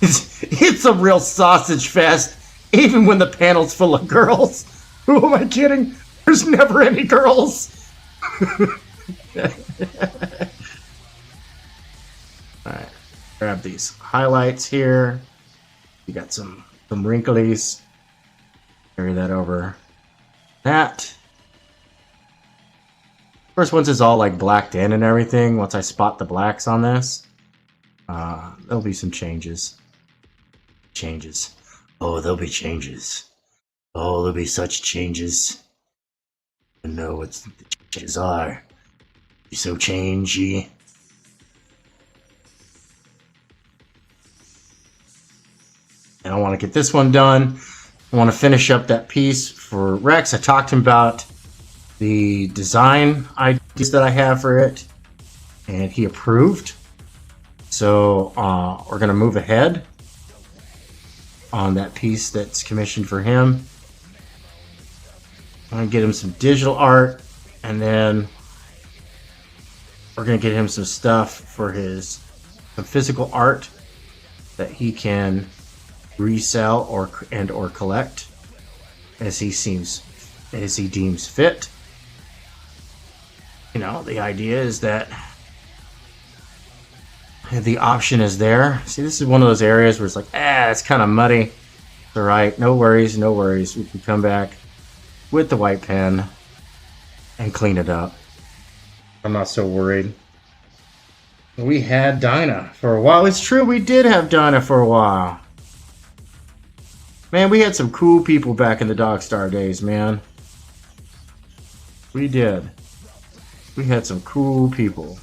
[SPEAKER 1] It's a real sausage fest, even when the panel's full of girls. Who am I kidding? There's never any girls. Alright, grab these highlights here. You got some wrinklies. Carry that over that. First, once it's all like blacked in and everything, once I spot the blacks on this, there'll be some changes. Oh, there'll be changes. Oh, there'll be such changes. I know what the changes are. Be so changey. And I want to get this one done. I want to finish up that piece for Rex. I talked to him about the design ideas that I have for it, and he approved. So we're going to move ahead on that piece that's commissioned for him. I'm going to get him some digital art, and then we're going to get him some stuff for some physical art that he can resell or collect as he deems fit. You know, the idea is that the option is there. See, this is one of those areas where it's like, it's kind of muddy. It's all right, no worries. We can come back with the white pen and clean it up. I'm not so worried. We had Dinah for a while. It's true, we did have Dinah for a while. Man, we had some cool people back in the Dogstar days, man. We did. We had some cool people.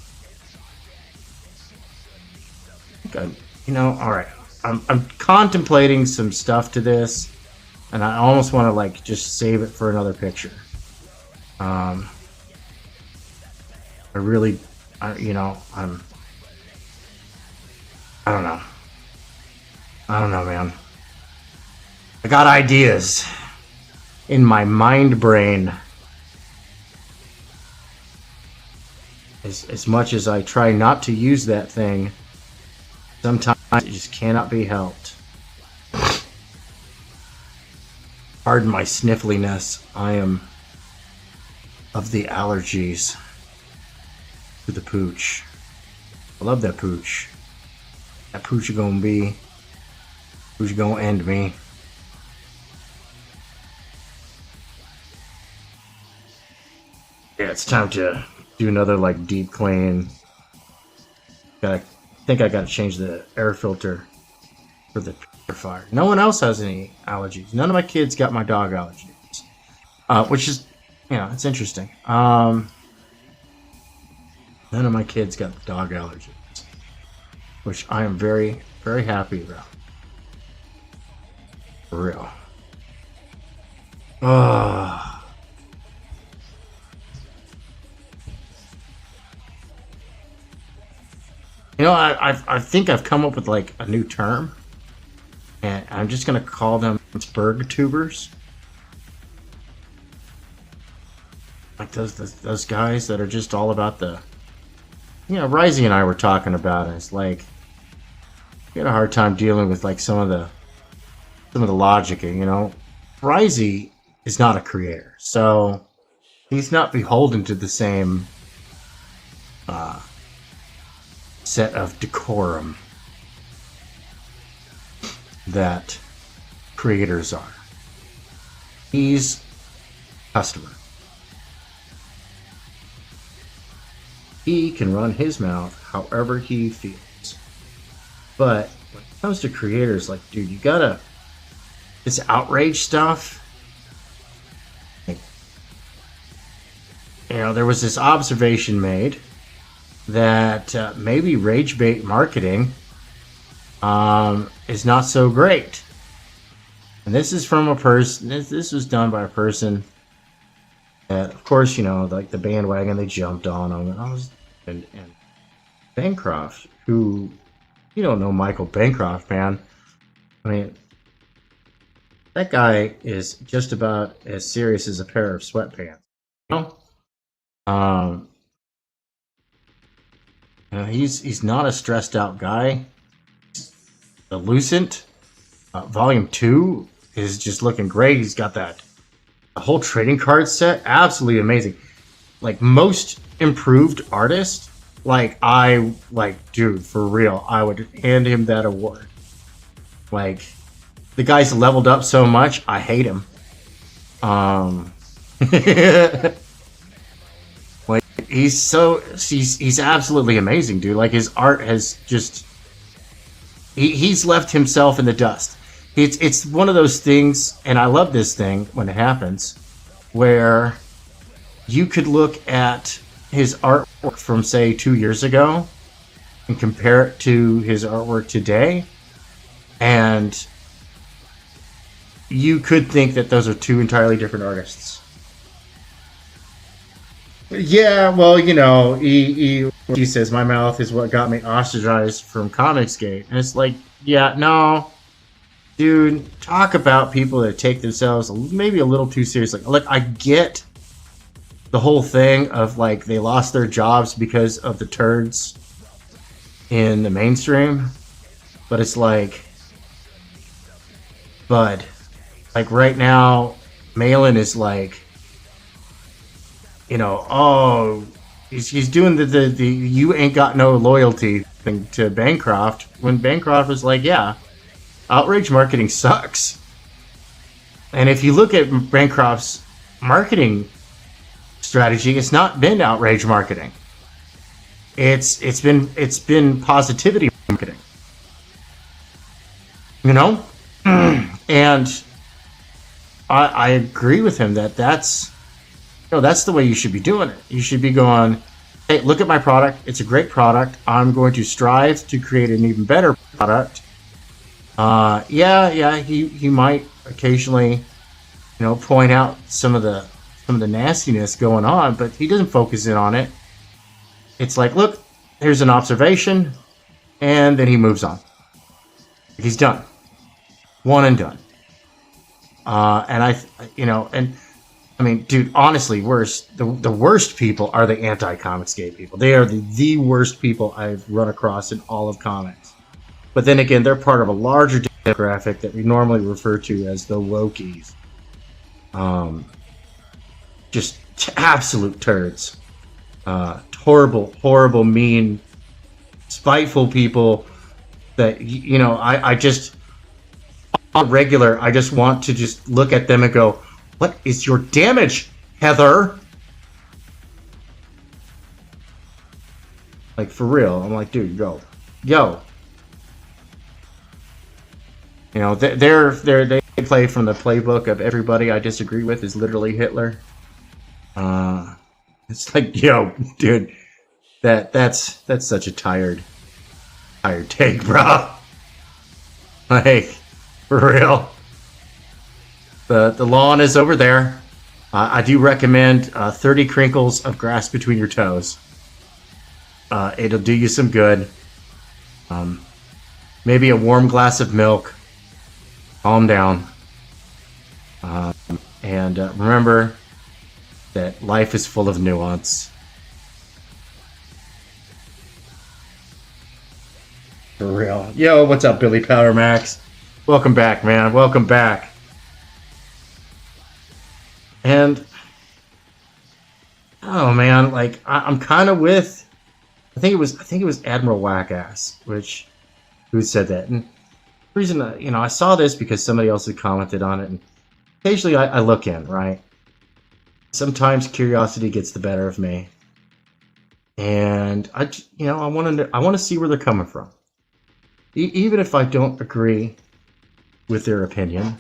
[SPEAKER 1] Alright. I'm contemplating some stuff to this, and I almost want to like just save it for another picture. I don't know, man. I got ideas in my mind brain. As much as I try not to use that thing, sometimes it just cannot be helped. Pardon my sniffliness. I am of the allergies to the pooch. I love that pooch. That pooch is gonna end me. Yeah, it's time to do another like deep clean. I think I gotta change the air filter for the purifier. No one else has any allergies. None of my kids got my dog allergies, which is, it's interesting. None of my kids got dog allergies, which I am very, very happy about. For real. I think I've come up with like a new term, and I'm just gonna call them Berg tubers. Like those guys that are just all about the, Rising and I were talking about it. It's like we had a hard time dealing with like some of the logic. Rising is not a creator, so he's not beholden to the same set of decorum that creators are. He's a customer. he can run his mouth however he feels. But when it comes to creators, like, dude, you gotta, this outrage stuff, like, you know, there was this observation made that maybe rage bait marketing is not so great. And this is from a person, this was done by a person that, of course, you know, like the bandwagon, they jumped on him. And Bancroft, who, you don't know Michael Bancroft, man. I mean, that guy is just about as serious as a pair of sweatpants. You know? He's not a stressed out guy. The Lucent Volume 2 is just looking great. He's got that whole trading card set, absolutely amazing. Like most improved artists, dude, for real, I would hand him that award. Like, the guy's leveled up so much, I hate him. Like, he's absolutely amazing, dude. Like, his art has just, he's left himself in the dust. It's one of those things, and I love this thing when it happens, where you could look at his artwork from, say, 2 years ago and compare it to his artwork today, and you could think that those are two entirely different artists. Yeah, well, you know, he says, my mouth is what got me ostracized from Comicsgate. And it's like, yeah, no, dude, talk about people that take themselves maybe a little too seriously. Like, I get the whole thing of, like, they lost their jobs because of the turds in the mainstream. But it's like, bud, like, right now, Malin is like, you know, oh, he's doing the you ain't got no loyalty thing to Bancroft, when Bancroft was like, yeah, outrage marketing sucks. And if you look at Bancroft's marketing strategy, it's not been outrage marketing. It's been positivity marketing. You know? And I agree with him that's, you know, that's the way you should be doing it. You should be going, hey, look at my product. It's a great product. I'm going to strive to create an even better product. He might occasionally, you know, point out some of the nastiness going on, but he doesn't focus in on it. It's like, look, here's an observation, and then he moves on. He's done. One and done. I mean, dude, honestly, the worst people are the anti-Comicsgate people. They are the worst people I've run across in all of comics. But then again, they're part of a larger demographic that we normally refer to as the wokies. Just absolute turds. Horrible, mean, spiteful people that, you know, I just, on regular, I just want to just look at them and go, what is your damage, Heather? Like, for real. I'm like, dude, yo. You know, they play from the playbook of everybody I disagree with is literally Hitler. It's like, yo, dude, that's such a tired take, bro. Like, for real. The lawn is over there. I do recommend 30 crinkles of grass between your toes. It'll do you some good. Maybe a warm glass of milk. Calm down. And remember that life is full of nuance. For real. Yo, what's up, Billy Powder Max? Welcome back, man. Welcome back. And oh man, like I'm kind of with. I think it was Admiral Wackass, who said that. And the reason I saw this because somebody else had commented on it, and occasionally I look in, right. Sometimes curiosity gets the better of me, and I want to see where they're coming from, even if I don't agree with their opinion.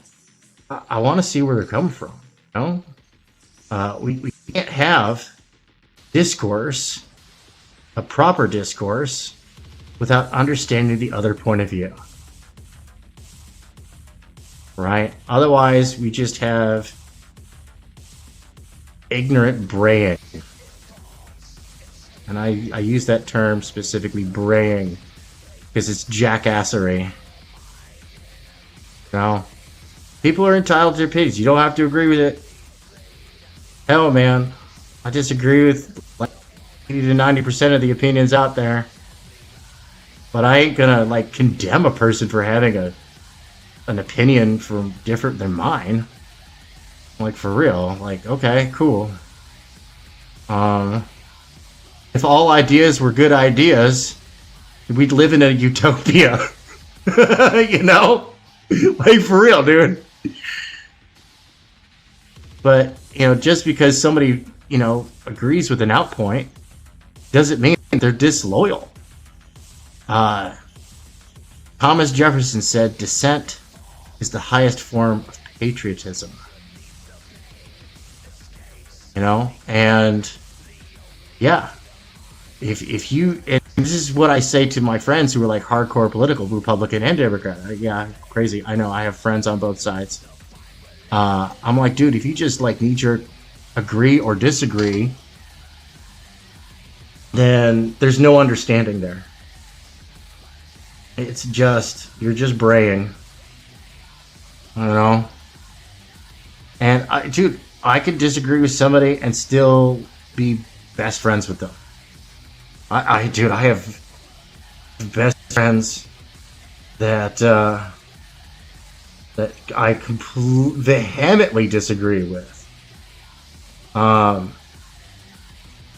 [SPEAKER 1] I want to see where they're coming from. You know, we can't have discourse, a proper discourse, without understanding the other point of view. Right? Otherwise, we just have ignorant braying. And I use that term specifically, braying, because it's jackassery. You know? People are entitled to their opinions. You don't have to agree with it. Hell, man. I disagree with like 80 to 90% of the opinions out there. But I ain't gonna like condemn a person for having an opinion from different than mine. Like, for real. Like, okay, cool. If all ideas were good ideas, we'd live in a utopia. You know? Like, for real, dude. But, you know, just because somebody, you know, agrees with an outpoint doesn't mean they're disloyal. Thomas Jefferson said, dissent is the highest form of patriotism. You know? And, yeah. If you, and this is what I say to my friends who are like hardcore political, Republican and Democrat. Yeah, crazy. I know, I have friends on both sides. I'm like, dude, if you just like knee-jerk agree or disagree, then there's no understanding there. It's just, you're just braying. I don't know. And dude, I could disagree with somebody and still be best friends with them. Dude, I have best friends that I vehemently disagree with. But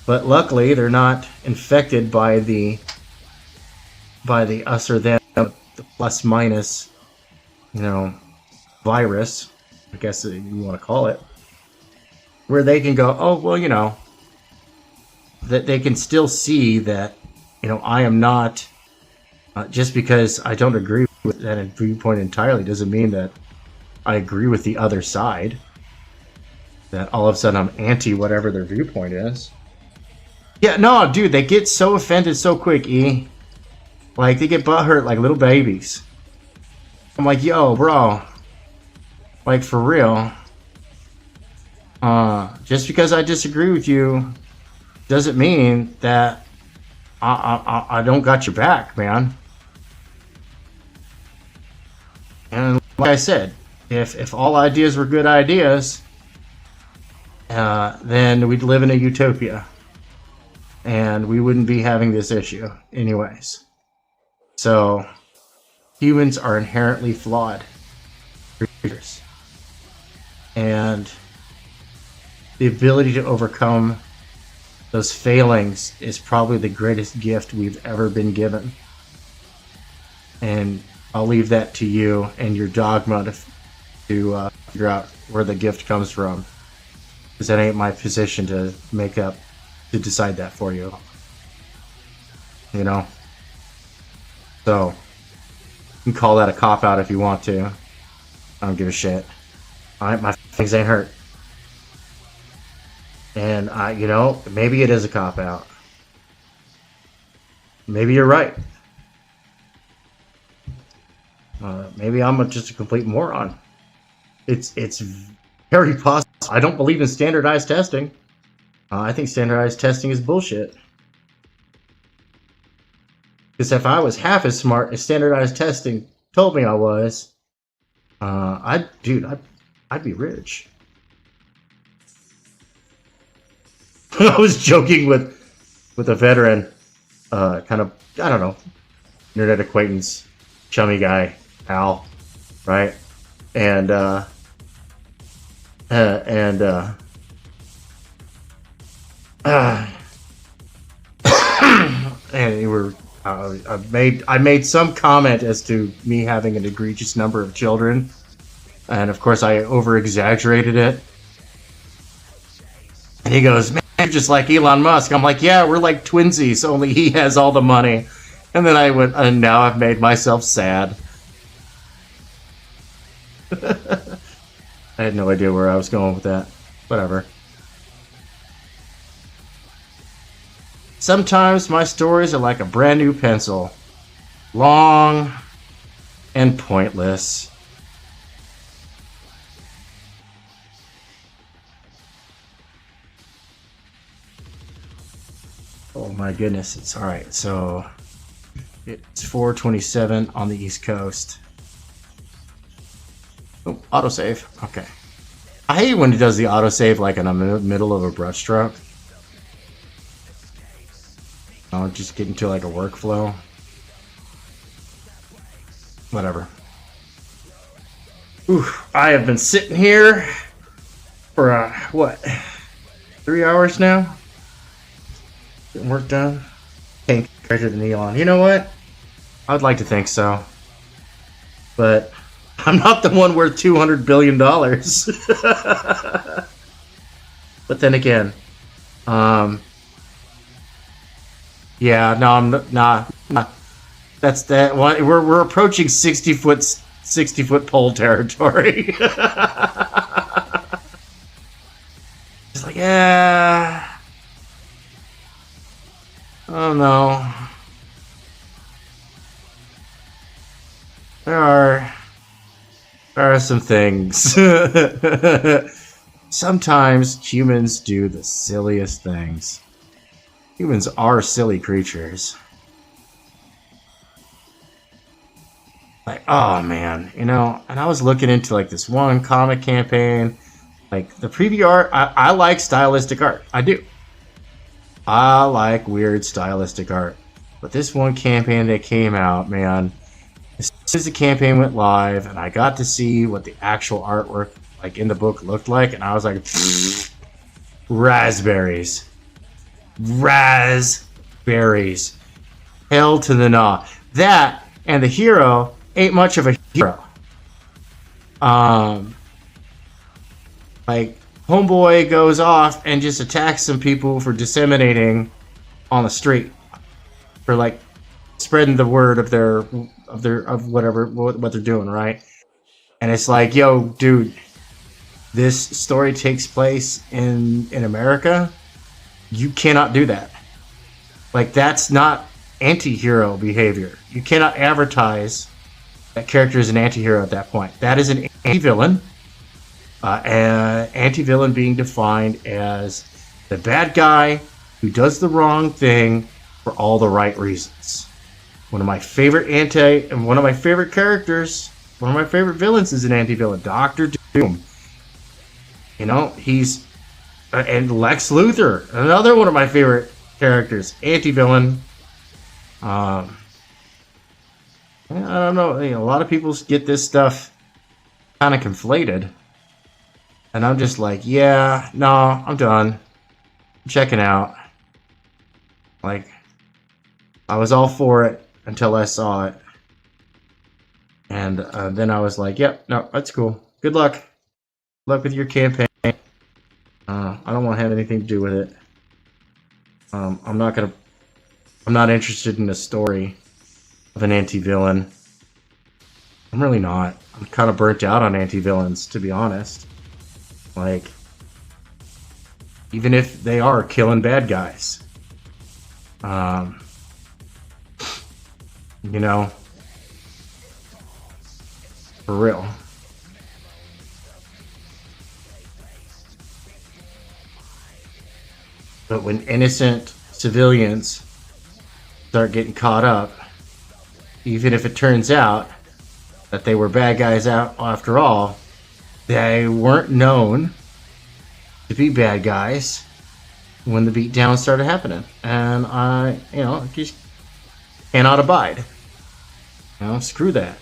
[SPEAKER 1] luckily, they're not infected by the us or them, the plus minus, you know, virus, I guess you want to call it, where they can go, oh, well, you know, that they can still see that, you know, I am not, just because I don't agree with that viewpoint entirely doesn't mean that I agree with the other side, that all of a sudden I'm anti whatever their viewpoint is. Yeah, no, dude, they get so offended so quick, E. Like, they get butthurt like little babies. I'm like, yo, bro. Like, for real. Just because I disagree with you doesn't mean that I don't got your back, man. And like I said, if all ideas were good ideas, then we'd live in a utopia. And we wouldn't be having this issue anyways. So, humans are inherently flawed creatures. And the ability to overcome those failings is probably the greatest gift we've ever been given. And I'll leave that to you and your dogma to figure out where the gift comes from. Because that ain't my position to decide that for you. You know? So, you can call that a cop-out if you want to. I don't give a shit. My feelings ain't hurt. And you know, maybe it is a cop-out. Maybe you're right. Maybe I'm just a complete moron. It's very possible. I don't believe in standardized testing. I think standardized testing is bullshit. Because if I was half as smart as standardized testing told me I was, I'd be rich. I was joking with a veteran, kind of, I don't know, internet acquaintance, chummy guy, pal, right? And and we were, I made some comment as to me having an egregious number of children, and of course I over exaggerated it. And he goes, man, you're just like Elon Musk. I'm like, yeah, we're like twinsies, only he has all the money. And then I went, and now I've made myself sad. I had no idea where I was going with that. Whatever. Sometimes my stories are like a brand new pencil. Long and pointless. Oh my goodness, it's alright. So it's 4:27 on the East Coast. Oh, autosave. Okay. I hate when it does the autosave like in the middle of a brushstroke. I'll just get into like a workflow. Whatever. Ooh, I have been sitting here for what? 3 hours now? Getting work done? Can't compare to the Elon. You know what? I would like to think so. But I'm not the one worth $200 billion. But then again, yeah, no, I'm not. That's that. We're approaching 60-foot pole territory. It's like, yeah. Oh no. There are some things. Sometimes humans do the silliest things. Humans are silly creatures. Like, oh man, you know, and I was looking into like this one comic campaign, like the preview art. I like stylistic art. I do. I like weird stylistic art. But this one campaign that came out, man, as soon as the campaign went live and I got to see what the actual artwork like in the book looked like, and I was like, raspberries. Raspberries. Hell to the gnaw. That and the hero ain't much of a hero. Like, homeboy goes off and just attacks some people for disseminating on the street. For like spreading the word of whatever what they're doing, right? And it's like, yo, dude, this story takes place in America. You cannot do that. Like, that's not anti-hero behavior. You cannot advertise that character is an anti-hero at that point. That is an anti-villain. An anti-villain being defined as the bad guy who does the wrong thing for all the right reasons. One of my favorite characters, one of my favorite villains is an anti-villain, Dr. Doom. You know, he's and Lex Luthor, another one of my favorite characters, anti-villain. I don't know. You know, a lot of people get this stuff kind of conflated, and I'm just like, yeah, no, I'm done. I'm checking out. Like, I was all for it until I saw it, and then I was like, yep, no, that's cool. Good luck. Good luck with your campaign. I don't want to have anything to do with it. I'm not interested in the story of an anti-villain. I'm really not. I'm kind of burnt out on anti-villains, to be honest. Like, even if they are killing bad guys. You know, for real. But when innocent civilians start getting caught up, even if it turns out that they were bad guys out after all, they weren't known to be bad guys when the beatdown started happening. And I, you know, just cannot abide. You know, screw that.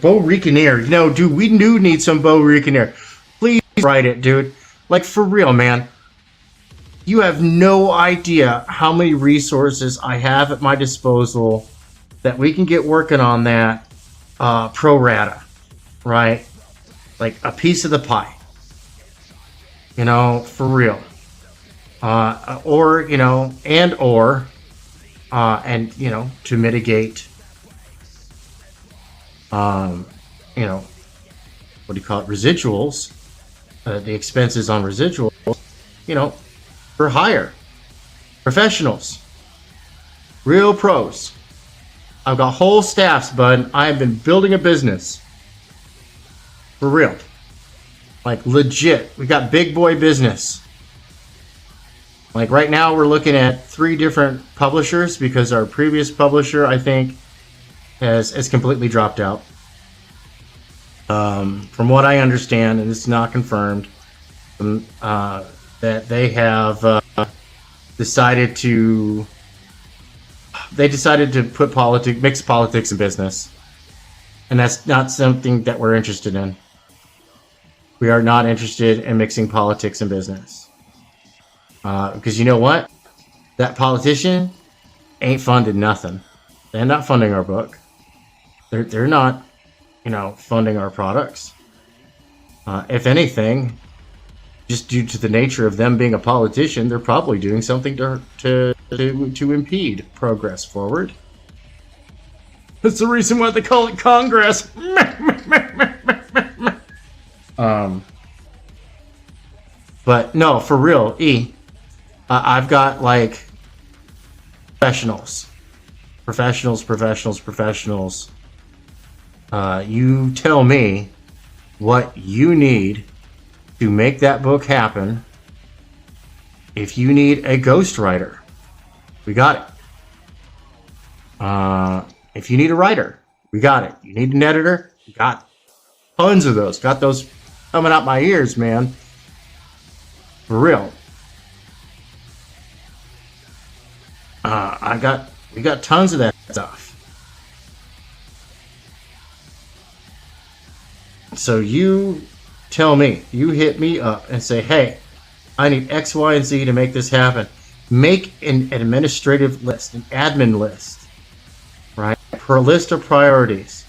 [SPEAKER 1] Bo Reconnier. You know, dude, we do need some Bo Reconnier. Please write it, dude. Like, for real, man. You have no idea how many resources I have at my disposal that we can get working on that pro rata, right? like a piece of the pie. You know, for real. Or, you know, and, you know, to mitigate, you know, what do you call it? Residuals, the expenses on residuals, you know, for hire. Professionals. Real pros. I've got whole staffs, bud. I have been building a business. For real. Like, legit. We got big boy business. Like, right now, we're looking at 3 different publishers because our previous publisher, I think, has completely dropped out. From what I understand, and it's not confirmed, that they have decided to mix politics and business, and that's not something that we're interested in. We are not interested in mixing politics and business, because you know what? That politician ain't funded nothing. They're not funding our book. They're not, you know, funding our products. If anything, just due to the nature of them being a politician, they're probably doing something to impede progress forward. That's the reason why they call it Congress. But no, for real, I've got like professionals. You tell me what you need to make that book happen. If you need a ghostwriter, we got it. If you need a writer, we got it. You need an editor, we got tons of those. Got those coming out my ears, man. For real. We got tons of that stuff. So you tell me, you hit me up and say, hey, I need X, Y, and Z to make this happen. Make an administrative list, an admin list, right? For a list of priorities,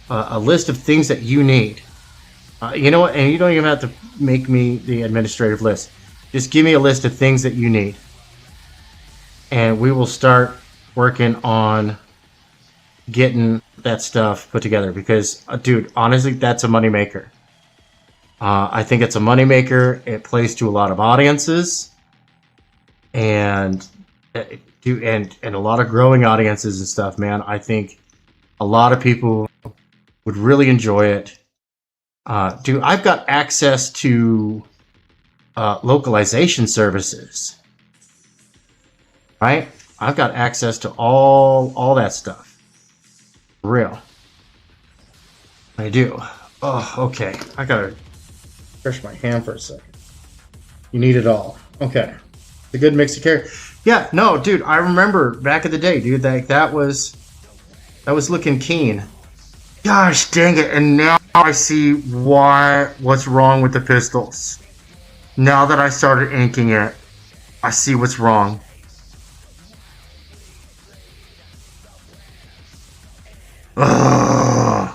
[SPEAKER 1] a list of things that you need. You know what? And you don't even have to make me the administrative list. Just give me a list of things that you need. And we will start working on getting that stuff put together. Because, dude, honestly, that's a moneymaker. I think it's a moneymaker. It plays to a lot of audiences. And a lot of growing audiences and stuff, man. I think a lot of people would really enjoy it. Dude, I've got access to localization services, right? I've got access to all that stuff. For real. I do. Oh, okay. I gotta fresh my hand for a second. You need it all. Okay. The good mix of character. Yeah, no, dude, I remember back in the day, dude, that was looking keen. Gosh dang it, and now I see what's wrong with the pistols. Now that I started inking it, I see what's wrong. Ugh.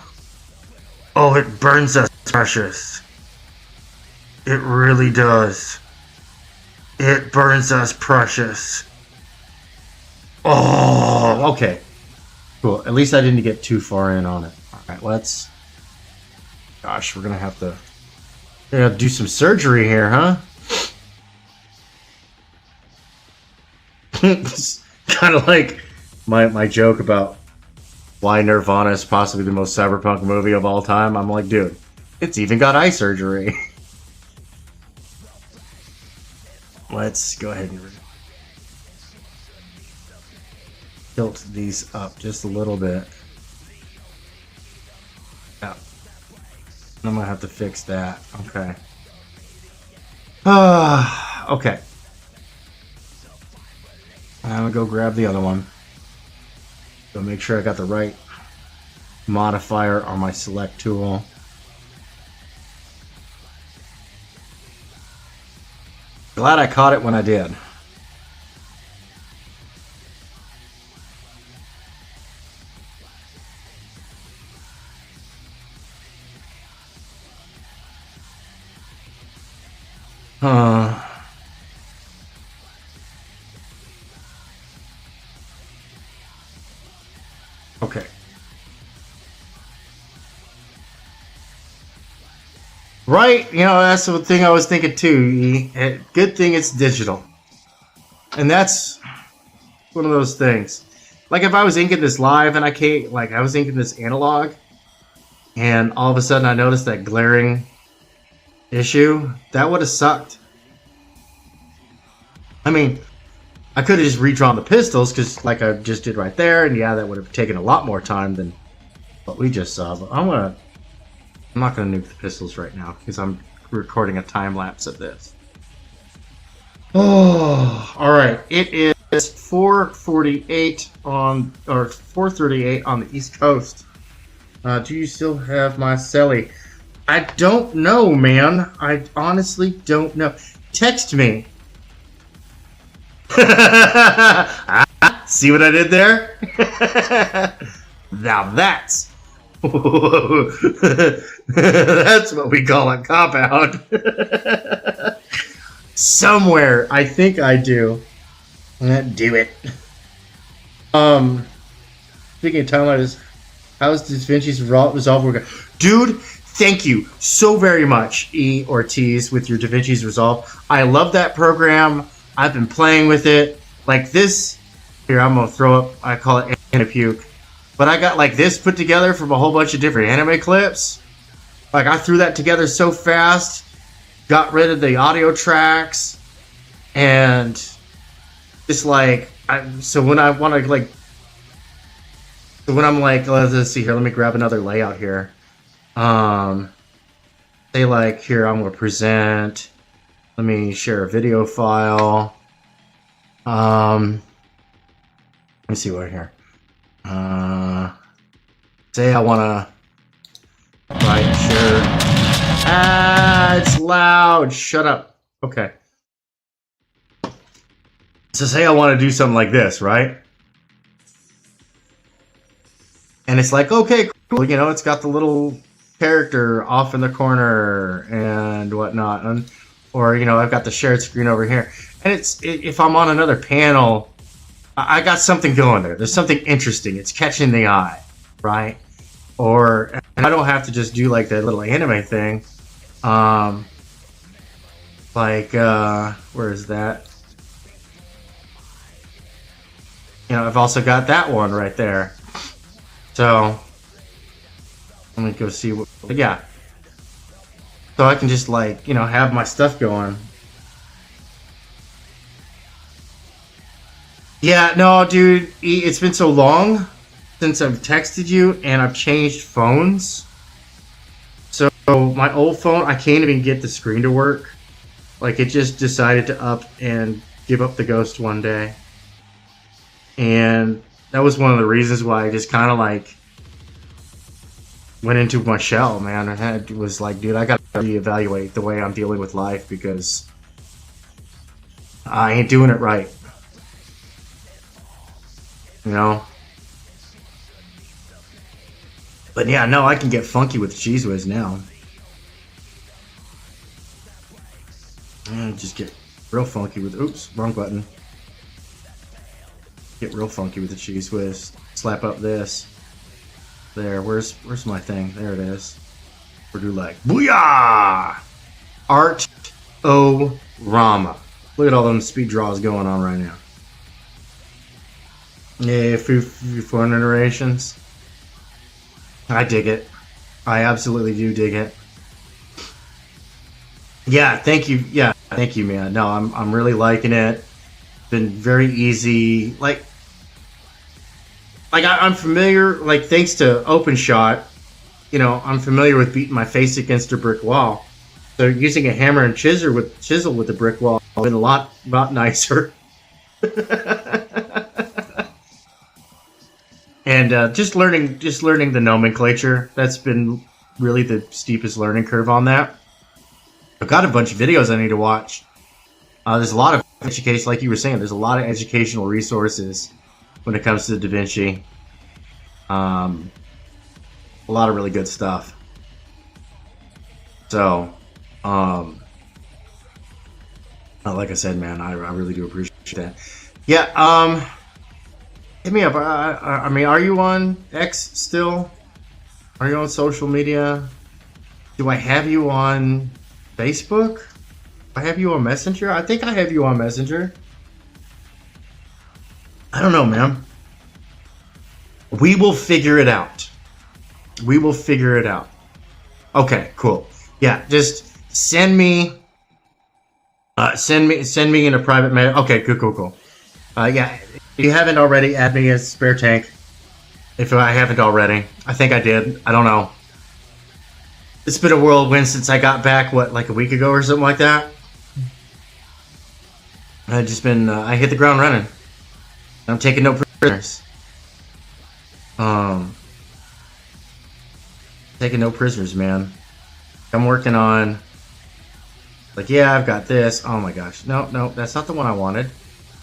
[SPEAKER 1] Oh, it burns us precious. It really does. It burns us precious. Oh, okay. Cool. At least I didn't get too far in on it. Alright, let's... Gosh, we're gonna have to do some surgery here, huh? It's kind of like my joke about why Nirvana is possibly the most cyberpunk movie of all time. I'm like, dude, it's even got eye surgery. Let's go ahead and tilt these up just a little bit. Yeah. I'm gonna have to fix that. Okay. Okay. I'm gonna go grab the other one. So make sure I got the right modifier on my select tool. Glad I caught it when I did. Okay. Right? You know, that's the thing I was thinking too. Good thing it's digital. And that's one of those things. Like if I was inking this live and I was inking this analog, and all of a sudden I noticed that glaring issue, that would have sucked. I mean, I could have just redrawn the pistols, because like I just did right there, and yeah, that would have taken a lot more time than what we just saw. But I'm not gonna nuke the pistols right now, because I'm recording a time lapse of this. Oh, all right. It is 4:48 or 4:38 on the East Coast. Do you still have my celly? I don't know, man. I honestly don't know. Text me. See what I did there? Now that's that's what we call a cop-out. Somewhere, I think I do. Do it. Speaking of timelines, how's DaVinci's Resolve? Dude, thank you so very much, E. Ortiz, with your DaVinci's Resolve. I love that program. I've been playing with it. Like this, here, I'm gonna throw up, I call it anime puke. But I got like this put together from a whole bunch of different anime clips. Like I threw that together so fast, got rid of the audio tracks, and just like, so when I'm like, let's see here, let me grab another layout here. Say like, here, I'm gonna present. Let me share a video file. Let me see what here. Say I wanna share. It's loud. Shut up. Okay. So say I want to do something like this, right? And it's like, okay, cool. You know, it's got the little character off in the corner and whatnot, or you know, I've got the shared screen over here. And if I'm on another panel, I got something going there. There's something interesting. It's catching the eye, right? And I don't have to just do like that little anime thing. Where is that? You know, I've also got that one right there. So, let me go see what, yeah. So I can just like, you know, have my stuff going. Yeah, no, dude, it's been so long since I've texted you, and I've changed phones. So my old phone, I can't even get the screen to work. Like it just decided to up and give up the ghost one day. And that was one of the reasons why I just kind of like went into my shell, man. Was like, dude, I got to reevaluate the way I'm dealing with life, because I ain't doing it right. You know? But yeah, no, I can get funky with Cheese Whiz now. And just get real funky with, oops, wrong button. Get real funky with the Cheese Whiz. Slap up this. There, where's my thing? There it is. Or do like, booyah! Art O Rama. Look at all them speed draws going on right now. Yeah, phone iterations. I dig it. I absolutely do dig it. Yeah, thank you. Yeah, thank you, man. No, I'm really liking it. Been very easy. Like I'm familiar. Like thanks to OpenShot, you know, I'm familiar with beating my face against a brick wall. So using a hammer and chisel with the brick wall has been a lot nicer. And just learning the nomenclature, that's been really the steepest learning curve on that. I've got a bunch of videos I need to watch. There's a lot of education, like you were saying, there's a lot of educational resources when it comes to DaVinci. A lot of really good stuff. So, Like I said, man, I really do appreciate that. Yeah, hit me up. I mean, are you on X still? Are you on social media? Do I have you on Facebook? I have you on Messenger? I think I have you on Messenger. I don't know, man. We will figure it out. We will figure it out. Okay, cool. Yeah, just send me send me in a private mail. Okay, cool. Yeah, if you haven't already, add me as Spare Tank. If I haven't already. I think I did. I don't know. It's been a whirlwind since I got back, what, like a week ago or something like that? I've just been, I hit the ground running. I'm taking no prisoners. Taking no prisoners, man. I'm working on, like, yeah, I've got this. Oh my gosh. No, that's not the one I wanted.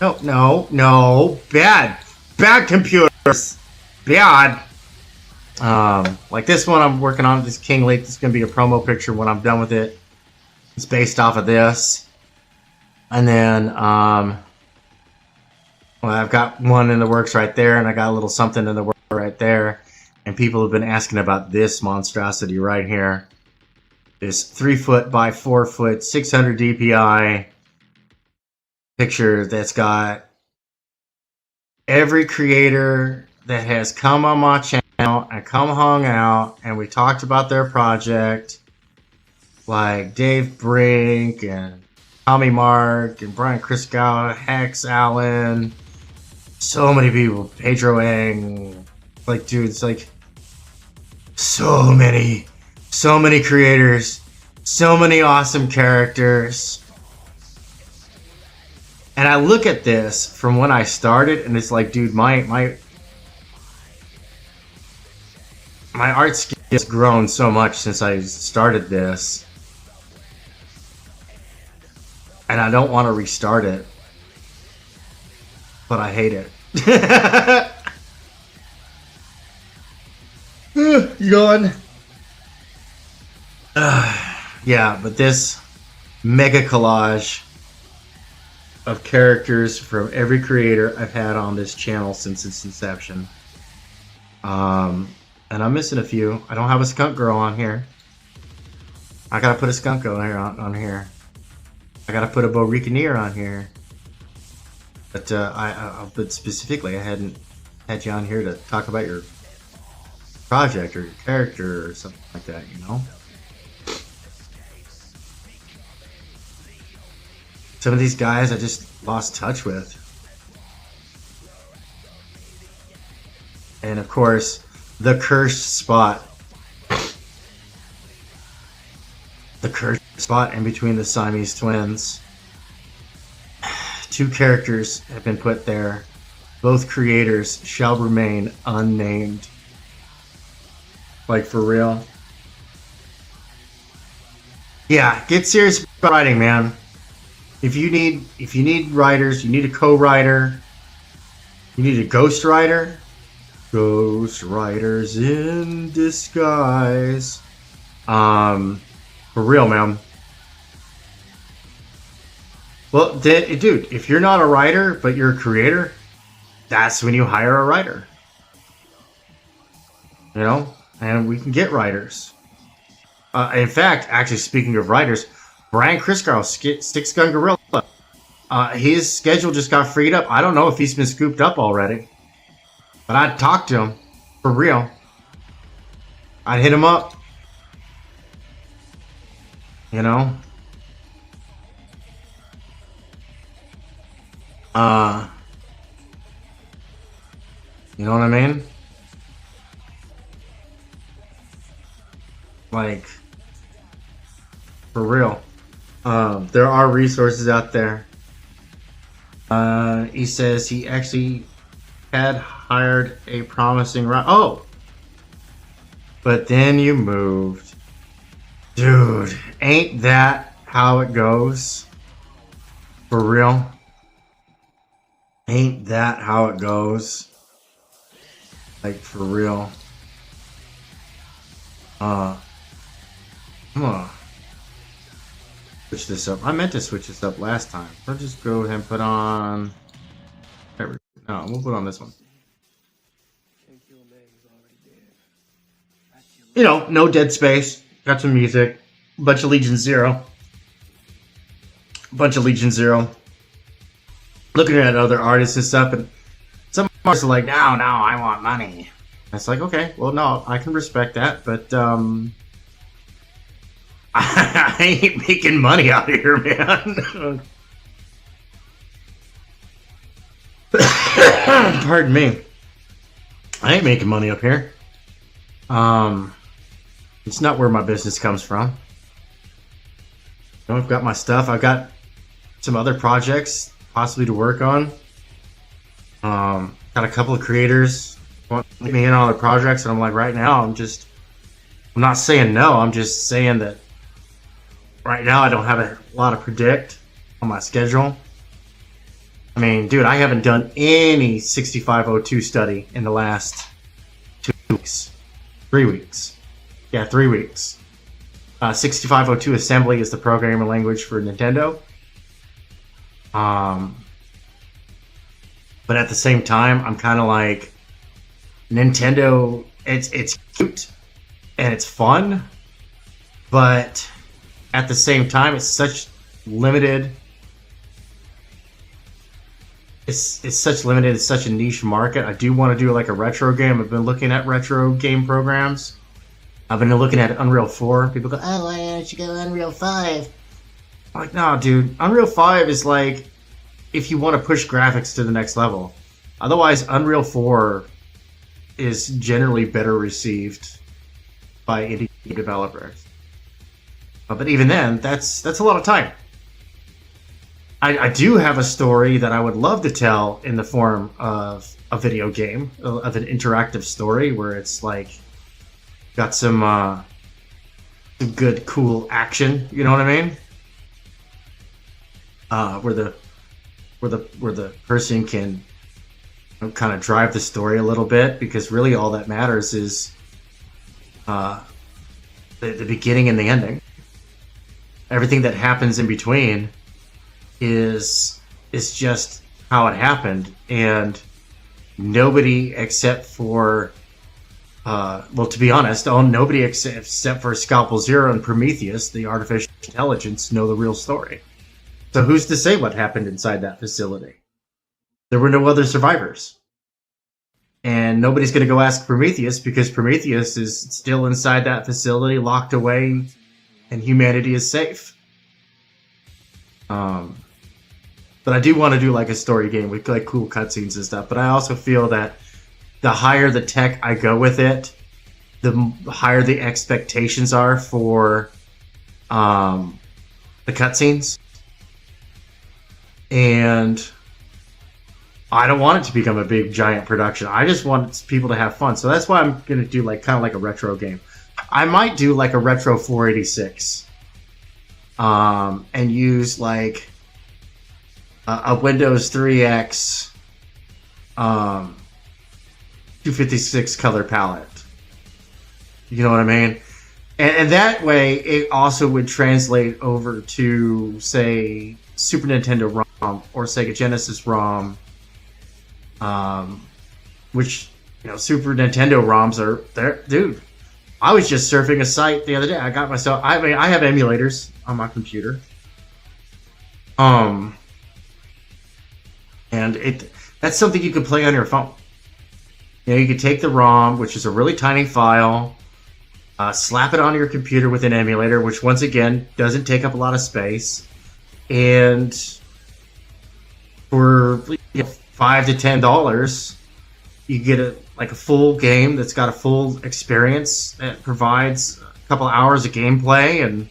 [SPEAKER 1] No. Bad computers. Bad. Like this one I'm working on, this King Lake. This is going to be a promo picture when I'm done with it. It's based off of this. And then, well, I've got one in the works right there, and I got a little something in the works right there. And people have been asking about this monstrosity right here. This 3 foot by 4 foot, 600 DPI picture that's got every creator that has come on my channel and come hung out, and we talked about their project, like Dave Brink and Tommy Mark and Brian Kriskow, Hex Allen, so many people, Pedro Ang, like, dude, it's like so many creators, so many awesome characters. And I look at this from when I started, and it's like, dude, my art skill has grown so much since I started this. And I don't want to restart it. But I hate it. Yawn. Yeah, but this mega collage of characters from every creator I've had on this channel since its inception. And I'm missing a few. I don't have a skunk girl on here. I gotta put a skunk girl on here. I gotta put a Boricanier on here. But but specifically, I hadn't had you on here to talk about your project or your character or something like that, you know? Some of these guys I just lost touch with. And of course, the cursed spot. The cursed spot in between the Siamese twins. 2 characters have been put there. Both creators shall remain unnamed. Like, for real. Yeah, get serious about writing, man. If you need writers, you need a co-writer, you need a ghost writer. Ghost writers in disguise. For real, man. Well, dude, if you're not a writer, but you're a creator, that's when you hire a writer. You know? And we can get writers. In fact, actually, speaking of writers, Brian Kriskow, Six Gun Gorilla, his schedule just got freed up. I don't know if he's been scooped up already. But I'd talk to him. For real. I'd hit him up. You know? You know what I mean? Like, for real. There are resources out there. He says he actually had hired a promising but then you moved. Dude, ain't that how it goes? For real? Ain't that how it goes? Like, for real. Come on. switch this up. I meant to switch this up last time. I'll just go ahead and put on. No, we'll put on this one. You know, no dead space. Got some music. Bunch of Legion Zero. Looking at other artists and stuff, and some artists are like, no, I want money. It's like, okay, well, no, I can respect that, but I ain't making money out here, man. Pardon me. I ain't making money up here. It's not where my business comes from. You know, I've got my stuff. I've got some other projects possibly to work on. Got a couple of creators want to get me in on other projects, and I'm like, right now, I'm not saying no. I'm just saying that right now I don't have a lot to predict on my schedule. I mean, dude, I haven't done any 6502 study in the last 2 weeks. 3 weeks. Yeah, 3 weeks. 6502 assembly is the programming language for Nintendo. But at the same time, I'm kind of like, Nintendo, it's cute and it's fun, but at the same time, it's such limited. It's such limited. It's such a niche market. I do want to do like a retro game. I've been looking at retro game programs. I've been looking at Unreal 4. People go, oh, why don't you go Unreal 5? I'm like, no, dude. Unreal 5 is like if you want to push graphics to the next level. Otherwise, Unreal 4 is generally better received by indie developers. But even then, that's a lot of time. I do have a story that I would love to tell in the form of a video game, of an interactive story where it's like got some good, cool action. You know what I mean? Where the person can kind of drive the story a little bit, because really all that matters is the beginning and the ending. Everything that happens in between is just how it happened, and nobody except for well, to be honest, nobody except for Scalpel Zero and Prometheus, the artificial intelligence, know the real story. So who's to say what happened inside that facility? There were no other survivors. And nobody's going to go ask Prometheus, because Prometheus is still inside that facility, locked away, and humanity is safe. But I do want to do like a story game with like cool cutscenes and stuff. But I also feel that the higher the tech I go with it, the higher the expectations are for the cutscenes. And I don't want it to become a big giant production. I just want people to have fun. So that's why I'm going to do like kind of like a retro game. I might do like a retro 486 and use like a Windows 3X 256 color palette. You know what I mean? And that way it also would translate over to, say, Super Nintendo ROM or Sega Genesis ROM, which, you know, Super Nintendo ROMs are there. Dude, I was just surfing a site the other day. I got myself, I mean, I have emulators on my computer. And that's something you could play on your phone. You know, you could take the ROM, which is a really tiny file, slap it on your computer with an emulator, which once again doesn't take up a lot of space, and for $5 to $10, you get a full game that's got a full experience that provides a couple hours of gameplay, and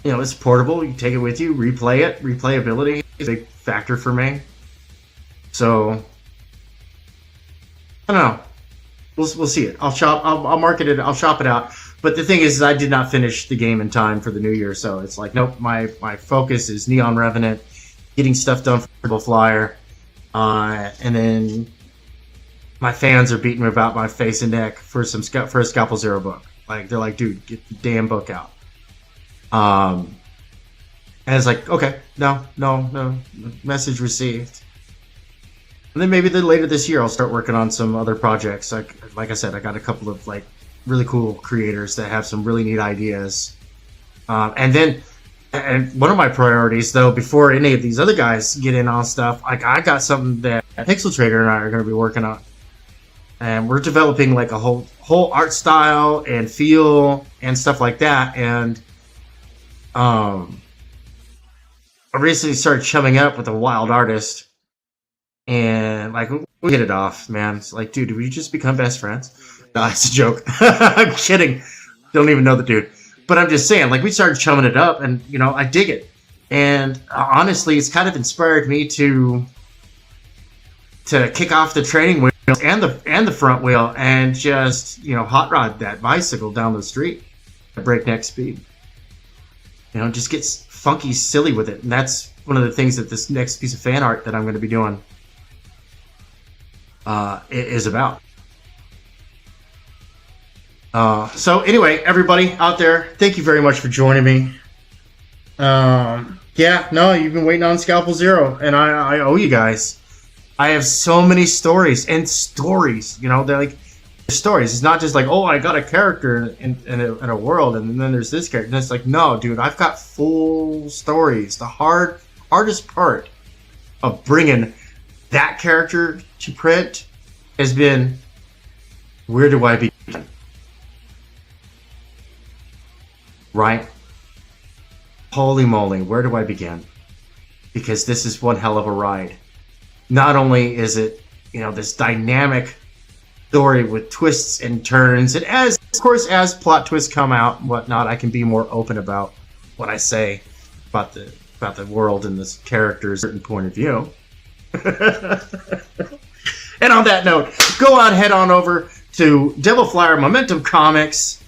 [SPEAKER 1] you know, it's portable. You take it with you, replay it. Replayability is a big factor for me. So I don't know. We'll see it. I'll market it. I'll shop it out. But the thing is I did not finish the game in time for the new year, so it's like, nope. My focus is Neon Revenant, getting stuff done for the Flyer, and then my fans are beating me about my face and neck for a Scalpel Zero book. Like, they're like, dude, get the damn book out. And it's like, okay, no, message received. And then maybe later this year, I'll start working on some other projects. Like I said, I got a couple of like really cool creators that have some really neat ideas. And one of my priorities, though, before any of these other guys get in on stuff, like I got something that Pixel Trader and I are going to be working on, and we're developing like a whole art style and feel and stuff like that. And I recently started chumming up with a wild artist, and like we hit it off, man. It's like, dude, did we just become best friends? No, it's a joke. I'm kidding. Don't even know the dude. But I'm just saying, like, we started chumming it up, and, you know, I dig it. And honestly, it's kind of inspired me to kick off the training wheels and the front wheel and just, you know, hot rod that bicycle down the street at breakneck speed. You know, just gets funky silly with it. And that's one of the things that this next piece of fan art that I'm going to be doing is about. So anyway, everybody out there, thank you very much for joining me. Yeah, no, you've been waiting on Scalpel Zero, and I owe you guys. I have so many stories, you know, they're like stories. It's not just like, oh, I got a character in a world, and then there's this character. And it's like, no, dude, I've got full stories. The hardest part of bringing that character to print has been, where do I begin? Right? Holy moly, where do I begin? Because this is one hell of a ride. Not only is it, you know, this dynamic story with twists and turns, and as plot twists come out and whatnot, I can be more open about what I say about the world and this character's certain point of view. And on that note, go on, head on over to Devil Flyer Momentum Comics.